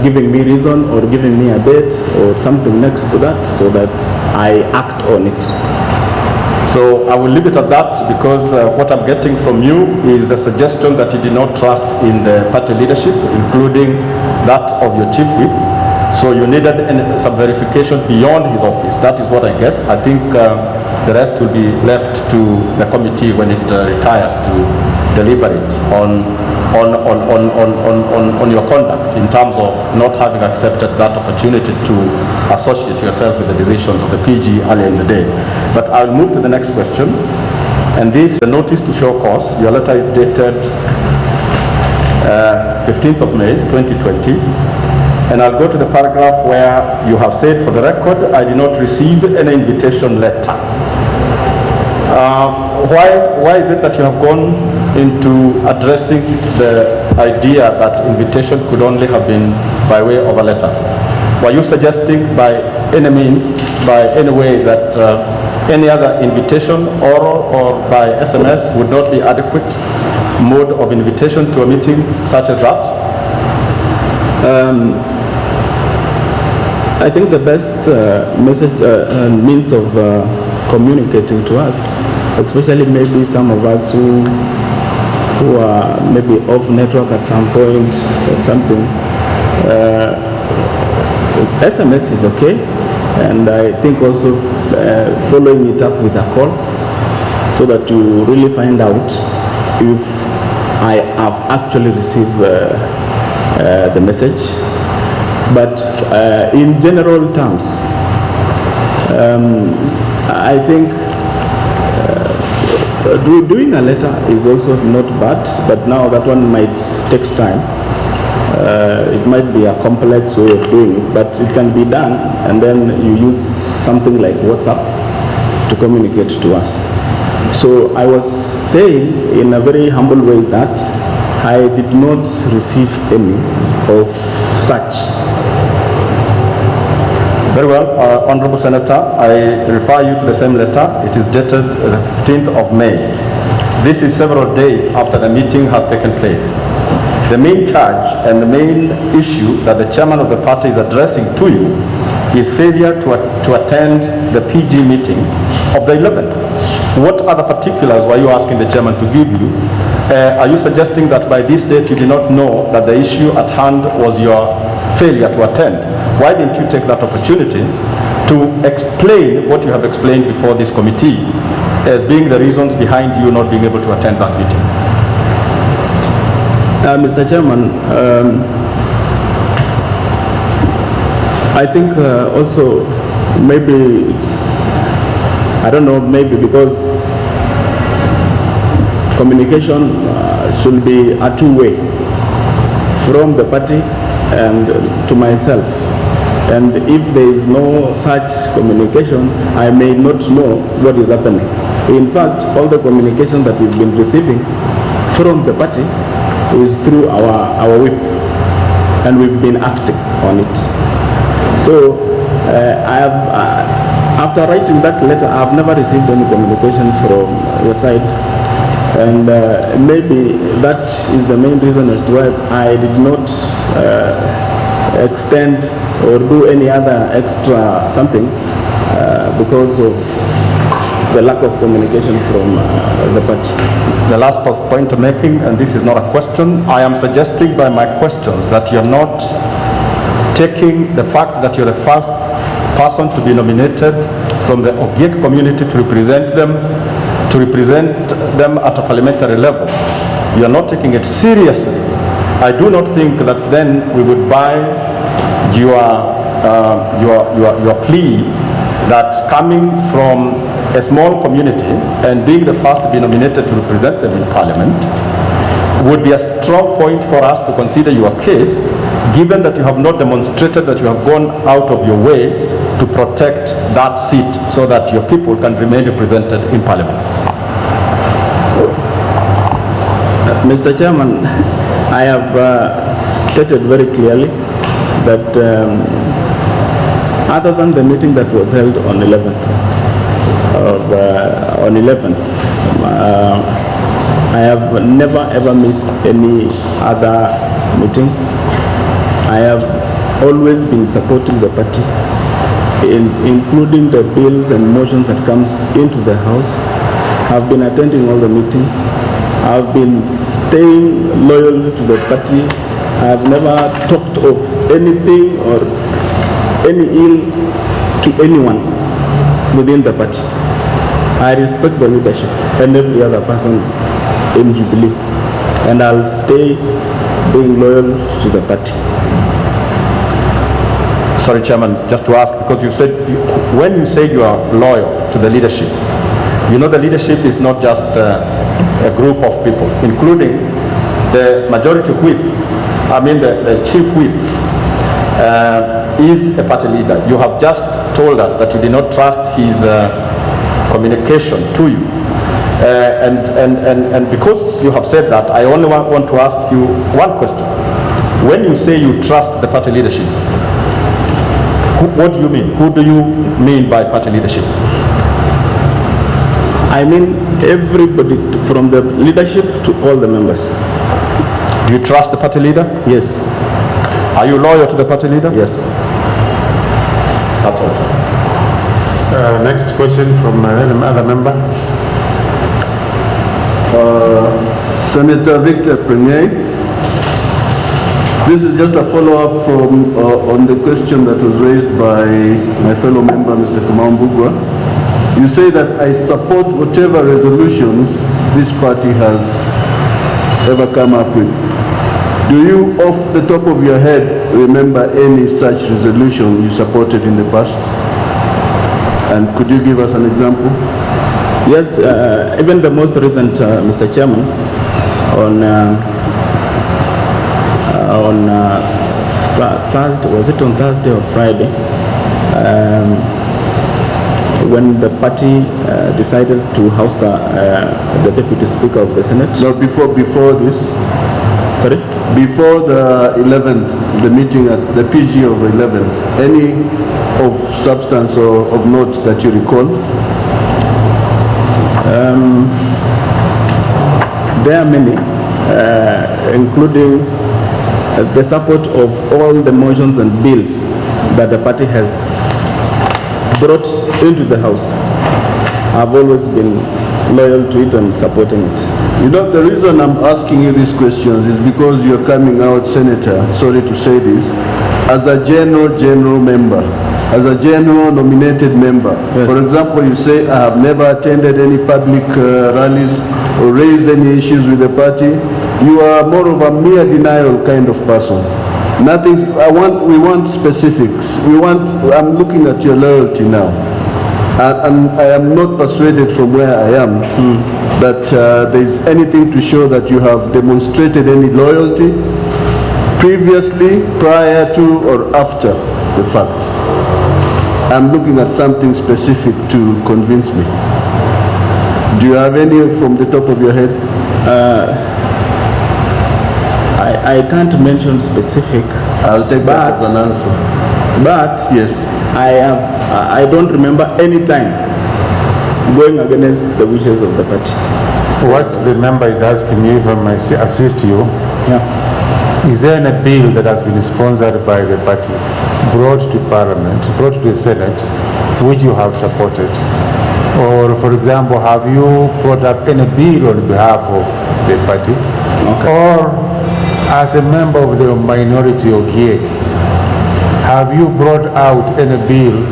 giving me reason or giving me a date or something next to that, so that I act on it. So I will leave it at that, because what I'm getting from you is the suggestion that you did not trust in the party leadership, including that of your chief whip. So you needed some verification beyond his office. That is what I get. I think the rest will be left to the committee when it retires to deliberate on your conduct in terms of not having accepted that opportunity to associate yourself with the decisions of the PG earlier in the day. But I'll move to the next question, and this is the notice to show cause. Your letter is dated 15th of May 2020, and I'll go to the paragraph where you have said, for the record, I did not receive any invitation letter. Why is it that you have gone into addressing the idea that invitation could only have been by way of a letter? Were you suggesting by any means, by any way, that any other invitation, oral or by SMS, would not be adequate mode of invitation to a meeting such as that? I think the best message and means of communicating to us, especially maybe some of us who are maybe off network at some point or something, SMS is okay, and I think also following it up with a call, so that you really find out if I have actually received the message. But in general terms, I think doing a letter is also not bad, but now that one might take time. It might be a complex way of doing it, but it can be done, and then you use something like WhatsApp to communicate to us. So I was saying in a very humble way that I did not receive any of such. Very well, Honorable Senator, I refer you to the same letter. It is dated the 15th of May. This is several days after the meeting has taken place. The main charge and the main issue that the chairman of the party is addressing to you is failure to attend the PG meeting of the 11th. What other particulars were you asking the chairman to give you? Are you suggesting that by this date you did not know that the issue at hand was your failure to attend? Why didn't you take that opportunity to explain what you have explained before this committee as being the reasons behind you not being able to attend that meeting? Mr. Chairman, I think also maybe it's, I don't know, maybe because communication should be a two-way from the party and to myself. And if there is no such communication, I may not know what is happening. In fact, all the communication that we've been receiving from the party is through our whip, and we've been acting on it. So after writing that letter, I have never received any communication from your side, and maybe that is the main reason as to why I did not extend or do any other extra something because of the lack of communication from the party. The last point I'm making, and this is not a question, I am suggesting by my questions that you're not taking the fact that you're the first person to be nominated from the Ogiek community to represent them at a parliamentary level. You're not taking it seriously. I do not think that then we would buy your plea that coming from a small community and being the first to be nominated to represent them in parliament would be a strong point for us to consider your case, given that you have not demonstrated that you have gone out of your way to protect that seat so that your people can remain represented in parliament. Mr. Chairman, I have stated very clearly that other than the meeting that was held on 11th. I have never ever missed any other meeting. I have always been supporting the party, including the bills and motions that comes into the house. I've been attending all the meetings. I've been staying loyal to the party. I've never talked of anything or any ill to anyone within the party. I respect the leadership and every other person in Jubilee, and I'll stay being loyal to the party. Sorry, Chairman, just to ask, because you said, when you said you are loyal to the leadership, you know the leadership is not just a group of people, including the majority whip, the chief whip is a party leader. You have just told us that you did not trust his communication to you. And because you have said that, I only want to ask you one question. When you say you trust the party leadership, what do you mean? Who do you mean by party leadership? I mean everybody, from the leadership to all the members. Do you trust the party leader? Yes. Are you loyal to the party leader? Yes. That's all. Next question from another member. Senator Victor Prenge. This is just a follow-up from on the question that was raised by my fellow member, Mr. Kamambugwa. You say that I support whatever resolutions this party has ever come up with. Do you, off the top of your head, remember any such resolution you supported in the past? And could you give us an example? Yes, even the most recent, Mr. Chairman, on Thursday, was it on Thursday or Friday, when the party decided to host the Deputy Speaker of the Senate? No, before this. Sorry? Before the 11th, the meeting at the PG of 11th, any of substance or of note that you recall? There are many, including the support of all the motions and bills that the party has brought into the House. I've always been loyal to it and supporting it. You know, the reason I'm asking you these questions is because you're coming out, Senator, sorry to say this, as a general member, as a general nominated member. Yes. For example, you say, I have never attended any public rallies or raised any issues with the party. You are more of a mere denial kind of person. Nothing, we want specifics. I'm looking at your loyalty now. And I am not persuaded from where I am that there is anything to show that you have demonstrated any loyalty previously, prior to, or after the fact. I'm looking at something specific to convince me. Do you have any from the top of your head? I can't mention specific. I'll take that as an answer. But yes, I don't remember any time going against the wishes of the party. What the member is asking me, if I may assist you, is there a bill that has been sponsored by the party, brought to Parliament, brought to the Senate, which you have supported? Or, for example, have you brought up any bill on behalf of the party? Okay. Or, as a member of the minority of GIEC, have you brought out any bill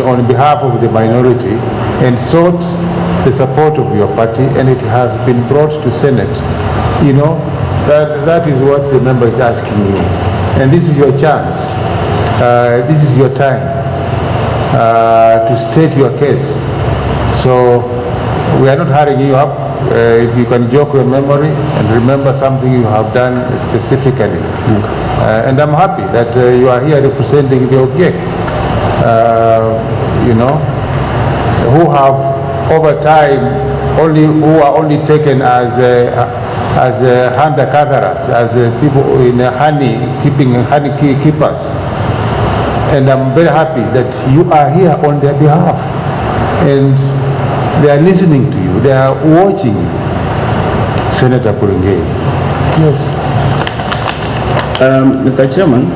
on behalf of the minority and sought the support of your party, and it has been brought to Senate? You know, that is what the member is asking you. And this is your chance. This is your time to state your case. So we are not hurrying you up. If you can jog your memory and remember something you have done specifically. And I'm happy that you are here representing the object, you know, who have over time who are only taken as hunter-gatherers, as people in honey keepers. And I'm very happy that you are here on their behalf. And they are listening to you. They are watching you. Senator Prenge. Yes. Mr. Chairman,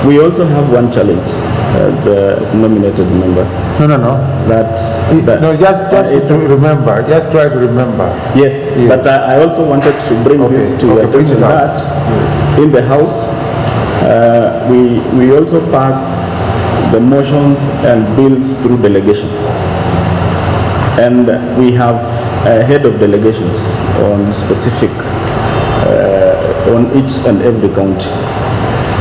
we also have one challenge as nominated members. No. No, just remember. Just try to remember. Yes. But I also wanted to bring this to your attention that in the House, we also pass the motions and bills through delegation. And we have a head of delegations on specific, on each and every county.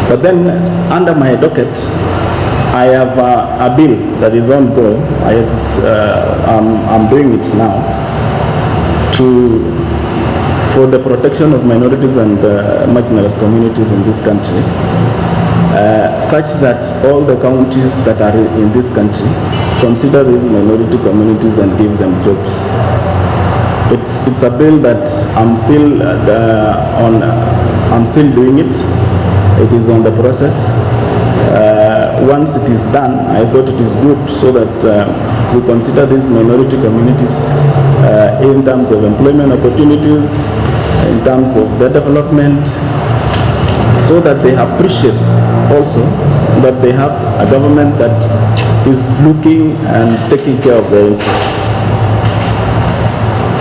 But then under my docket, I have a bill that is ongoing. I'm doing it now for the protection of minorities and marginalized communities in this country, such that all the counties that are in this country consider these minority communities and give them jobs. It's a bill that I'm still doing it. It is on the process. Once it is done, I thought it is good so that we consider these minority communities in terms of employment opportunities, in terms of their development, so that they appreciate also that they have a government that is looking and taking care of their interests.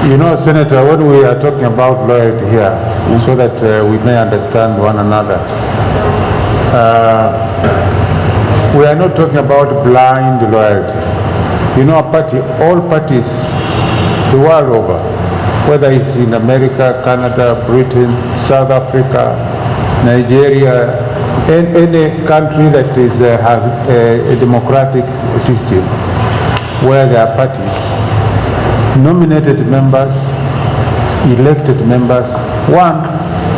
You know, Senator, when we are talking about loyalty here, so that we may understand one another, we are not talking about blind loyalty. You know, all parties the world over, whether it's in America, Canada, Britain, South Africa, Nigeria, any country that has a democratic system where there are parties, nominated members, elected members. One,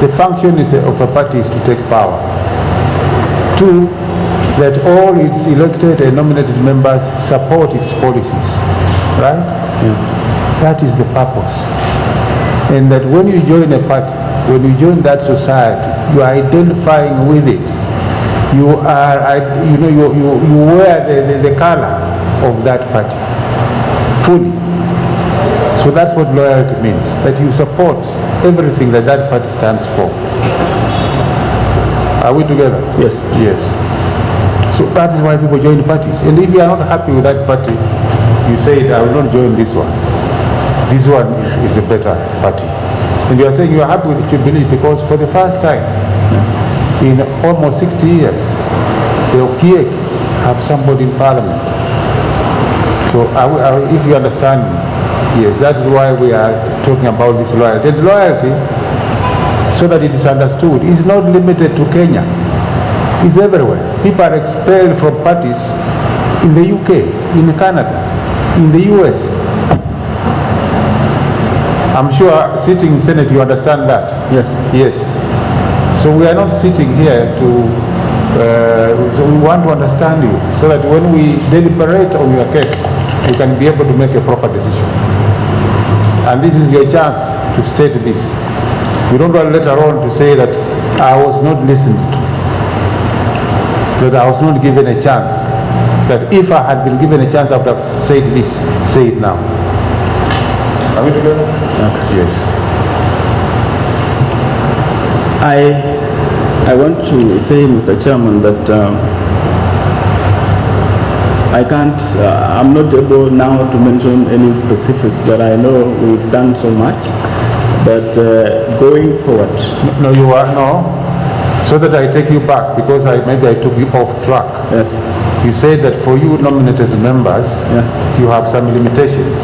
the function of a party is to take power. Two, that all its elected and nominated members support its policies, right? That is the purpose. And that when you join a party, when you join that society, you are identifying with it. You are, you wear the color of that party fully. So that's what loyalty means, that you support everything that that party stands for. Are we together? Yes. Yes. So that is why people join parties. And if you are not happy with that party, you say, I will not join this one. This one is a better party. And you are saying you are happy with the Jubilee because for the first time in almost 60 years, the OPA have somebody in Parliament. So if you understand me, yes, that is why we are talking about this loyalty. And loyalty, so that it is understood, is not limited to Kenya. It's everywhere. People are expelled from parties in the UK, in Canada, in the US. I'm sure sitting in Senate, you understand that. Yes. Yes. So we are not sitting here so we want to understand you, so that when we deliberate on your case, we can be able to make a proper decision. And this is your chance to state this. You don't want later on to say that I was not listened to, that I was not given a chance, that if I had been given a chance, I would have said this, say it now. Are we together? Okay. Yes. I want to say, Mr. Chairman, that I can't, I'm not able now to mention any specific, but I know we've done so much. But going forward. No, you are, no. So that I take you back, because maybe I took you off track. Yes. You said that for you nominated members, you have some limitations.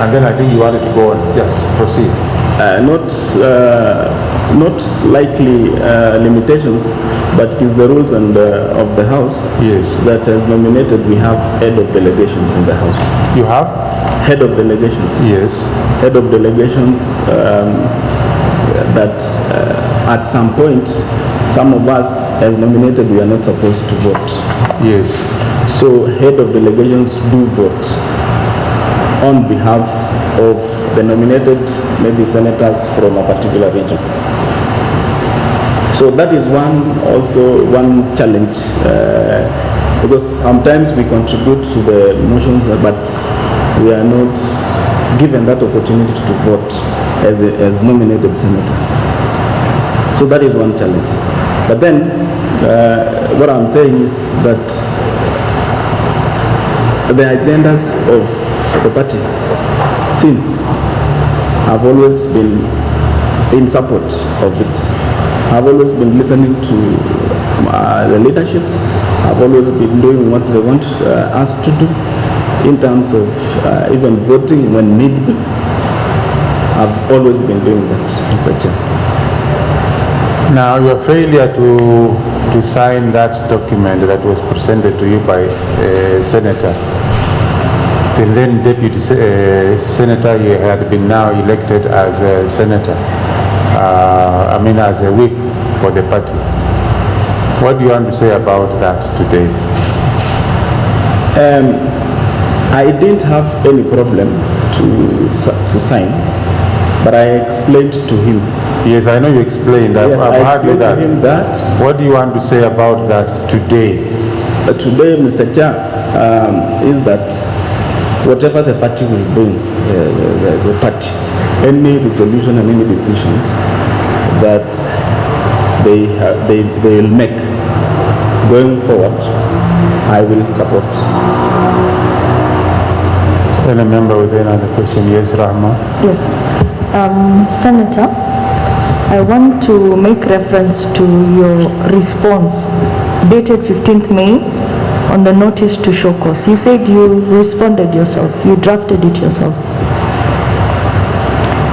And then I think you wanted to go on. Yes, proceed. Not likely limitations, but it is the rules and of the House. Yes. That as nominated, we have head of delegations in the House. You have? Head of delegations. Yes. Head of delegations that at some point, some of us as nominated, we are not supposed to vote. Yes. So head of delegations do vote on behalf of the nominated, maybe senators from a particular region. So that is one challenge, because sometimes we contribute to the motions, but we are not given that opportunity to vote as nominated senators. So that is one challenge. But then, what I'm saying is that the agendas of the party since have always been in support of it. I've always been listening to the leadership. I've always been doing what they want us to do in terms of even voting when needed. I've always been doing that, Mr. Chair. Now, your failure to sign that document that was presented to you by a senator, the then deputy senator, you had been now elected as a senator, as a whip for the party. What do you want to say about that today? I didn't have any problem to sign, but I explained to him. Yes, I know you explained. Yes, I've heard to him that. What do you want to say about that today? Today, Mr. Chair, is that whatever the party will bring, the party, any resolution and any decisions that they will make going forward, I will support. Any member with another question? Yes, Rahma. Yes. Senator, I want to make reference to your response dated 15th May on the notice to show cause. You said you responded yourself, you drafted it yourself.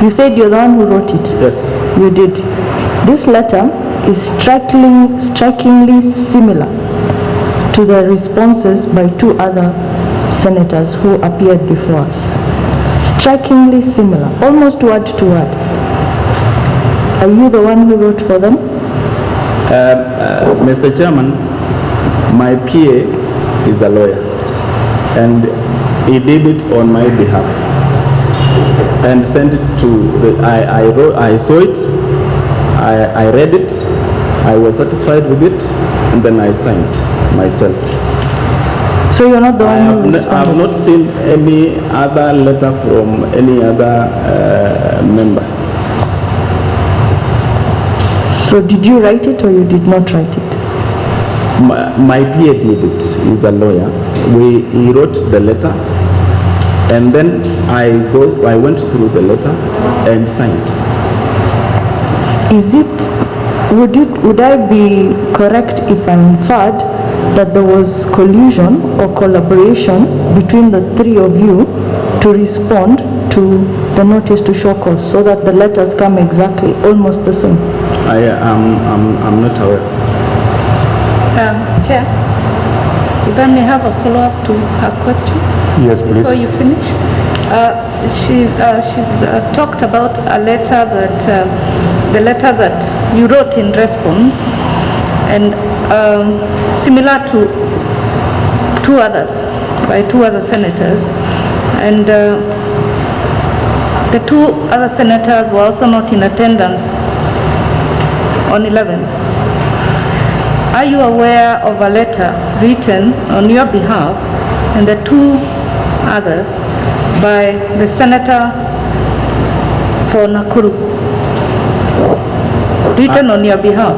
You said you're the one who wrote it. Yes. You did. This letter is strikingly similar to the responses by two other senators who appeared before us. Strikingly similar, almost word to word. Are you the one who wrote for them? Mr. Chairman, my PA is a lawyer, and he did it on my behalf and sent it to I saw it, I read it, I was satisfied with it, and then I signed myself. So you're not the one who responded? I have not seen any other letter from any other member. So did you write it or you did not write it? My PA did it. He's a lawyer. He wrote the letter, and then I went through the letter and signed. Is it, would I be correct if I inferred that there was collusion or collaboration between the three of you to respond to the notice to show cause so that the letters come exactly almost the same? I'm not aware. Chair, if I may have a follow-up to her question. Yes, please. Before you finish. She's talked about a letter that, the letter that you wrote in response, and similar to two others, by two other senators, and the two other senators were also not in attendance on 11th. Are you aware of a letter written on your behalf and the two others by the senator for Nakuru, written on your behalf?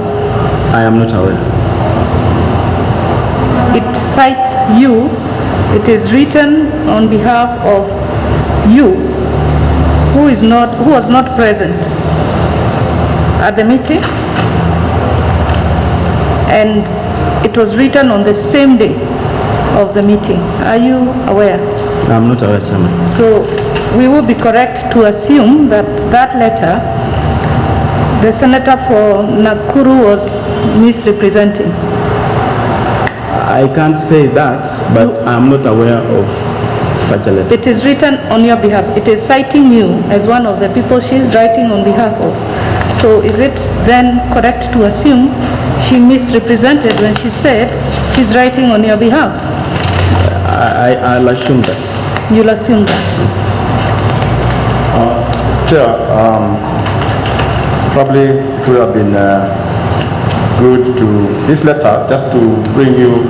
I am not aware. It cites you. It is written on behalf of you, who was not present at the meeting, and it was written on the same day of the meeting. Are you aware? I'm not aware, Chairman. So we would be correct to assume that that letter, the senator for Nakuru was misrepresenting. I can't say that, but I'm not aware of such a letter. It is written on your behalf. It is citing you as one of the people she is writing on behalf of. So is it then correct to assume she misrepresented when she said she's writing on your behalf? I'll assume that. You'll assume that. Chair, probably it would have been good to this letter, just to bring you,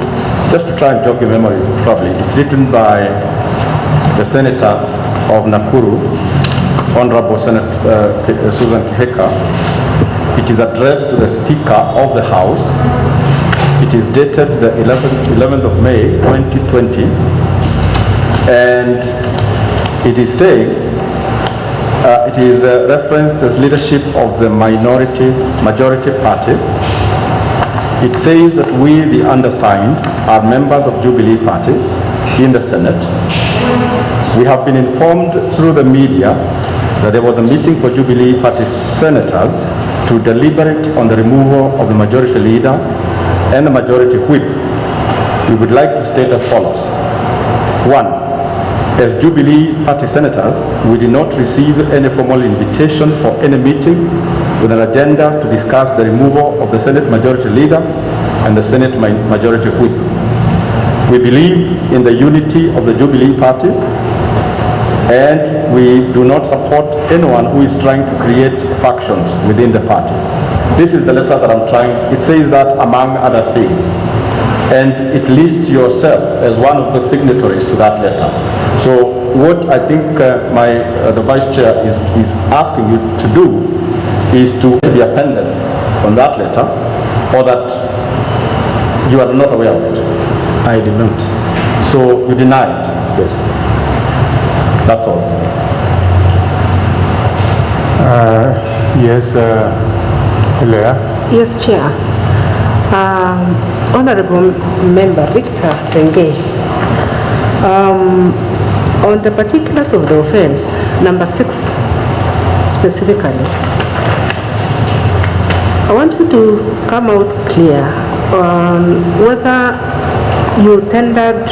just to try and jog your memory probably. It's written by the Senator of Nakuru, Honorable Senator Susan Kiheka. It is addressed to the Speaker of the House. It is dated the 11th of May 2020, and it is saying, it is referenced as leadership of the majority party. It says that we, the undersigned, are members of Jubilee Party in the Senate. We have been informed through the media that there was a meeting for Jubilee Party senators to deliberate on the removal of the majority leader and the majority whip. We would like to state as follows. 1. As Jubilee Party senators, we did not receive any formal invitation for any meeting with an agenda to discuss the removal of the Senate majority leader and the Senate majority whip. We believe in the unity of the Jubilee Party, and we do not support anyone who is trying to create factions within the party. This is the letter that I'm trying. It says that among other things, and it lists yourself as one of the signatories to that letter. So what I think the Vice Chair is asking you to do is to be appended on that letter, or that you are not aware of it. I did not. So you deny it? Yes. That's all. Yes, Plea. Yes, Chair. Honorable Member Victor Prenge, on the particulars of the offense, number 6 specifically, I want you to come out clear on whether you tendered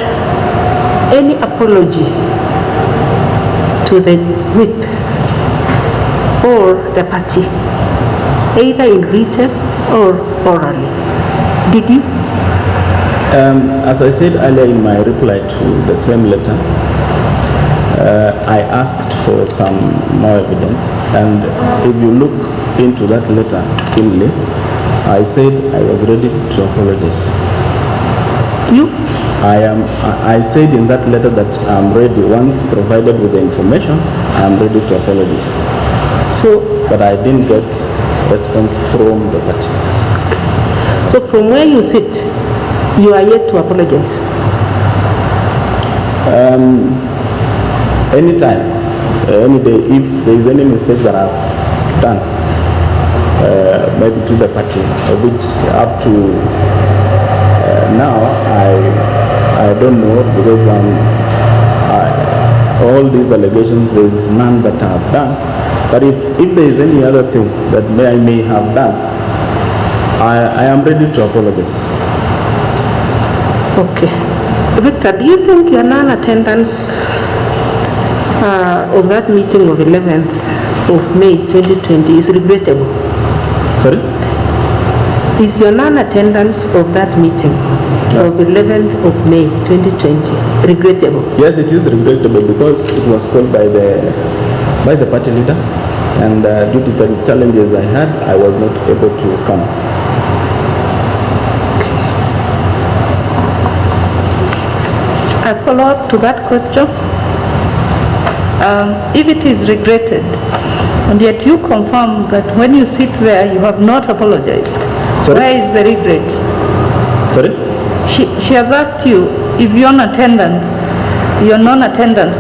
any apology to the whip or the party, either in written or orally. Did you? As I said earlier in my reply to the same letter, I asked for some more evidence, and if you look into that letter keenly, I said I was ready to apologize. You? I said in that letter that I'm ready, once provided with the information, I'm ready to apologize. So, but I didn't get response from the party. So from where you sit, you are yet to apologize? Anytime, any day, if there is any mistake that I've done, maybe to the party, which up to now, I don't know, because all these allegations, there is none that I have done. But if there is any other thing that I may have done, I am ready to apologize. Okay. Victor, do you think your non-attendance of that meeting of 11th of May 2020 is regrettable? Sorry? Is your non-attendance of that meeting of 11th of May 2020 regrettable? Yes, it is regrettable because it was called by the party leader, and due to the challenges I had, I was not able to come. I follow up to that question. If it is regretted, and yet you confirm that when you sit there you have not apologized, sorry? Where is the regret? Sorry? She has asked you if your non-attendance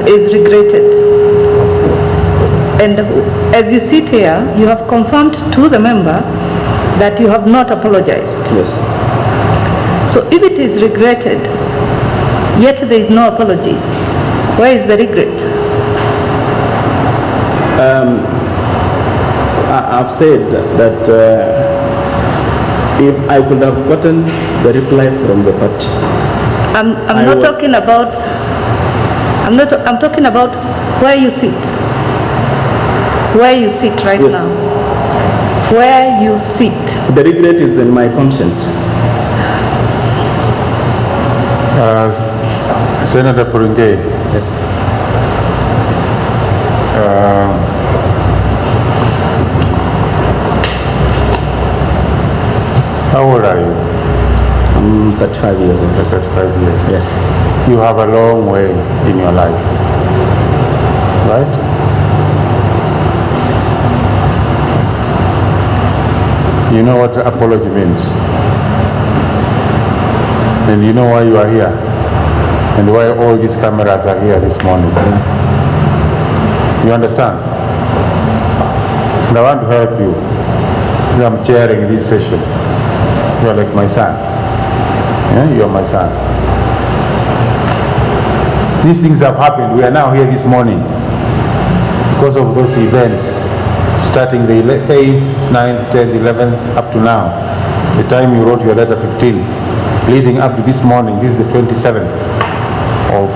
is regretted. And as you sit here, you have confirmed to the member that you have not apologized. Yes. So if it is regretted, yet there is no apology, where is the regret? I've said that if I could have gotten the reply from the party. I'm talking about where you sit. Where you sit right yes. now. Where you sit. The regret is in my conscience. Senator Prenge. Yes. I 35 years. 35 years. Yes. You have a long way in your life, right? You know what apology means, and you know why you are here, and why all these cameras are here this morning. You understand? And I want to help you. I'm chairing this session. You are like my son. Yeah, you are my son. These things have happened. We are now here this morning because of those events, starting the 8th, 9th, 10th, 11th, up to now. The time you wrote your letter 15, leading up to this morning. This is the 27th of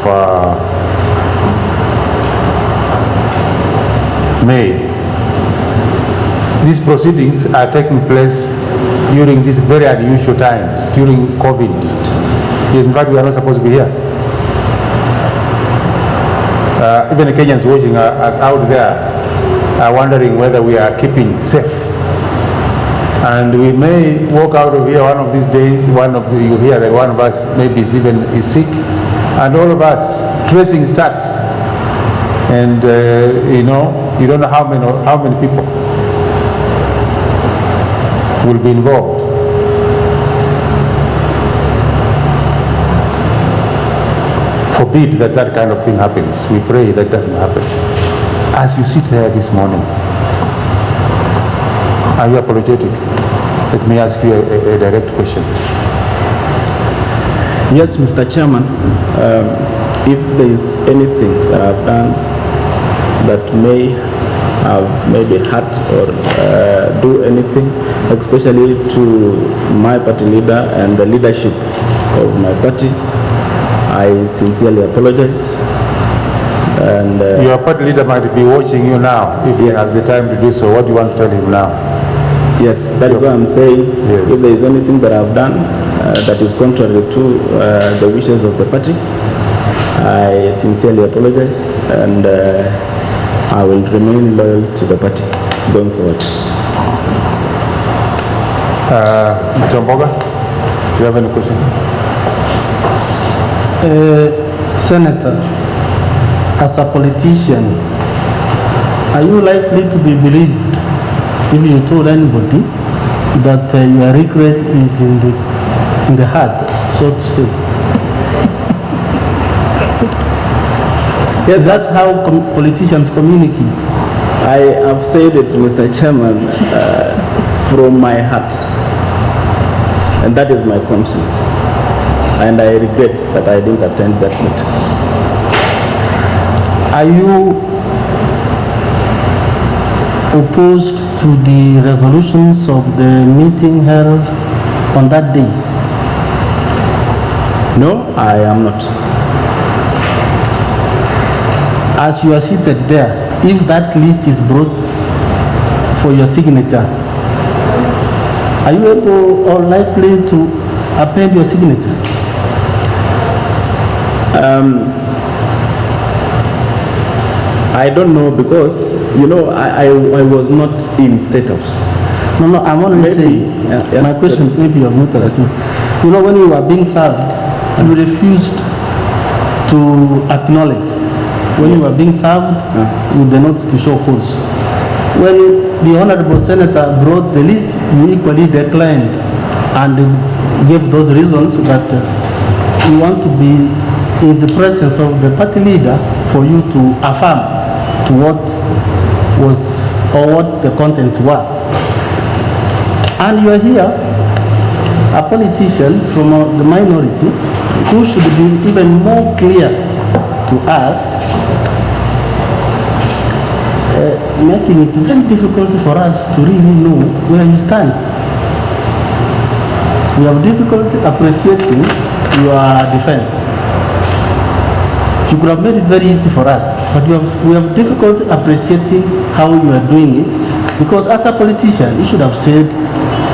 May. These proceedings are taking place during these very unusual times, during COVID. Yes, in fact, we are not supposed to be here. Even the Kenyans watching us out there are wondering whether we are keeping safe. And we may walk out of here one of these days, you hear that one of us maybe is sick, and all of us, tracing starts. And you don't know how many people will be involved. Forbid that kind of thing happens. We pray that doesn't happen. As you sit here this morning, are you apologetic? Let me ask you a direct question. Yes, Mr. Chairman. If there is anything that I've done that may have maybe hurt or do anything, especially to my party leader and the leadership of my party, I sincerely apologize. And your party leader might be watching you now. If he has the time to do so, what do you want to tell him now? Yes, that is what I'm saying. Yes. If there is anything that I've done that is contrary to the wishes of the party, I sincerely apologize, and I will remain loyal to the party going forward. Mr. Omanga, do you have any question? Senator, as a politician, are you likely to be believed if you told anybody that your regret is in the heart, so to say? Yes, that's how politicians communicate. I have said it, Mr. Chairman, from my heart, and that is my conscience, and I regret that I didn't attend that meeting. Are you opposed to the resolutions of the meeting held on that day? No, I am not. As you are seated there, if that list is brought for your signature, are you able or likely to append your signature? I don't know, because I was not in State House. No, I'm only saying, my question, maybe you have not understood. When you were being served, you refused to acknowledge. When you were being served with the notice to show cause. When the Honorable Senator brought the list, you equally declined and gave those reasons that you want to be in the presence of the party leader for you to affirm to what was or what the contents were. And you are here, a politician from the minority, who should be even more clear to us, making it very difficult for us to really know where you stand. We have difficulty appreciating your defense. You could have made it very easy for us, but we have difficulty appreciating how you are doing it, because as a politician, you should have said,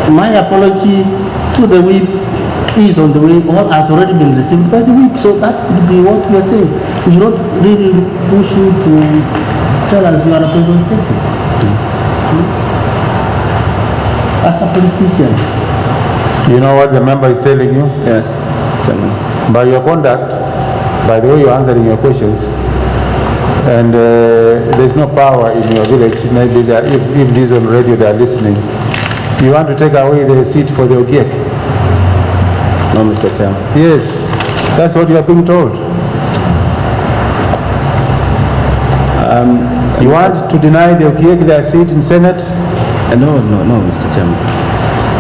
my apology to the whip is on the way or has already been received by the whip. So that could be what we are saying. We should not really push you to tell us you are representative. As a politician. You know what the member is telling you? Yes. Chairman. By your conduct, by the way you're answering your questions, and there's no power in your village, maybe if this on radio they are listening, you want to take away the seat for the Okiek? No, Mr. Chairman. Yes, that's what you are being told. You want to deny the Okiek their seat in Senate? No, Mr. Chairman.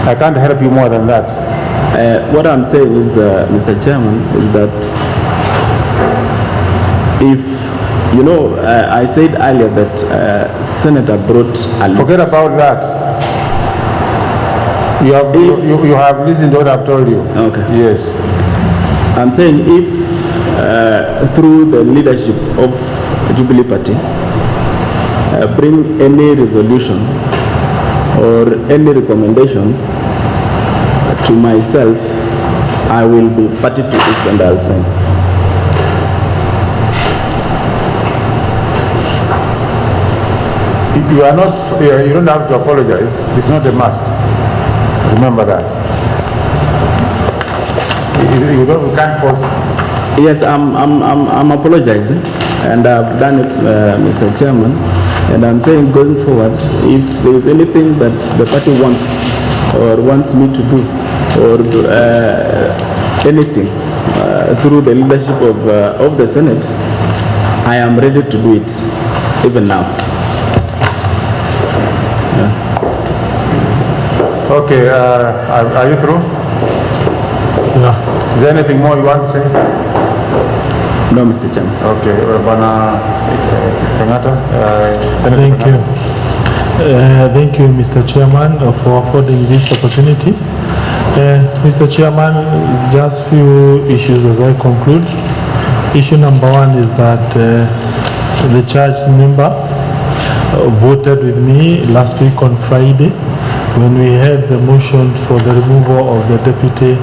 I can't help you more than that. What I'm saying is, Mr. Chairman, is that if, you know, I said earlier that Senator brought a list. Forget about that. You have listened to what I've told you. Okay. Yes. I'm saying if through the leadership of Jubilee Party bring any resolution or any recommendations to myself, I will be party to it and I'll sign. You are not. You don't have to apologize. It's not a must. Remember that. You can't force. Yes, I'm apologizing, and I've done it, Mr. Chairman. And I'm saying going forward, if there is anything that the party wants or wants me to do, or anything through the leadership of the Senate, I am ready to do it, even now. Okay, are you through? Yeah. Is there anything more you want to say? No, Mr. Chairman. Okay, Thank you. Thank you, Mr. Chairman, for affording this opportunity. Mr. Chairman, it's just few issues as I conclude. Issue number one is that the charged member voted with me last week on Friday when we had the motion for the removal of the Deputy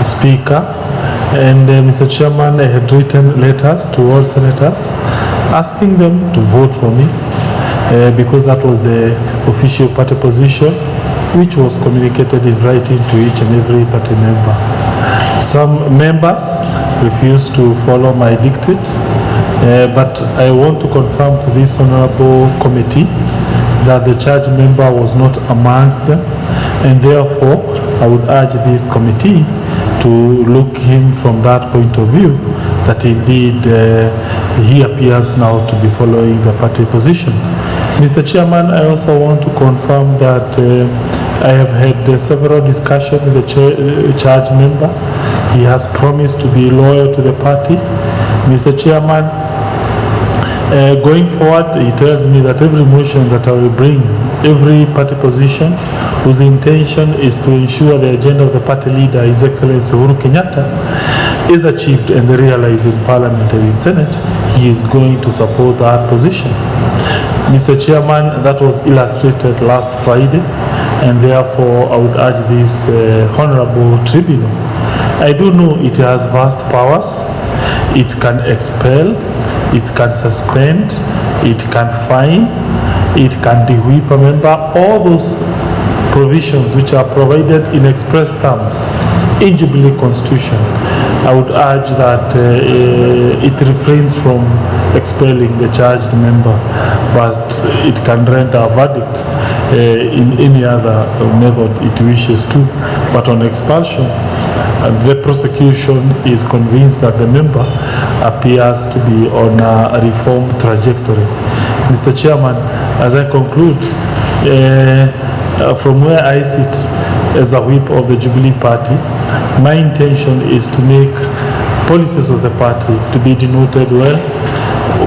Speaker. And Mr. Chairman, I had written letters to all senators asking them to vote for me because that was the official party position, which was communicated in writing to each and every party member. Some members refused to follow my dictate, but I want to confirm to this honorable committee that the charge member was not amongst them, and therefore I would urge this committee to look him from that point of view, that indeed he appears now to be following the party position. Mr. Chairman, I also want to confirm that I have had several discussions with the charge member. He has promised to be loyal to the party. Mr. Chairman, going forward, he tells me that every motion that I will bring, every party position whose intention is to ensure the agenda of the party leader, His Excellency Uhuru Kenyatta, is achieved and realized in Parliament and in Senate, he is going to support that position. Mr. Chairman, that was illustrated last Friday, and therefore I would urge this honorable tribunal. I do know it has vast powers. It can expel, it can suspend, it can fine, it can de-whip a member. All those provisions which are provided in express terms in Jubilee Constitution, I would urge that it refrains from expelling the charged member, but it can render a verdict in any other method it wishes to. But on expulsion, the prosecution is convinced that the member appears to be on a reform trajectory. Mr. Chairman, as I conclude, from where I sit as a whip of the Jubilee Party, my intention is to make policies of the party to be denoted well.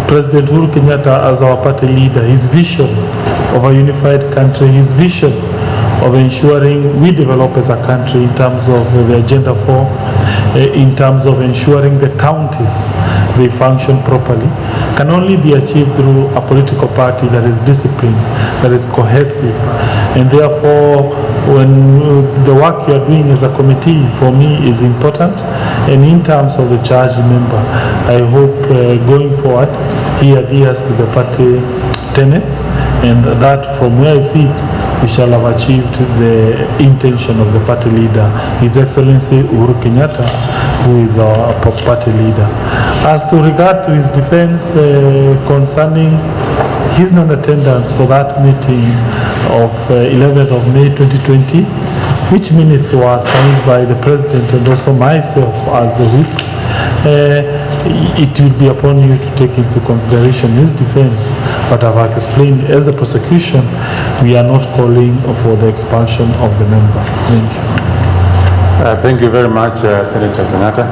President Uhuru Kenyatta, as our party leader, his vision of a unified country, his vision of ensuring we develop as a country in terms of the Agenda 4, in terms of ensuring the counties they function properly, can only be achieved through a political party that is disciplined, that is cohesive. And therefore, when the work you are doing as a committee for me is important, and in terms of the charged member, I hope going forward he adheres to the party tenets, and that from where I sit we shall have achieved the intention of the party leader, His Excellency Uhuru Kenyatta, who is our party leader. As to regard to his defense concerning his non-attendance for that meeting of 11th of May 2020, which minutes were signed by the President and also myself as the whip, it will be upon you to take into consideration his defense. But I've explained, as a prosecution, we are not calling for the expulsion of the member. Thank you. Thank you very much, Senator Kenyatta.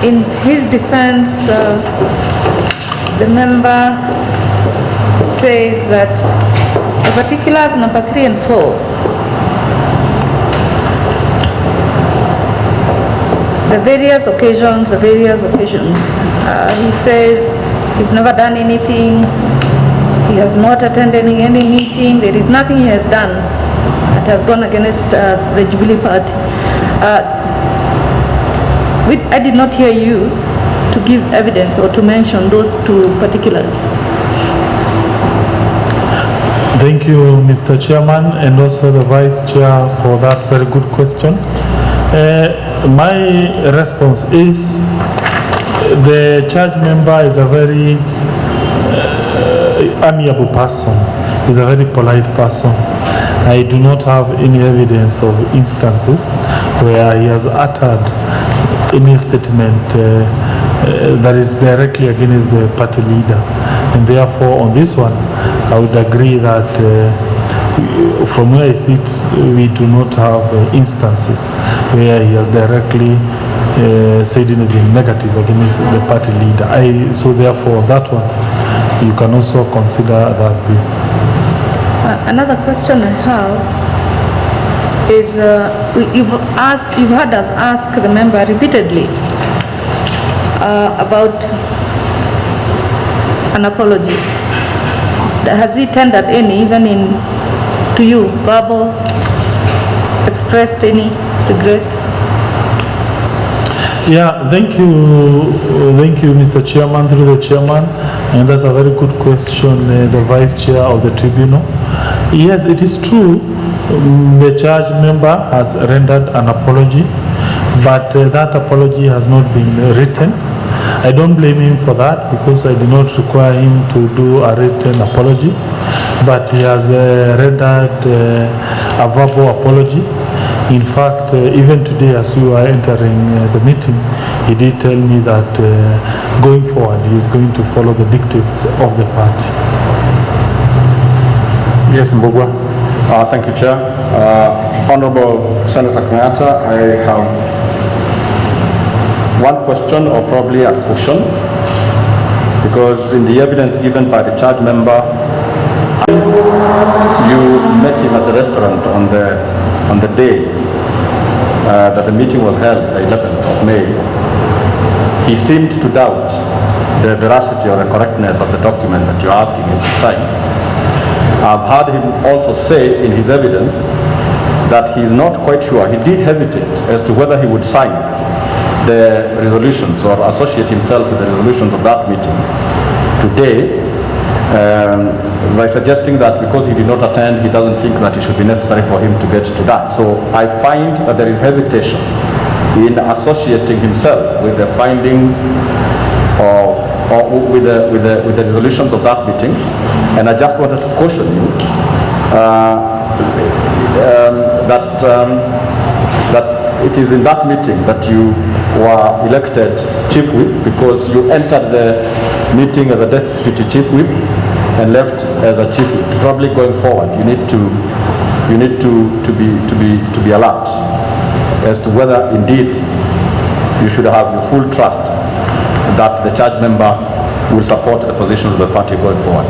In his defense, the member says that the particulars number 3 and 4, the various occasions, he says he's never done anything, he has not attended any meeting, there is nothing he has done that has gone against the Jubilee Party. I did not hear you to give evidence or to mention those two particulars. Thank you, Mr. Chairman, and also the Vice Chair for that very good question. My response is the charge member is a very amiable person, is a very polite person. I do not have any evidence of instances where he has uttered any statement that is directly against the party leader. And therefore, on this one, I would agree that from where I sit, we do not have instances where he has directly said anything negative against the party leader. So therefore, that one, you can also consider that view. Another question I have is, you've had us ask the member repeatedly about an apology. Has he tendered any, even to you, verbal, expressed any regret? Yeah, thank you, Mr. Chairman, through the Chairman, and that's a very good question, the Vice Chair of the Tribunal. Yes, it is true, the charge member has rendered an apology, but that apology has not been written. I don't blame him for that because I did not require him to do a written apology, but he has rendered a verbal apology. In fact, even today as we were entering the meeting, he did tell me that going forward he is going to follow the dictates of the party. Yes, Mbugwa. Thank you, Chair. Honorable Senator Kenyatta, I have one question or probably a question, because in the evidence given by the charge member, you met him at the restaurant on the day that the meeting was held, the 11th of May. He seemed to doubt the veracity or the correctness of the document that you're asking him to sign. I've heard him also say in his evidence that he's not quite sure. He did hesitate as to whether he would sign the resolutions or associate himself with the resolutions of that meeting today, by suggesting that because he did not attend, he doesn't think that it should be necessary for him to get to that. So I find that there is hesitation in associating himself with the findings or with the resolutions of that meeting. And I just wanted to caution you that it is in that meeting that you were elected chief whip, because you entered the meeting as a deputy chief whip and left as a chief whip. Probably going forward, you need to be alert as to whether indeed you should have your full trust that the charge member will support the position of the party going forward.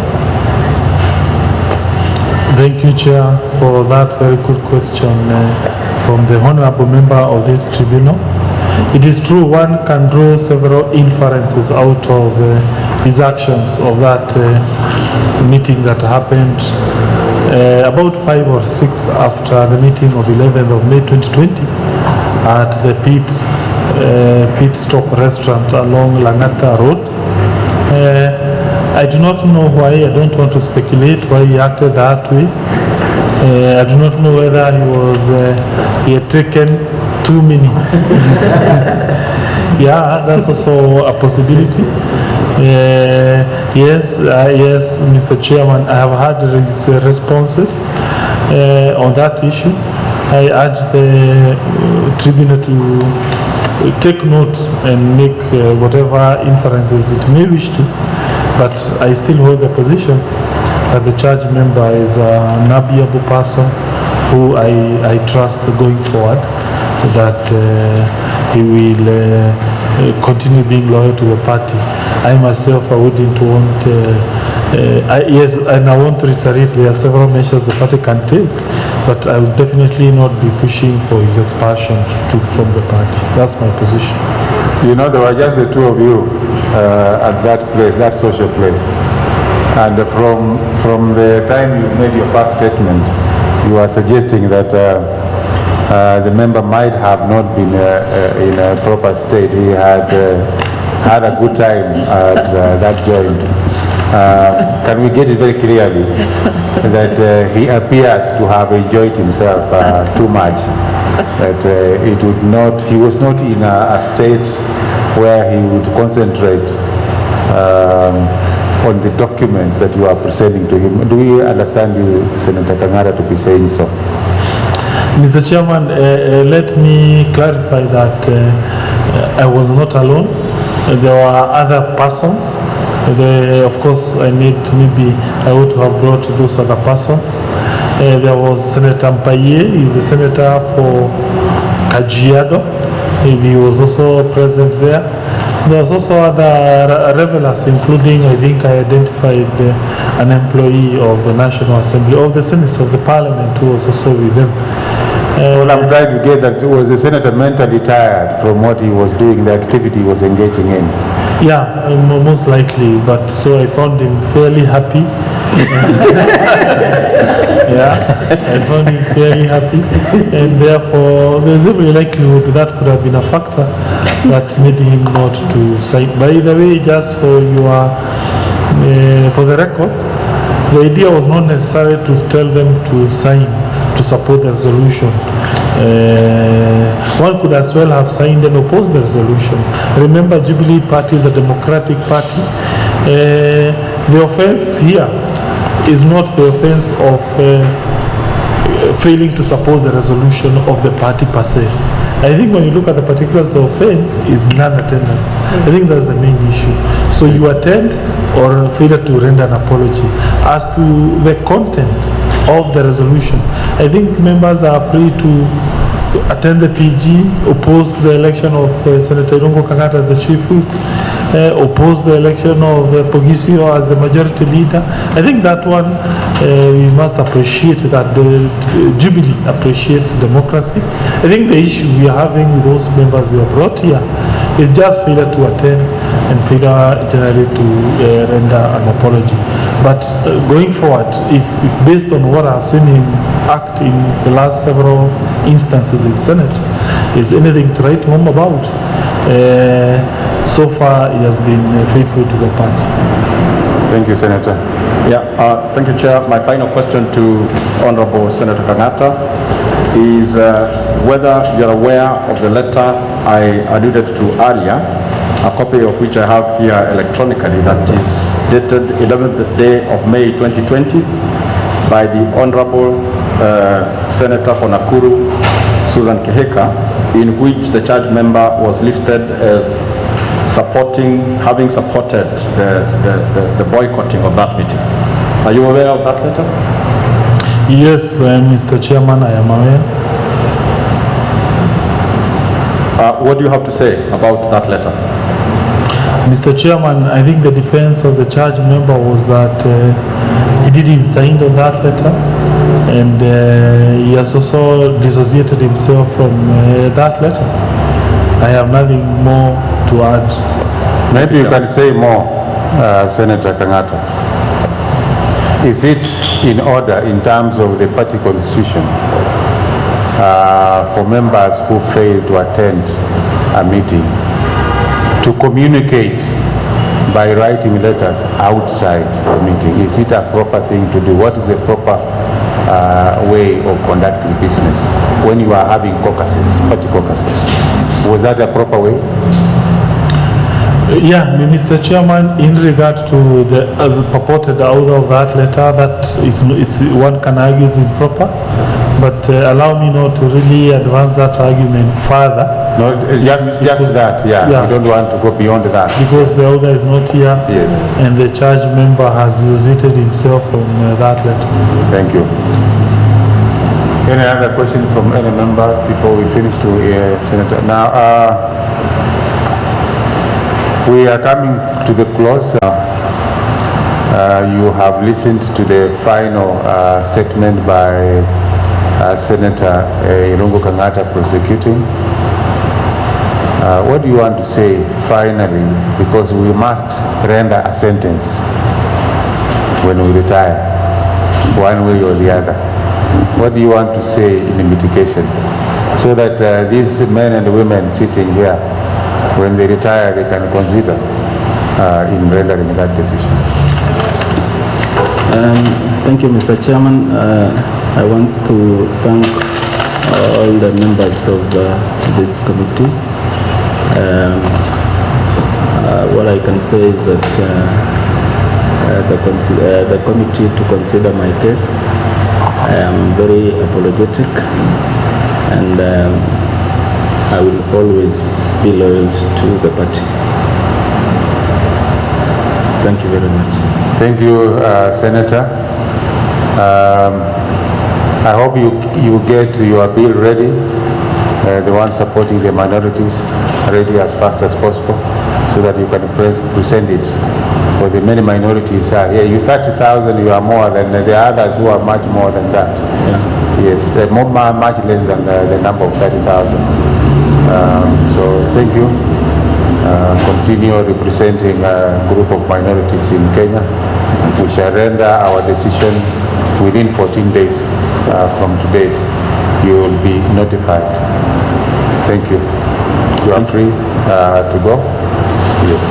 Thank you, Chair, for that very good question from the honorable member of this tribunal. It is true one can draw several inferences out of his actions of that meeting that happened about 5 or 6 after the meeting of 11th of May 2020 at the Pit Stop restaurant along Langata Road. I do not know why. I don't want to speculate why he acted that way. I do not know whether he had taken too many. Yeah, that's also a possibility. Yes, Mr. Chairman, I have had his responses on that issue. I urge the tribunal to take note and make whatever inferences it may wish to, but I still hold the position that the charge member is an amiable person who I trust going forward, that he will continue being loyal to the party. I myself, I wouldn't want, yes, and I want to reiterate, there are several measures the party can take, but I will definitely not be pushing for his expulsion from the party. That's my position. You know, there were just the two of you at that place, that social place. And from the time you made your first statement, you are suggesting that the member might have not been in a proper state. He had had a good time at that joint. Can we get it very clearly that he appeared to have enjoyed himself too much? That it would not, he was not in a state where he would concentrate on the documents that you are presenting to him. Do we understand you, Senator Kang'ata, to be saying so? Mr. Chairman, let me clarify that I was not alone. There were other persons. Of course, I ought to have brought those other persons. There was Senator Mpaye, he's the senator for Kajiado. He was also present there. There was also other revelers, including, I think I identified an employee of the National Assembly, of the Senate, of the Parliament, who was also with them. Well, I'm trying to get that, was the senator mentally tired from what he was doing, the activity he was engaging in? Yeah, most likely, but so I found him fairly happy. Yeah, I found him fairly happy, and therefore there's every likelihood that could have been a factor that made him not to sign. By the way, just for your, for the records, the idea was not necessary to tell them to sign to support the resolution. One could as well have signed and opposed the resolution. Remember, Jubilee Party is a democratic party. The offense here is not the offense of failing to support the resolution of the party per se. I think when you look at the particulars, the offense is non-attendance. I think that's the main issue. So you attend or failure to render an apology. As to the content of the resolution, I think members are free to attend the PG, oppose the election of Senator Irungo Kang'ata as the chief whip, oppose the election of Pogisio as the majority leader. I think that one we must appreciate, that the Jubilee appreciates democracy. I think the issue we are having with those members we have brought here is just failure to attend and failure generally to render an apology. But going forward, if based on what I've seen him act in the last several instances in Senate, is anything to write home about? So far, he has been faithful to the party. Thank you, Senator. Yeah, thank you, Chair. My final question to Honorable Senator Kang'ata is whether you're aware of the letter I alluded to earlier, a copy of which I have here electronically, that is dated 11th day of May 2020 by the Honorable Senator for Nakuru, Susan Keheka, in which the charge member was listed as having supported the boycotting of that meeting. Are you aware of that letter? Yes, Mr. Chairman, I am aware. What do you have to say about that letter? Mr. Chairman, I think the defense of the charge member was that he didn't sign on that letter, and he has also dissociated himself from that letter. I have nothing more to add. Maybe you can say more, Senator Kang'ata. Is it in order in terms of the party constitution for members who fail to attend a meeting to communicate by writing letters outside the meeting? Is it a proper thing to do? What is the proper way of conducting business when you are having caucuses, party caucuses? Was that a proper way? Yeah, Mr. Chairman, in regard to the purported order of that letter, that it's one can argue is improper, but allow me not to really advance that argument further. No, just that, yeah. We don't want to go beyond that. Because the order is not here, yes, and the charge member has deposited himself on that letter. Thank you. Any other question from any member before we finish to Senator? Now, we are coming to the close. You have listened to the final statement by Senator Irungu Kangata prosecuting. What do you want to say finally? Because we must render a sentence when we retire, one way or the other. What do you want to say in the mitigation? So that these men and women sitting here, when they retire, they can consider in rendering that decision. Thank you, Mr. Chairman. I want to thank all the members of this committee. What I can say is that the committee to consider my case, I am very apologetic, and I will always be loyal to the party. Thank you very much. Thank you, Senator. I hope you get your bill ready, the one supporting the minorities, ready as fast as possible, so that you can present it. For the many minorities are here. You 30,000, you are more than the others who are much more than that. Yeah. Yes, much less than the number of 30,000. So thank you. Continue representing a group of minorities in Kenya. We shall render our decision within 14 days from today. You will be notified. Thank you. You are free to go. Yes.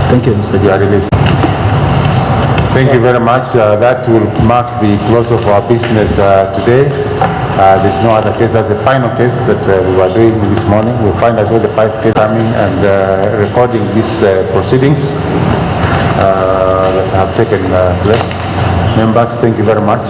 Thank you, Mr. Chairman. Thank you very much. That will mark the close of our business today. There's no other case. That's the final case that we were doing this morning. We'll find as well the 5 cases coming and recording these proceedings that have taken place. Members, thank you very much.